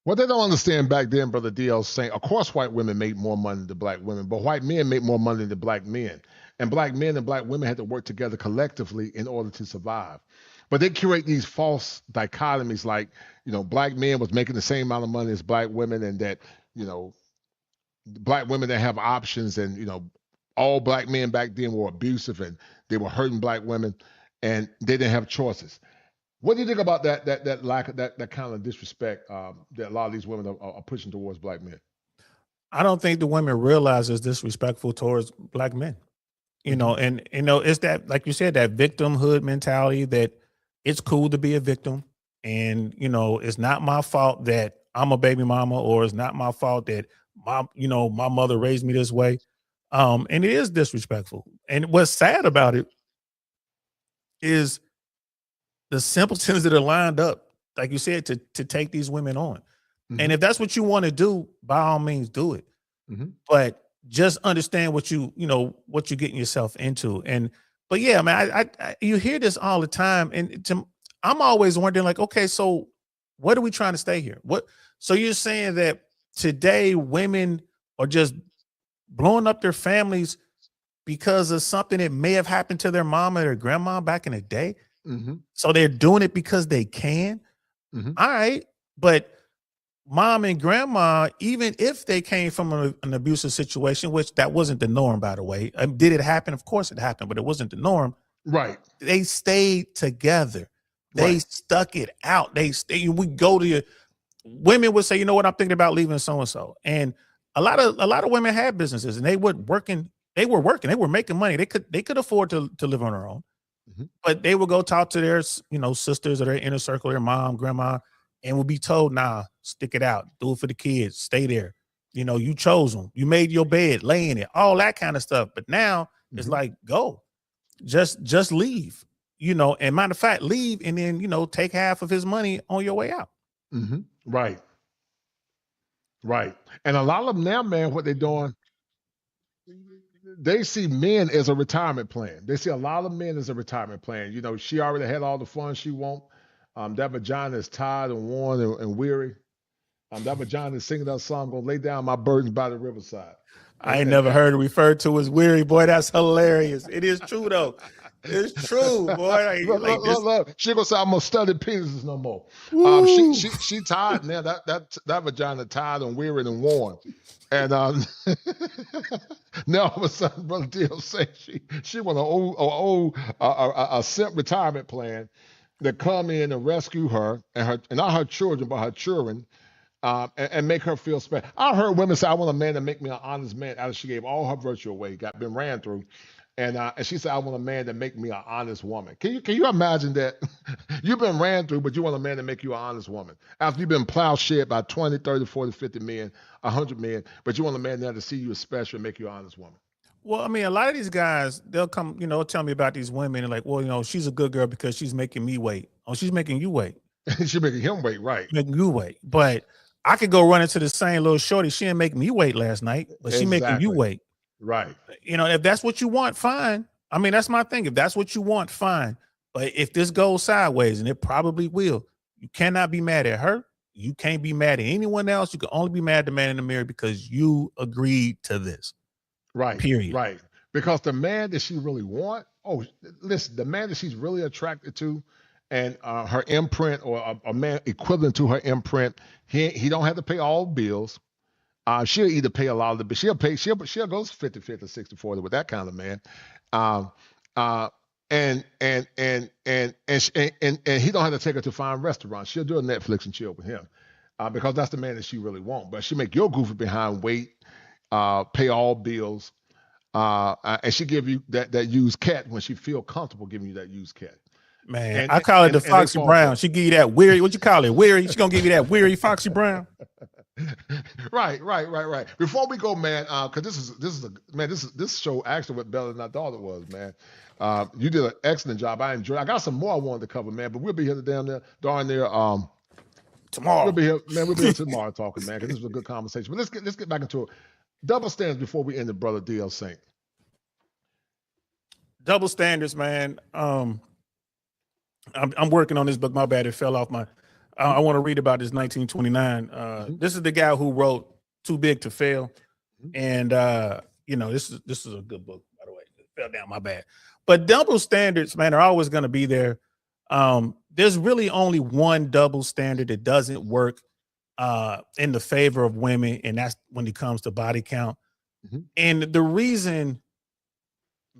What they don't understand back then, Brother DL saying, of course, white women made more money than black women, but white men made more money than black men. And black men and black women had to work together collectively in order to survive. But they create these false dichotomies like, black men was making the same amount of money as black women, and that, black women that have options, and, all black men back then were abusive and they were hurting black women and they didn't have choices. What do you think about that lack of that kind of disrespect that a lot of these women are pushing towards black men? I don't think the women realize it's disrespectful towards black men. And it's that, like you said, that victimhood mentality that it's cool to be a victim. And, it's not my fault that I'm a baby mama, or it's not my fault that my mother raised me this way. And it is disrespectful. And what's sad about it is the simpletons that are lined up, like you said, to take these women on. Mm-hmm. And if that's what you want to do, by all means do it. Mm-hmm. But just understand what you're getting yourself into. But yeah, man, I you hear this all the time, and I'm always wondering, like, okay, so what are we trying to stay here? So you're saying that today women are just blowing up their families because of something that may have happened to their mom or their grandma back in the day? Mm-hmm. So they're doing it because they can. Mm-hmm. All right, but mom and grandma, even if they came from an abusive situation, which that wasn't the norm, by the way. Did it happen? Of course it happened, but it wasn't the norm. Right. They stayed together. They stuck it out. We go to your women would say, you know what, I'm thinking about leaving so-and-so. And a lot of women had businesses and they were working, they were making money. They could afford to live on their own. Mm-hmm. But they would go talk to their, sisters or their inner circle, their mom, grandma, and would be told, nah, stick it out. Do it for the kids. Stay there. You chose them. You made your bed, lay in it, all that kind of stuff. But now it's like, go. Just leave. And matter of fact, leave and then, take half of his money on your way out. Mm-hmm. Right. And a lot of them now, man, what they're doing, they see men as a retirement plan. They see a lot of men as a retirement plan. She already had all the fun she want. That vagina is tired and worn and weary. That vagina is singing that song, gonna lay down my burdens by the riverside. I ain't never heard it referred to as weary, boy. That's hilarious. It is true though. It's true, boy. Look. She gonna say I'm gonna study penises no more. She tired now. That vagina tired and weary and worn. And now all of a sudden, Brother Dio say she want a simp retirement plan that come in and rescue her and not her children, but her children. And make her feel special. I heard women say, I want a man to make me an honest man after she gave all her virtue away, been ran through. And she said, I want a man to make me an honest woman. Can you imagine that? You've been ran through, but you want a man to make you an honest woman. After you've been plowshared by 20, 30, 40, 50 men, 100 men, but you want a man there to see you as special and make you an honest woman. Well, I mean, a lot of these guys, they'll come, tell me about these women and like, well, she's a good girl because she's making me wait. Oh, she's making you wait. She's making him wait, right. Making you wait. But I could go run into the same little shorty. She didn't make me wait last night, but she making you wait. Right. If that's what you want, fine. I mean, that's my thing. If that's what you want, fine. But if this goes sideways, and it probably will, you cannot be mad at her. You can't be mad at anyone else. You can only be mad at the man in the mirror because you agreed to this. Right. Period. Right. Because the man that she really want, listen, the man that she's really attracted to, and her imprint or a man equivalent to her imprint, he don't have to pay all bills. She'll either pay a lot of the bills. She'll go 50-50, 60-40 with that kind of man. And he don't have to take her to fine restaurants. She'll do a Netflix and chill with him because that's the man that she really wants. But she make your goofy behind wait, pay all bills, and she give you that used cat when she feel comfortable giving you that used cat. Man, I call it the Foxy Brown. She give you that weary. What you call it? Weary. She gonna give you that weary Foxy Brown. Right. Before we go, man, because this show actually went better than I thought it was, man. You did an excellent job. I enjoyed. I got some more I wanted to cover, man, but we'll be here darn near tomorrow. We'll be here tomorrow talking, man, because this was a good conversation. But let's get back into it. Double standards before we end it, Brother DL Saint. Double standards, man. I'm working on this book. My bad, it fell off my. I want to read about this 1929. This is the guy who wrote Too Big to Fail, and this is a good book, by the way. It fell down, my bad. But double standards, man, are always going to be there. There's really only one double standard that doesn't work in the favor of women, and that's when it comes to body count. And the reason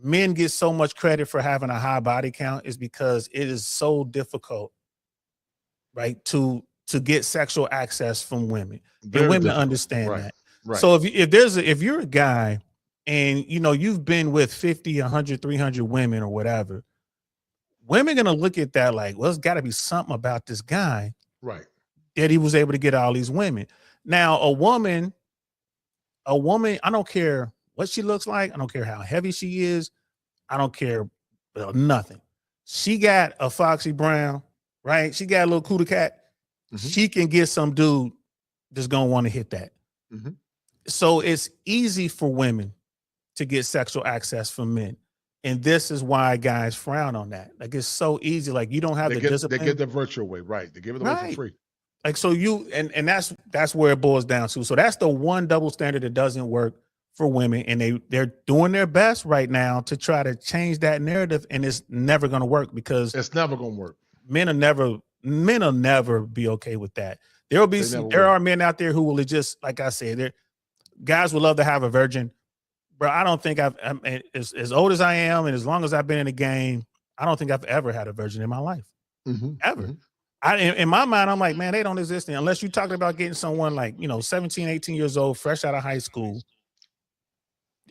men get so much credit for having a high body count is because it is so difficult, right, to get sexual access from women. Very and women difficult. Understand Right. that. Right. So if you're a guy and you've been with 50, 100, 300 women or whatever, women are going to look at that like, well, it's got to be something about this guy, right, that he was able to get all these women. Now, a woman, I don't care what she looks like. I don't care how heavy she is. I don't care nothing. She got a Foxy Brown, right? She got a little cootie cat. She can get some dude that's going to want to hit that. So it's easy for women to get sexual access from men. And this is why guys frown on that. Like, it's so easy. Like, you don't have the discipline. They get the virtual way, right? They give it away for free. Like, so you, and that's where it boils down to. So that's the one double standard that doesn't work for women. And they're doing their best right now to try to change that narrative. And it's never going to work because it's never going to work. Men will never be okay with that. There are men out there who will just, like I said, guys would love to have a virgin. Bro, I don't think as old as I am and as long as I've been in the game, I don't think I've ever had a virgin in my life. Ever. In my mind, I'm like, man, they don't exist unless you're talking about getting someone like, 17, 18 years old, fresh out of high school.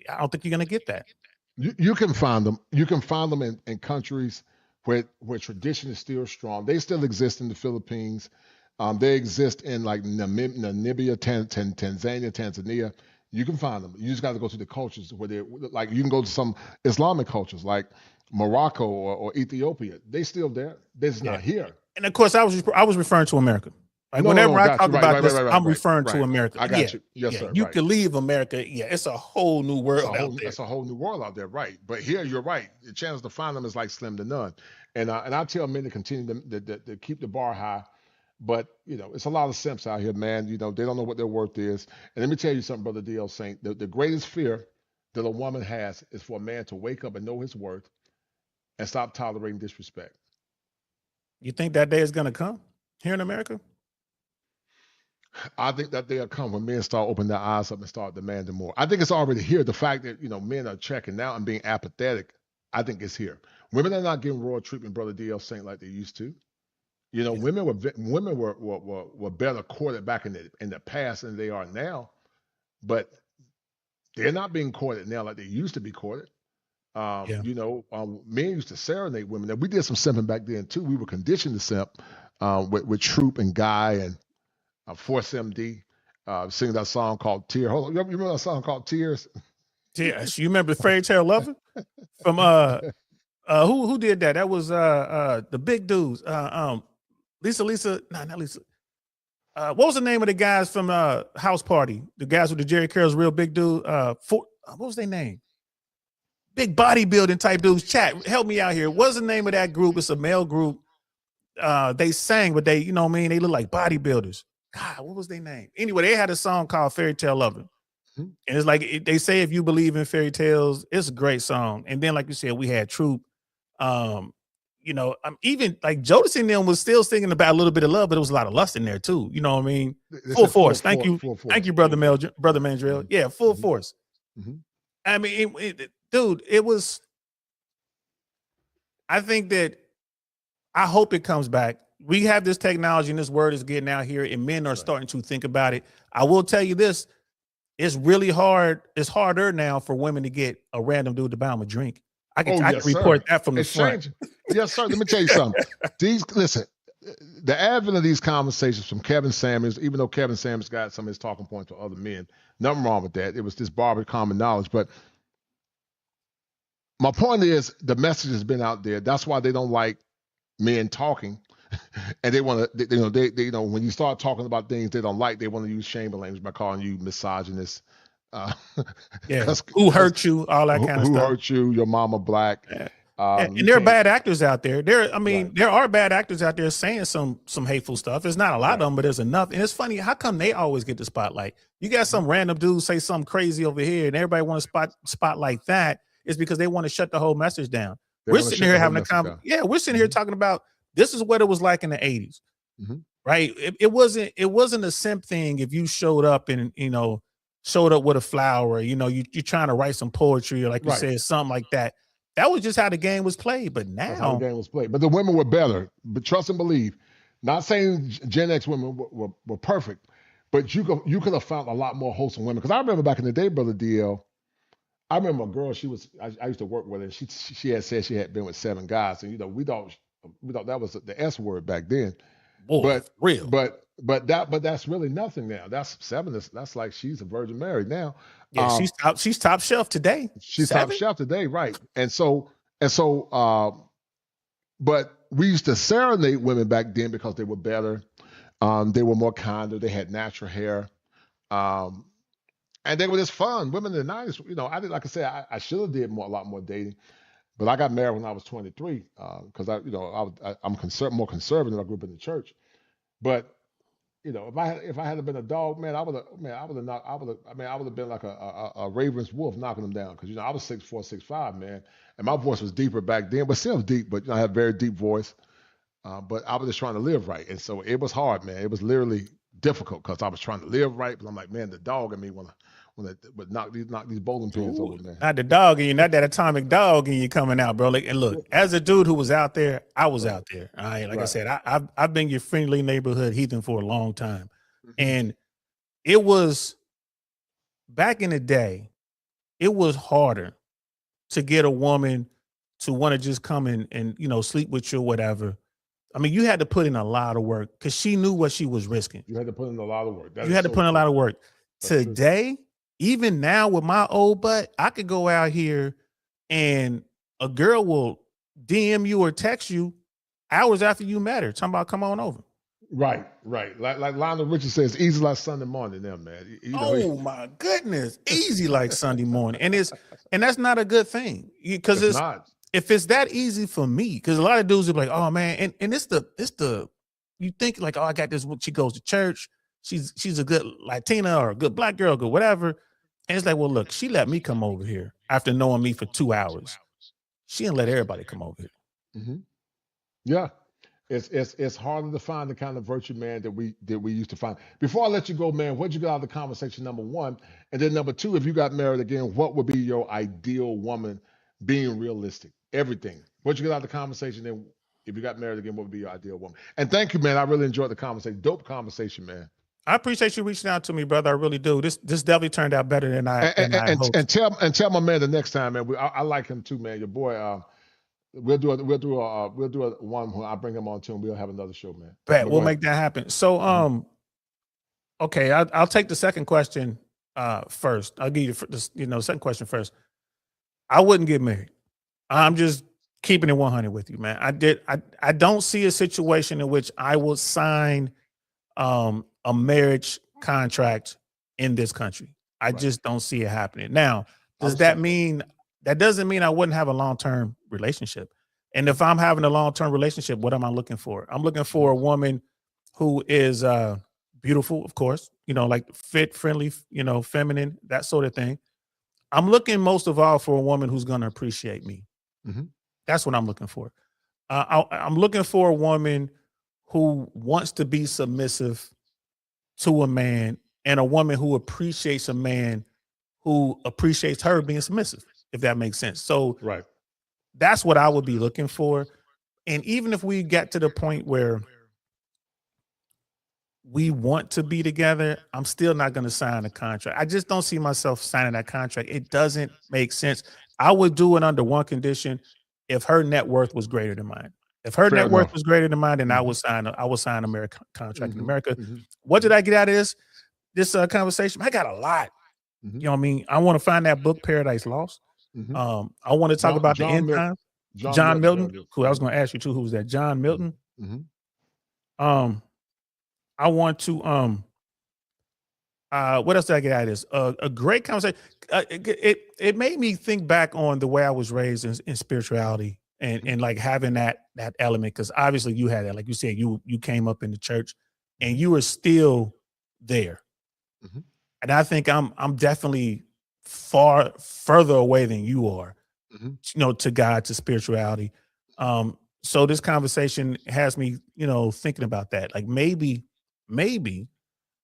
I don't think you're going to get that. You can find them. You can find them in countries where tradition is still strong. They still exist in the Philippines. They exist in like Namibia, Tanzania, Tanzania. You can find them. You just got to go to the cultures where they're like, you can go to some Islamic cultures like Morocco or Ethiopia. They still there. They're just not here. And of course, I was referring to America. Like whenever I talk about this, I'm referring to America. I got you. Yes, sir. You can leave America. Yeah, it's a whole new world out there. It's a whole new world out there, right? But here, you're right. The chance to find them is like slim to none. And I tell men to continue to keep the bar high. But, it's a lot of simps out here, man. They don't know what their worth is. And let me tell you something, Brother D.L. Saint. The greatest fear that a woman has is for a man to wake up and know his worth and stop tolerating disrespect. You think that day is going to come here in America? I think that day will come when men start opening their eyes up and start demanding more. I think it's already here. The fact that, men are checking out and being apathetic, I think it's here. Women are not getting royal treatment, Brother D.L. Saint, like they used to. Women were better courted back in the past than they are now, but they're not being courted now like they used to be courted. Men used to serenade women. Now, we did some simping back then too. We were conditioned to simp with Troop and Guy and Force MD singing that song called Tears. Hold on, you remember that song called Tears? Yes, you remember Fairy Tale Lover from who did that? That was the big dudes. Lisa, not Lisa. What was the name of the guys from House Party? The guys with the Jerry Curls, real big dude. What was their name? Big bodybuilding type dudes. Chat, help me out here. What's the name of that group? It's a male group. They sang, but they, they look like bodybuilders. God, what was their name? Anyway, they had a song called Fairy Tale Lover. And it's like they say, if you believe in fairy tales, it's a great song. And then, like you said, we had Troop. Even like Jodeci and them was still singing about a little bit of love, but there was a lot of lust in there too. You know what I mean? Full force. Thank you, brother Mandrell. Yeah, full force. I mean, dude, it was. I think that I hope it comes back. We have this technology and this word is getting out here, and men are starting to think about it. I will tell you this: it's really hard. It's harder now for women to get a random dude to buy them a drink. I can report that from the front. Yes, sir. Let me tell you something. Listen, the advent of these conversations from Kevin Samuels, even though Kevin Samuels got some of his talking points to other men, nothing wrong with that. It was just borrowed common knowledge. But my point is, the message has been out there. That's why they don't like men talking, and they want to. When you start talking about things they don't like, they want to use shaming language by calling you misogynist. Who hurt you? All that kind of stuff. Who hurt you? Your mama black. Yeah. And there are bad actors out there. There are bad actors out there saying some hateful stuff. There's not a lot of them, but there's enough. And it's funny, how come they always get the spotlight? You got some random dude say something crazy over here, and everybody want to spotlight that. It's because they want to shut the whole message down. We're sitting here having a conversation. Yeah, we're sitting here talking about this is what it was like in the 80s, right? It wasn't a simp thing if you showed up and showed up with a flower. You're trying to write some poetry or like you said, something like that. That was just how the game was played. But now that's how the game was played. But the women were better. But trust and believe. Not saying Gen X women were perfect, but you could have found a lot more wholesome women. Because I remember back in the day, Brother DL, I remember a girl. I used to work with her. And she had said she had been with 7 guys, and we thought that was the S word back then. Boy, But that's really nothing now. That's 7. That's like she's a Virgin Mary now. Yeah, she's top shelf today. She's 7? Top shelf today, right? And so, but we used to serenade women back then because they were better. They were more kinder. They had natural hair, and And they were just fun. Women in the 90s, I did, like I said, I should have did a lot more dating, but I got married when I was 23 because I'm more conservative. I grew up in the church, but if I had been a dog, man, I would have been like a Ravens wolf knocking them down because I was 6'4", 6'5", man, and my voice was deeper back then, but still deep. But I had a very deep voice. But I was just trying to live right, and so it was hard, man. It was literally difficult because I was trying to live right, but I'm like, man, the dog in me would knock these bowling pins over, man. Not the dog in you, not that atomic dog in you coming out, bro. Like, and look, as a dude who was out there, I was out there. All right, like I said, I've been your friendly neighborhood heathen for a long time, and it was back in the day. It was harder to get a woman to want to just come in and sleep with you or whatever. I mean, you had to put in a lot of work because she knew what she was risking. You had to put in a lot of work. You had to put in a lot of work. Today, even now with my old butt, I could go out here and a girl will DM you or text you hours after you met her, talking about come on over. Right. Like Lionel Richie says, easy like Sunday morning, there, man. My goodness, easy like Sunday morning, and that's not a good thing because it's not. If it's that easy for me, because a lot of dudes are like, oh man, and it's the you think like, oh, I got this. She goes to church. She's a good Latina or a good black girl, good whatever. And it's like, well, look, she let me come over here after knowing me for 2 hours. She didn't let everybody come over here. Mm-hmm. Yeah, it's harder to find the kind of virtue, man, that we used to find. Before I let you go, man, what'd you get out of the conversation? Number one, and then number two, if you got married again, what would be your ideal woman? Being realistic, everything. What'd you get out of the conversation? Then, if you got married again, what would be your ideal woman? And thank you, man. I really enjoyed the conversation. Dope conversation, man. I appreciate you reaching out to me, brother. I really do. This definitely turned out better than I hoped. And tell my man the next time, man. I like him too, man. Your boy. We'll do a one when I bring him on too, and we'll have another show, man. Bet, we'll make that happen. So, okay, I'll take the second question first. I'll give you the second question first. I wouldn't get married. I'm just keeping it 100 with you, man. I don't see a situation in which I will sign a marriage contract in this country. I just don't see it happening. Now, that doesn't mean I wouldn't have a long-term relationship. And if I'm having a long-term relationship, what am I looking for? I'm looking for a woman who is beautiful, of course, like fit, friendly, feminine, that sort of thing. I'm looking most of all for a woman who's going to appreciate me. Mm-hmm. That's what I'm looking for. I'm looking for a woman who wants to be submissive to a man, and a woman who appreciates a man who appreciates her being submissive, if that makes sense. So that's what I would be looking for. And even if we get to the point where we want to be together, I'm still not going to sign a contract. I just don't see myself signing that contract. It doesn't make sense. I would do it under one condition: if her net worth was greater than mine. If her net worth was greater than mine, then I would sign a American contract in America. What did I get out of this conversation? I got a lot. You know what I mean? I want to find that book, Paradise Lost. I want to talk about the end time. John Milton, who I was going to ask you too, who was that? John Milton. I want to what else did I get out of this? A great conversation. It made me think back on the way I was raised in spirituality and like having that element, because obviously you had that. Like you said, you came up in the church and you were still there. And I think I'm definitely far further away than you are, to God, to spirituality. So this conversation has me, thinking about that. Like maybe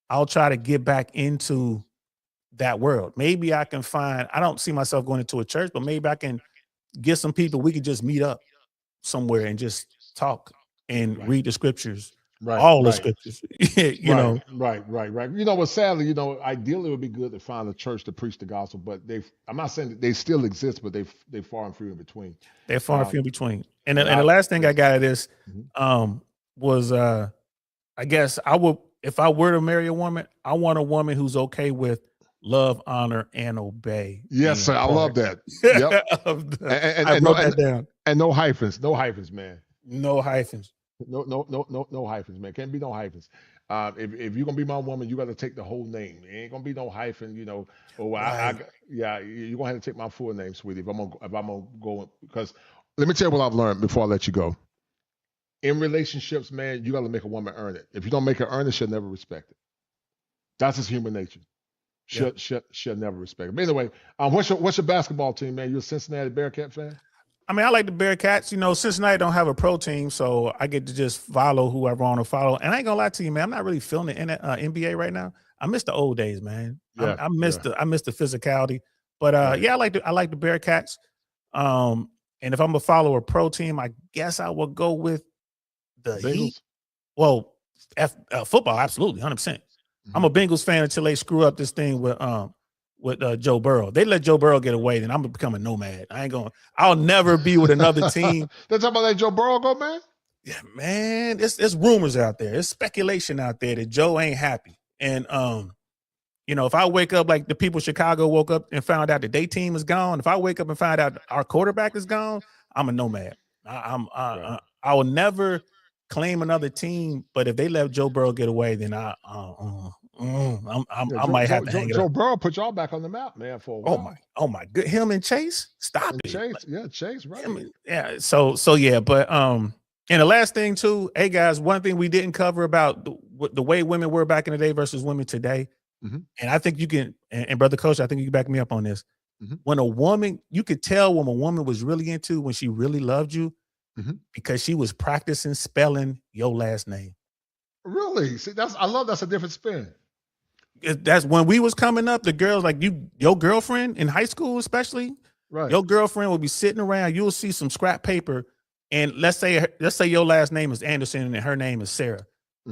I'll try to get back into that world. Maybe I can find, I don't see myself going into a church, but maybe I can get some people, we could just meet up somewhere and just talk and read the scriptures. The scriptures. Right. But sadly, ideally it would be good to find a church to preach the gospel, but I'm not saying that they still exist, but they far and few in between. They're far and few in between. And the last thing I got of this was I guess if I were to marry a woman, I want a woman who's okay with love, honor, and obey. Yes, sir. I love that. Yep. I wrote that down. And no hyphens, man. No hyphens. No hyphens, man. Can't be no hyphens. If you're gonna be my woman, you got to take the whole name. It ain't gonna be no hyphen, Oh, yeah, you're gonna have to take my full name, sweetie. If I'm gonna go, because let me tell you what I've learned before I let you go. In relationships, man, you got to make a woman earn it. If you don't make her earn it, she'll never respect it. That's just human nature. She'll never respect it. But anyway, what's your basketball team, man? You a Cincinnati Bearcat fan? I mean, I like the Bearcats. Cincinnati don't have a pro team, so I get to just follow whoever I want to follow. And I ain't gonna lie to you, man. I'm not really feeling the NBA right now. I miss the old days, man. I miss the physicality. But I like the Bearcats. And if I'm gonna follow a pro team, I guess I will go with the Heat. Well, football, absolutely, 100%. I'm a Bengals fan until they screw up this thing with Joe Burrow. They let Joe Burrow get away, then I'm gonna become a nomad. I'll never be with another team. They're talking about let Joe Burrow go, man? Yeah, man. It's rumors out there. It's speculation out there that Joe ain't happy. And if I wake up like the people in Chicago woke up and found out that their team is gone, if I wake up and find out our quarterback is gone, I'm a nomad. I will never claim another team, but if they let Joe Burrow get away, then I might have to hang it up. Joe Burrow put y'all back on the map, man, for a while. Oh my good. Him and Chase, stop it. Chase, right? Yeah. So yeah, but and the last thing too, hey guys, one thing we didn't cover about the way women were back in the day versus women today, and I think you can, and brother Coach, I think you can back me up on this. When a woman, you could tell when a woman was really into, when she really loved you, because she was practicing spelling your last name. Really? See, I love that's a different spin. That's when we was coming up, the girls like your girlfriend in high school, especially, right? Your girlfriend will be sitting around. You'll see some scrap paper, and let's say your last name is Anderson and her name is Sarah.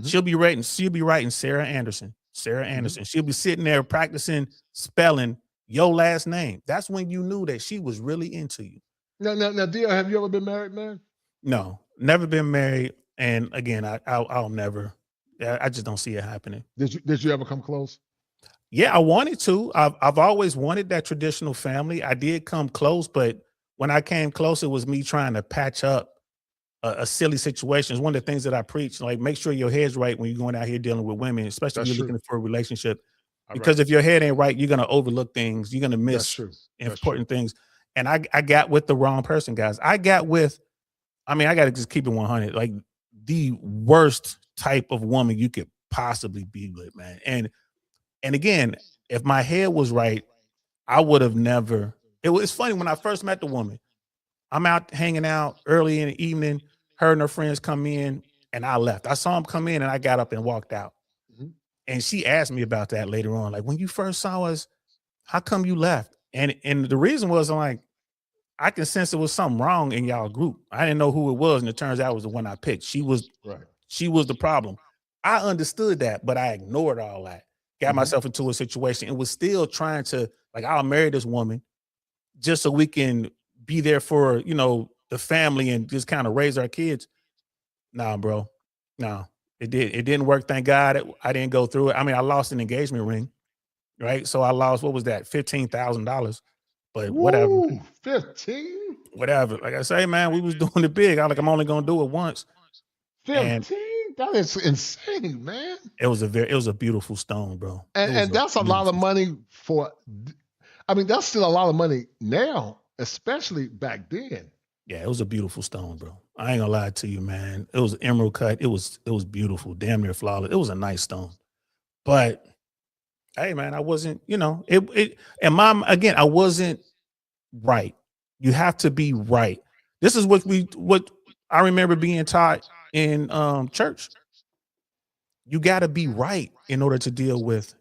She'll be writing Sarah Anderson. She'll be sitting there practicing spelling your last name. That's when you knew that she was really into you. Now, dear, have you ever been married, man? No, never been married. And again, I'll never. I just don't see it happening. Did you ever come close? Yeah, I wanted to. I've always wanted that traditional family. I did come close, but when I came close, it was me trying to patch up a silly situation. It's one of the things that I preach. Like, make sure your head's right when you're going out here dealing with women, especially if you're looking for a relationship. Because if your head ain't right, you're gonna overlook things. You're gonna miss important things. And I got with the wrong person, guys. I got to just keep it 100. Like the worst type of woman you could possibly be with, man. And again, if my head was right, I would have never. It's funny when I first met the woman. I'm out hanging out early in the evening. Her and her friends come in, and I left. I saw them come in, and I got up and walked out. And she asked me about that later on. Like, when you first saw us, how come you left? And the reason was, I'm like, I can sense there was something wrong in y'all group. I didn't know who it was, and it turns out it was the one I picked. She was the problem. I understood that, but I ignored all that. Got myself into a situation and was still trying to, like, I'll marry this woman just so we can be there for, the family and just kind of raise our kids. Nah, bro. No, it didn't work. Thank God I didn't go through it. I mean, I lost an engagement ring, right? So I lost, what was that? $15,000. But whatever. 15? Whatever. Like I say, man, we was doing it big. I'm only gonna do it once. 15? That is insane, man. It was a beautiful stone, bro. And that's a lot of money that's still a lot of money now, especially back then. Yeah, it was a beautiful stone, bro. I ain't gonna lie to you, man. It was emerald cut. It was beautiful, damn near flawless. It was a nice stone. But hey, man, I wasn't, and mom, again, I wasn't right. You have to be right. This is what I remember being taught in church. You got to be right in order to deal with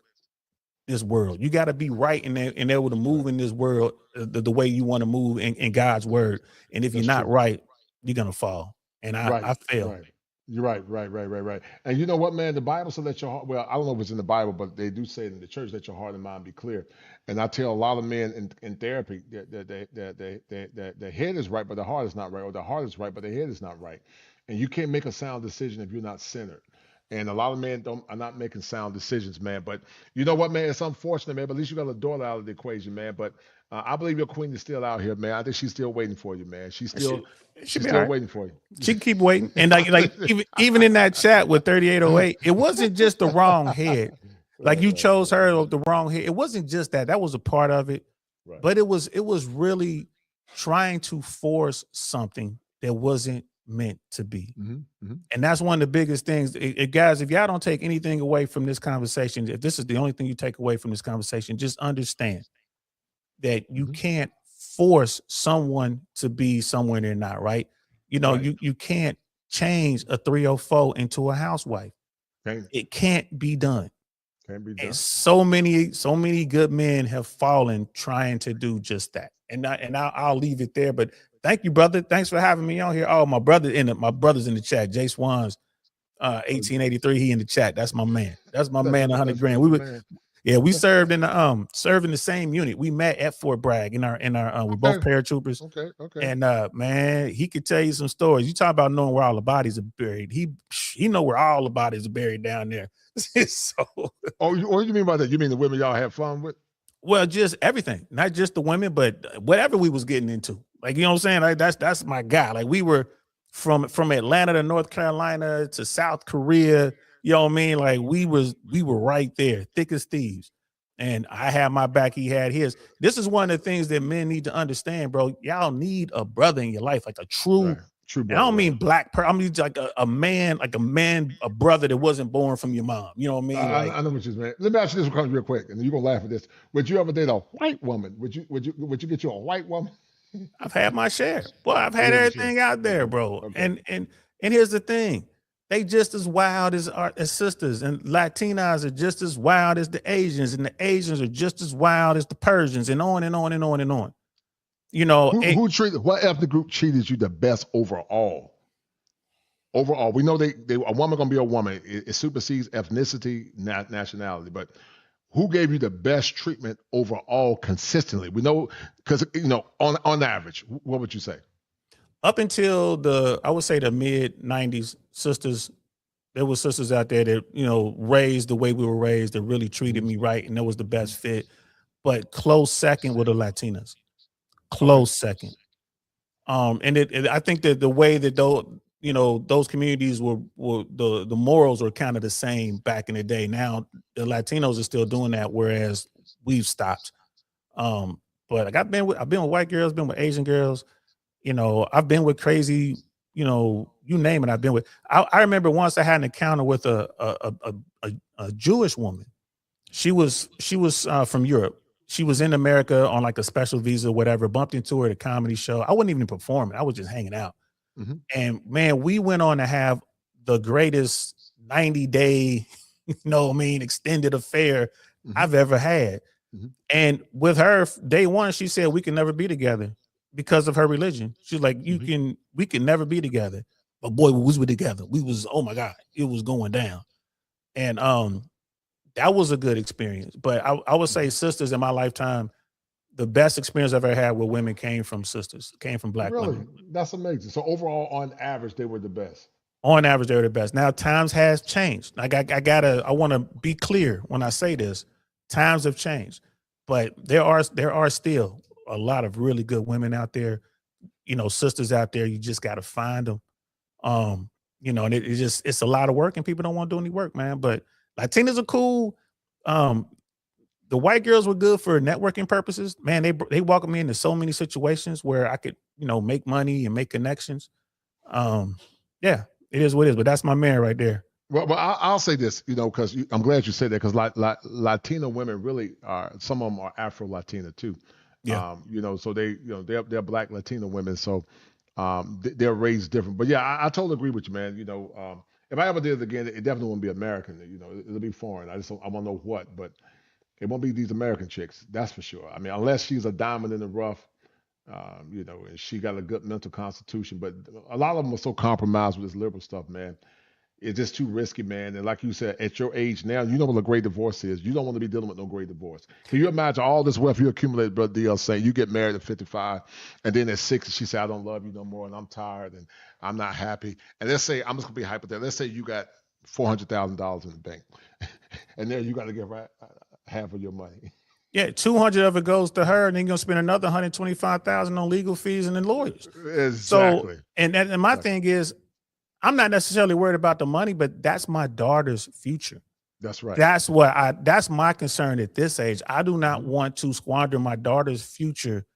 this world. You got to be right and able to move in this world the way you want to move in God's word. And if you're not right, you're gonna fall. And I failed. Right. You're right. And you know what, man? The Bible said that your heart, well, I don't know if it's in the Bible, but they do say it in the church that your heart and mind be clear. And I tell a lot of men in therapy that their head is right, but the heart is not right, or the heart is right, but the head is not right. And you can't make a sound decision if you're not centered. And a lot of men are not making sound decisions, man. But you know what, man? It's unfortunate, man. But at least you got a daughter out of the equation, man. But I believe your queen is still out here, man. I think she's still waiting for you, man. She's She she's be still all right. waiting for you. She can keep waiting. And like even in that chat with 3808, it wasn't just the wrong head. Like you chose her the wrong head. It wasn't just that. That was a part of it. Right. But it was really trying to force something that wasn't meant to be. And that's one of the biggest things. Guys, if y'all don't take anything away from this conversation, if this is the only thing you take away from this conversation, just understand that you can't force someone to be somewhere they're not, right? You know, you can't change a 304 into a housewife. It can't be done. Can't be done. And so many good men have fallen trying to do just that. And I'll leave it there. But thank you, brother. Thanks for having me on here. Oh, my brother's in the chat. Jay Swans, 1883. He in the chat. That's my man. That's my man. 100 grand. We served in the same unit. We met at Fort Bragg in our we're both paratroopers. Okay. And man, he could tell you some stories. You talk about knowing where all the bodies are buried. He know where all the bodies are buried down there. So what do you mean by that? You mean the women y'all have fun with? Well, just everything, not just the women, but whatever we was getting into. Like, you know what I'm saying? Like that's my guy. Like we were from Atlanta to North Carolina to South Korea. You know what I mean? Like we were right there, thick as thieves. And I had my back, he had his. This is one of the things that men need to understand, bro. Y'all need a brother in your life, like a true brother. I don't mean black person. I mean like a man, a brother that wasn't born from your mom. You know what I mean? I know what you mean. Let me ask you this one real quick, and you're gonna laugh at this. Would you ever date a white woman? Would you get you a white woman? I've had my share. Well, I've had everything out there, bro. Okay. And here's the thing. They just as wild as sisters, and Latinas are just as wild as the Asians, and the Asians are just as wild as the Persians, and on and on and on and on. You know, what ethnic group treated you the best overall? Overall, we know a woman gonna be a woman. It supersedes ethnicity, nationality. But who gave you the best treatment overall consistently? We know because on average, what would you say? Up until I would say the mid 90s, sisters, there were sisters out there that, raised the way we were raised, that really treated me right, and that was the best fit. But close second were the Latinas. Close second. And I think that the way that those communities were the morals were kind of the same back in the day. Now the Latinos are still doing that, whereas we've stopped. But like I've been with white girls, been with Asian girls. I've been with crazy, you name it. I've been with. I remember once I had an encounter with a Jewish woman. She was from Europe. She was in America on like a special visa, or whatever. Bumped into her at a comedy show. I wasn't even performing. I was just hanging out. And man, we went on to have the greatest 90-day, extended affair I've ever had. And with her, day one, she said we can never be together because of her religion. She's like, we can never be together. But boy, we was together. We was, oh my God, it was going down. And that was a good experience. But I would say sisters in my lifetime, the best experience I've ever had with women came from sisters, came from black women. That's amazing. So overall, on average, they were the best. On average, they were the best. Now times has changed. Like I want to be clear when I say this. Times have changed, but there are still a lot of really good women out there, sisters out there. You just got to find them. And it's a lot of work, and people don't want to do any work, man. But Latinas are cool. The white girls were good for networking purposes. Man, they welcomed me into so many situations where I could, make money and make connections. Yeah, it is what it is. But that's my man right there. Well, I'll say this, because I'm glad you said that, because Latina women really are. Some of them are Afro Latina too. Yeah. So they're Black Latina women. So they're raised different. But yeah, I totally agree with you, man. If I ever did it again, it definitely won't be American. It'll be foreign. I want to know what, but it won't be these American chicks. That's for sure. I mean, unless she's a diamond in the rough, and she got a good mental constitution. But a lot of them are so compromised with this liberal stuff, man. It's just too risky, man. And like you said, at your age now, you know what a great divorce is. You don't want to be dealing with no great divorce. Can you imagine all this wealth you accumulated, Brother DL, saying you get married at 55, and then at 60, she said, I don't love you no more, and I'm tired, and I'm not happy. And let's say, I'm just going to be hypothetical. Let's say you got $400,000 in the bank, and then you got to give half of your money. Yeah, 200 of it goes to her, and then you're gonna spend another 125,000 on legal fees and then lawyers. Exactly. So, and my thing is, I'm not necessarily worried about the money, but that's my daughter's future. That's right. That's my concern at this age. I do not want to squander my daughter's future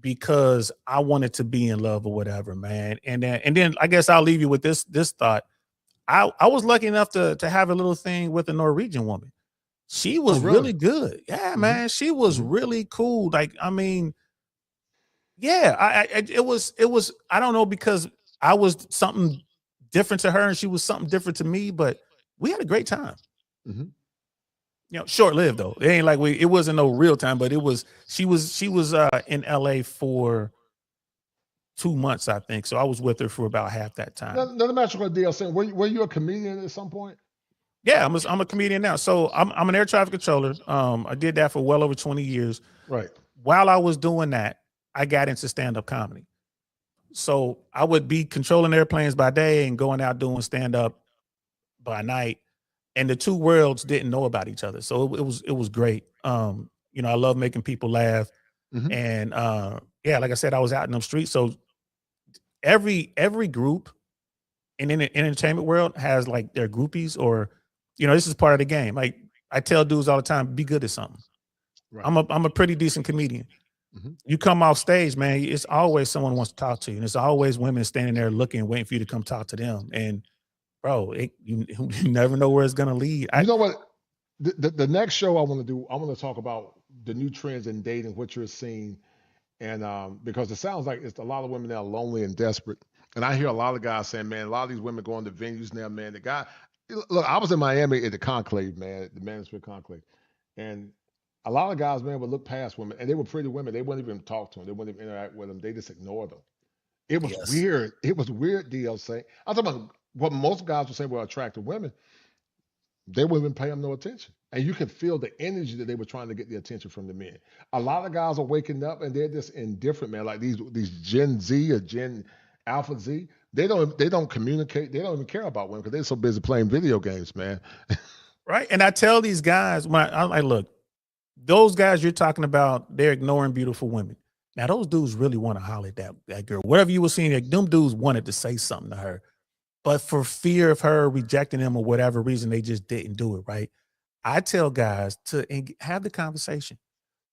because I wanted to be in love or whatever, man. And then I guess I'll leave you with this thought. I was lucky enough to have a little thing with a Norwegian woman. She was really good. Yeah, man. She was really cool. Like, I mean, yeah, it was, I don't know, because I was something different to her and she was something different to me, but we had a great time. You know, short-lived though. It ain't like it wasn't no real time, but she was in LA for 2 months, I think. So I was with her for about half that time. Another match with DLC. Were you a comedian at some point? Yeah, I'm a comedian now. So I'm an air traffic controller. I did that for well over 20 years. Right. While I was doing that, I got into stand-up comedy. So I would be controlling airplanes by day and going out doing stand-up by night. And the two worlds didn't know about each other. So it was great. You know, I love making people laugh. And yeah, like I said, I was out in them streets. So every group in the entertainment world has like their groupies, or, you know, this is part of the game. Like I tell dudes all the time, be good at something. Right. I'm a pretty decent comedian. You come off stage, man, it's always someone who wants to talk to you. And it's always women standing there looking, waiting for you to come talk to them. And bro, you never know where it's going to lead. You know what? The next show I want to do, I want to talk about the new trends in dating, what you're seeing. And because it sounds like it's a lot of women that are lonely and desperate. And I hear a lot of guys saying, man, a lot of these women going to venues now, man. Look, I was in Miami at the Conclave, man, the Manosphere Conclave. And a lot of guys, man, would look past women, and they were pretty women. They wouldn't even talk to them. They wouldn't even interact with them. They just ignored them. It was weird. It was weird, DLC. I'm talking about what most guys would say were attractive women. They wouldn't even pay them no attention. And you could feel the energy that they were trying to get the attention from the men. A lot of guys are waking up and they're just indifferent, man. Like these Gen Z or Gen Alpha Z, they don't communicate. They don't even care about women because they're so busy playing video games, man. Right. And I tell these guys, when I like, look, those guys you're talking about, they're ignoring beautiful women. Now, those dudes really want to holler at that girl. Whatever you were seeing, like, them dudes wanted to say something to her. But for fear of her rejecting them or whatever reason, they just didn't do it, right? I tell guys to have the conversation.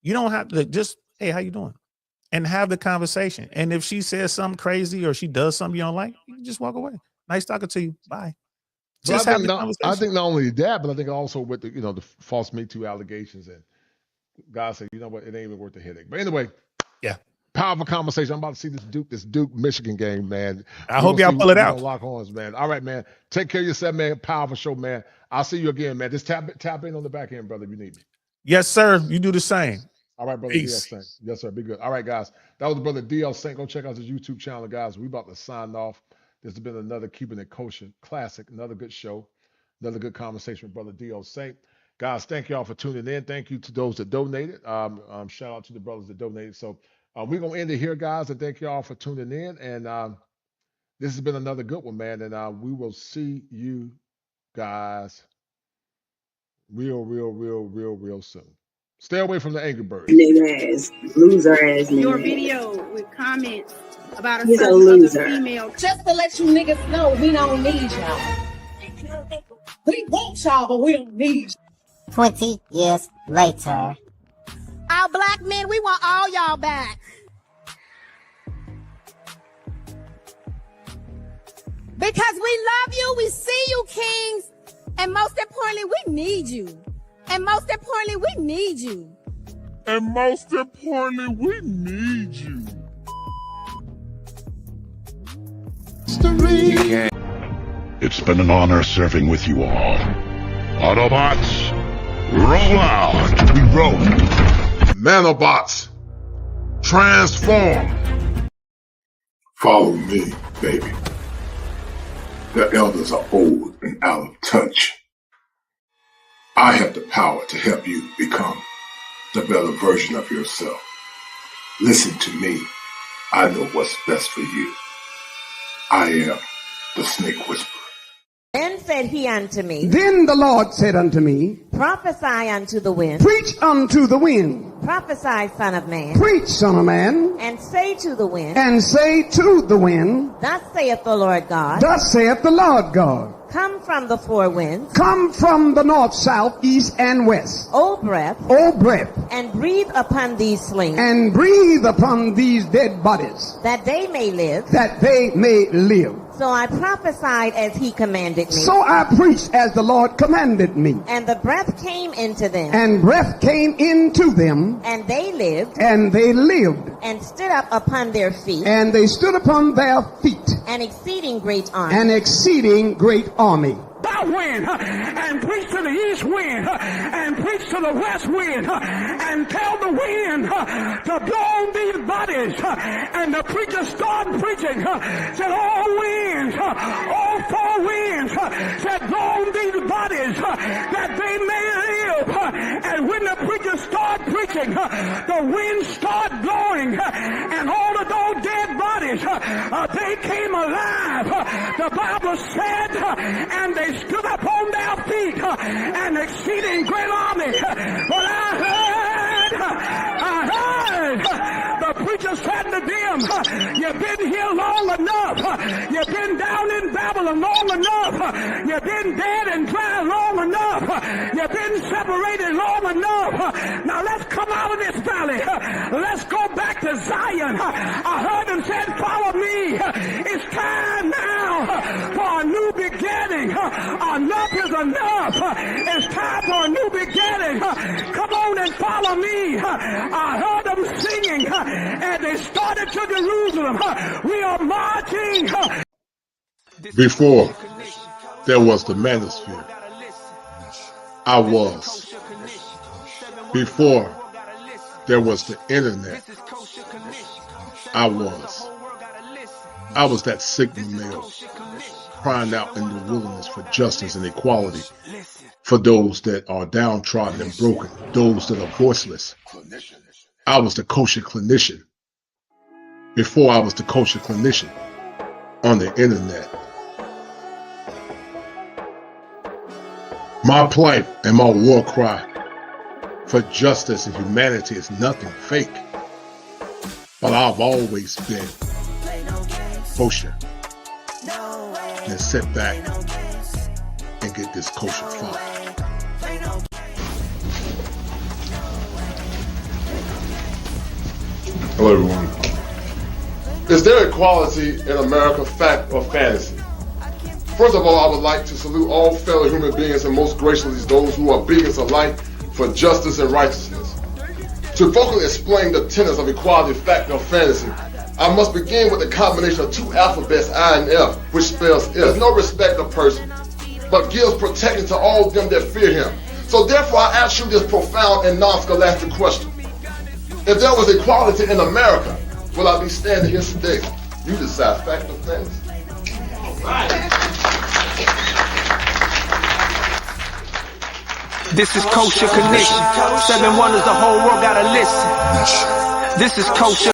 You don't have to just, hey, how you doing? And have the conversation. And if she says something crazy or she does something you don't like, you can just walk away. Nice talking to you. Bye. Just have the conversation. I think not only that, but I think also with the false Me Too allegations, and guys say, you know what, it ain't even worth the headache. But anyway, yeah. Powerful conversation. I'm about to see this Duke Michigan game, man. I hope y'all pull it out. Lock horns, man. All right, man. Take care of yourself, man. Powerful show, man. I'll see you again, man. Just tap in on the back end, brother, if you need me. Yes, sir. You do the same. All right, brother. DL Saint. Yes, sir. Be good. All right, guys. That was brother DL Saint. Go check out his YouTube channel, guys. We about to sign off. This has been another Keeping It Kosher classic. Another good show. Another good conversation with brother DL Saint. Guys, thank y'all for tuning in. Thank you to those that donated. Shout out to the brothers that donated. So we're going to end it here, guys, and thank y'all for tuning in. And this has been another good one, man. And we will see you guys real soon. Stay away from the Angry Birds. Loser ass nigga. Your video with comments about a He's a certain loser. other female. Just to let you niggas know, we don't need y'all. We want y'all, but we don't need you. 20 years later. Our black men, we want all y'all back. Because we love you, we see you, kings, and most importantly, we need you. And most importantly, we need you. And most importantly, we need you. It's been an honor serving with you all. Autobots, roll out. We roll. Nanobots, transform. Follow me, baby. The elders are old and out of touch. I have the power to help you become the better version of yourself. Listen to me. I know what's best for you. I am the Snake Whisperer. And said he unto me, Then the Lord said unto me, prophesy unto the wind, Preach unto the wind, prophesy, son of man, preach, son of man, and say to the wind, and say to the wind, thus saith the Lord God, Thus saith the Lord God, come from the four winds, come from the north, south, east, and west, O breath, and breathe upon these slain, and breathe upon these dead bodies, that they may live. that they may live. So I prophesied as he commanded me. So I preached as the Lord commanded me. And the breath came into them. And breath came into them. And they lived. And they lived. And stood up upon their feet. And they stood upon their feet. An exceeding great army. An exceeding great army. South wind, and preach to the east wind, and preach to the west wind, and tell the wind to blow on these bodies. And the preacher started preaching, said all winds, all four winds, said blow on these bodies that they may live. And when the preacher started preaching, the wind started blowing, and all of those dead bodies, they came alive. The Bible said, and they stood up on their feet, an exceeding great army. But I heard the preacher said to them, you've been here long enough. You've been down in Babylon long enough. You've been dead and dry long enough. You've been separated long enough. Now let's come out of this valley. Let's go back to Zion. I heard him say, follow me. It's time now for a new beginning. Enough is enough. It's time for a new beginning. Come on and follow me. I heard them singing, and they started to Jerusalem. We are marching. Before there was the manosphere, I was. Before there was the internet, I was. I was that signal male crying out in the wilderness for justice and equality for those that are downtrodden and broken, those that are voiceless. I was the kosher clinician before I was the kosher clinician on the internet. My plight and my war cry for justice and humanity is nothing fake, but I've always been kosher. And sit back and get this kosher fun. Hello everyone. Is there equality in America, fact or fantasy? First of all, I would like to salute all fellow human beings and most graciously those who are beacons of light for justice and righteousness. To vocally explain the tenets of equality, fact or fantasy, I must begin with the combination of two alphabets, I and F, which spells if. There's no respect of person, but gives protection to all them that fear him. So therefore I ask you this profound and non-scholastic question. If there was equality in America, will I be standing here today? You decide, fact or fantasy. This is Kosher Connection. 7 wonders, the whole world gotta listen. This is Kosher.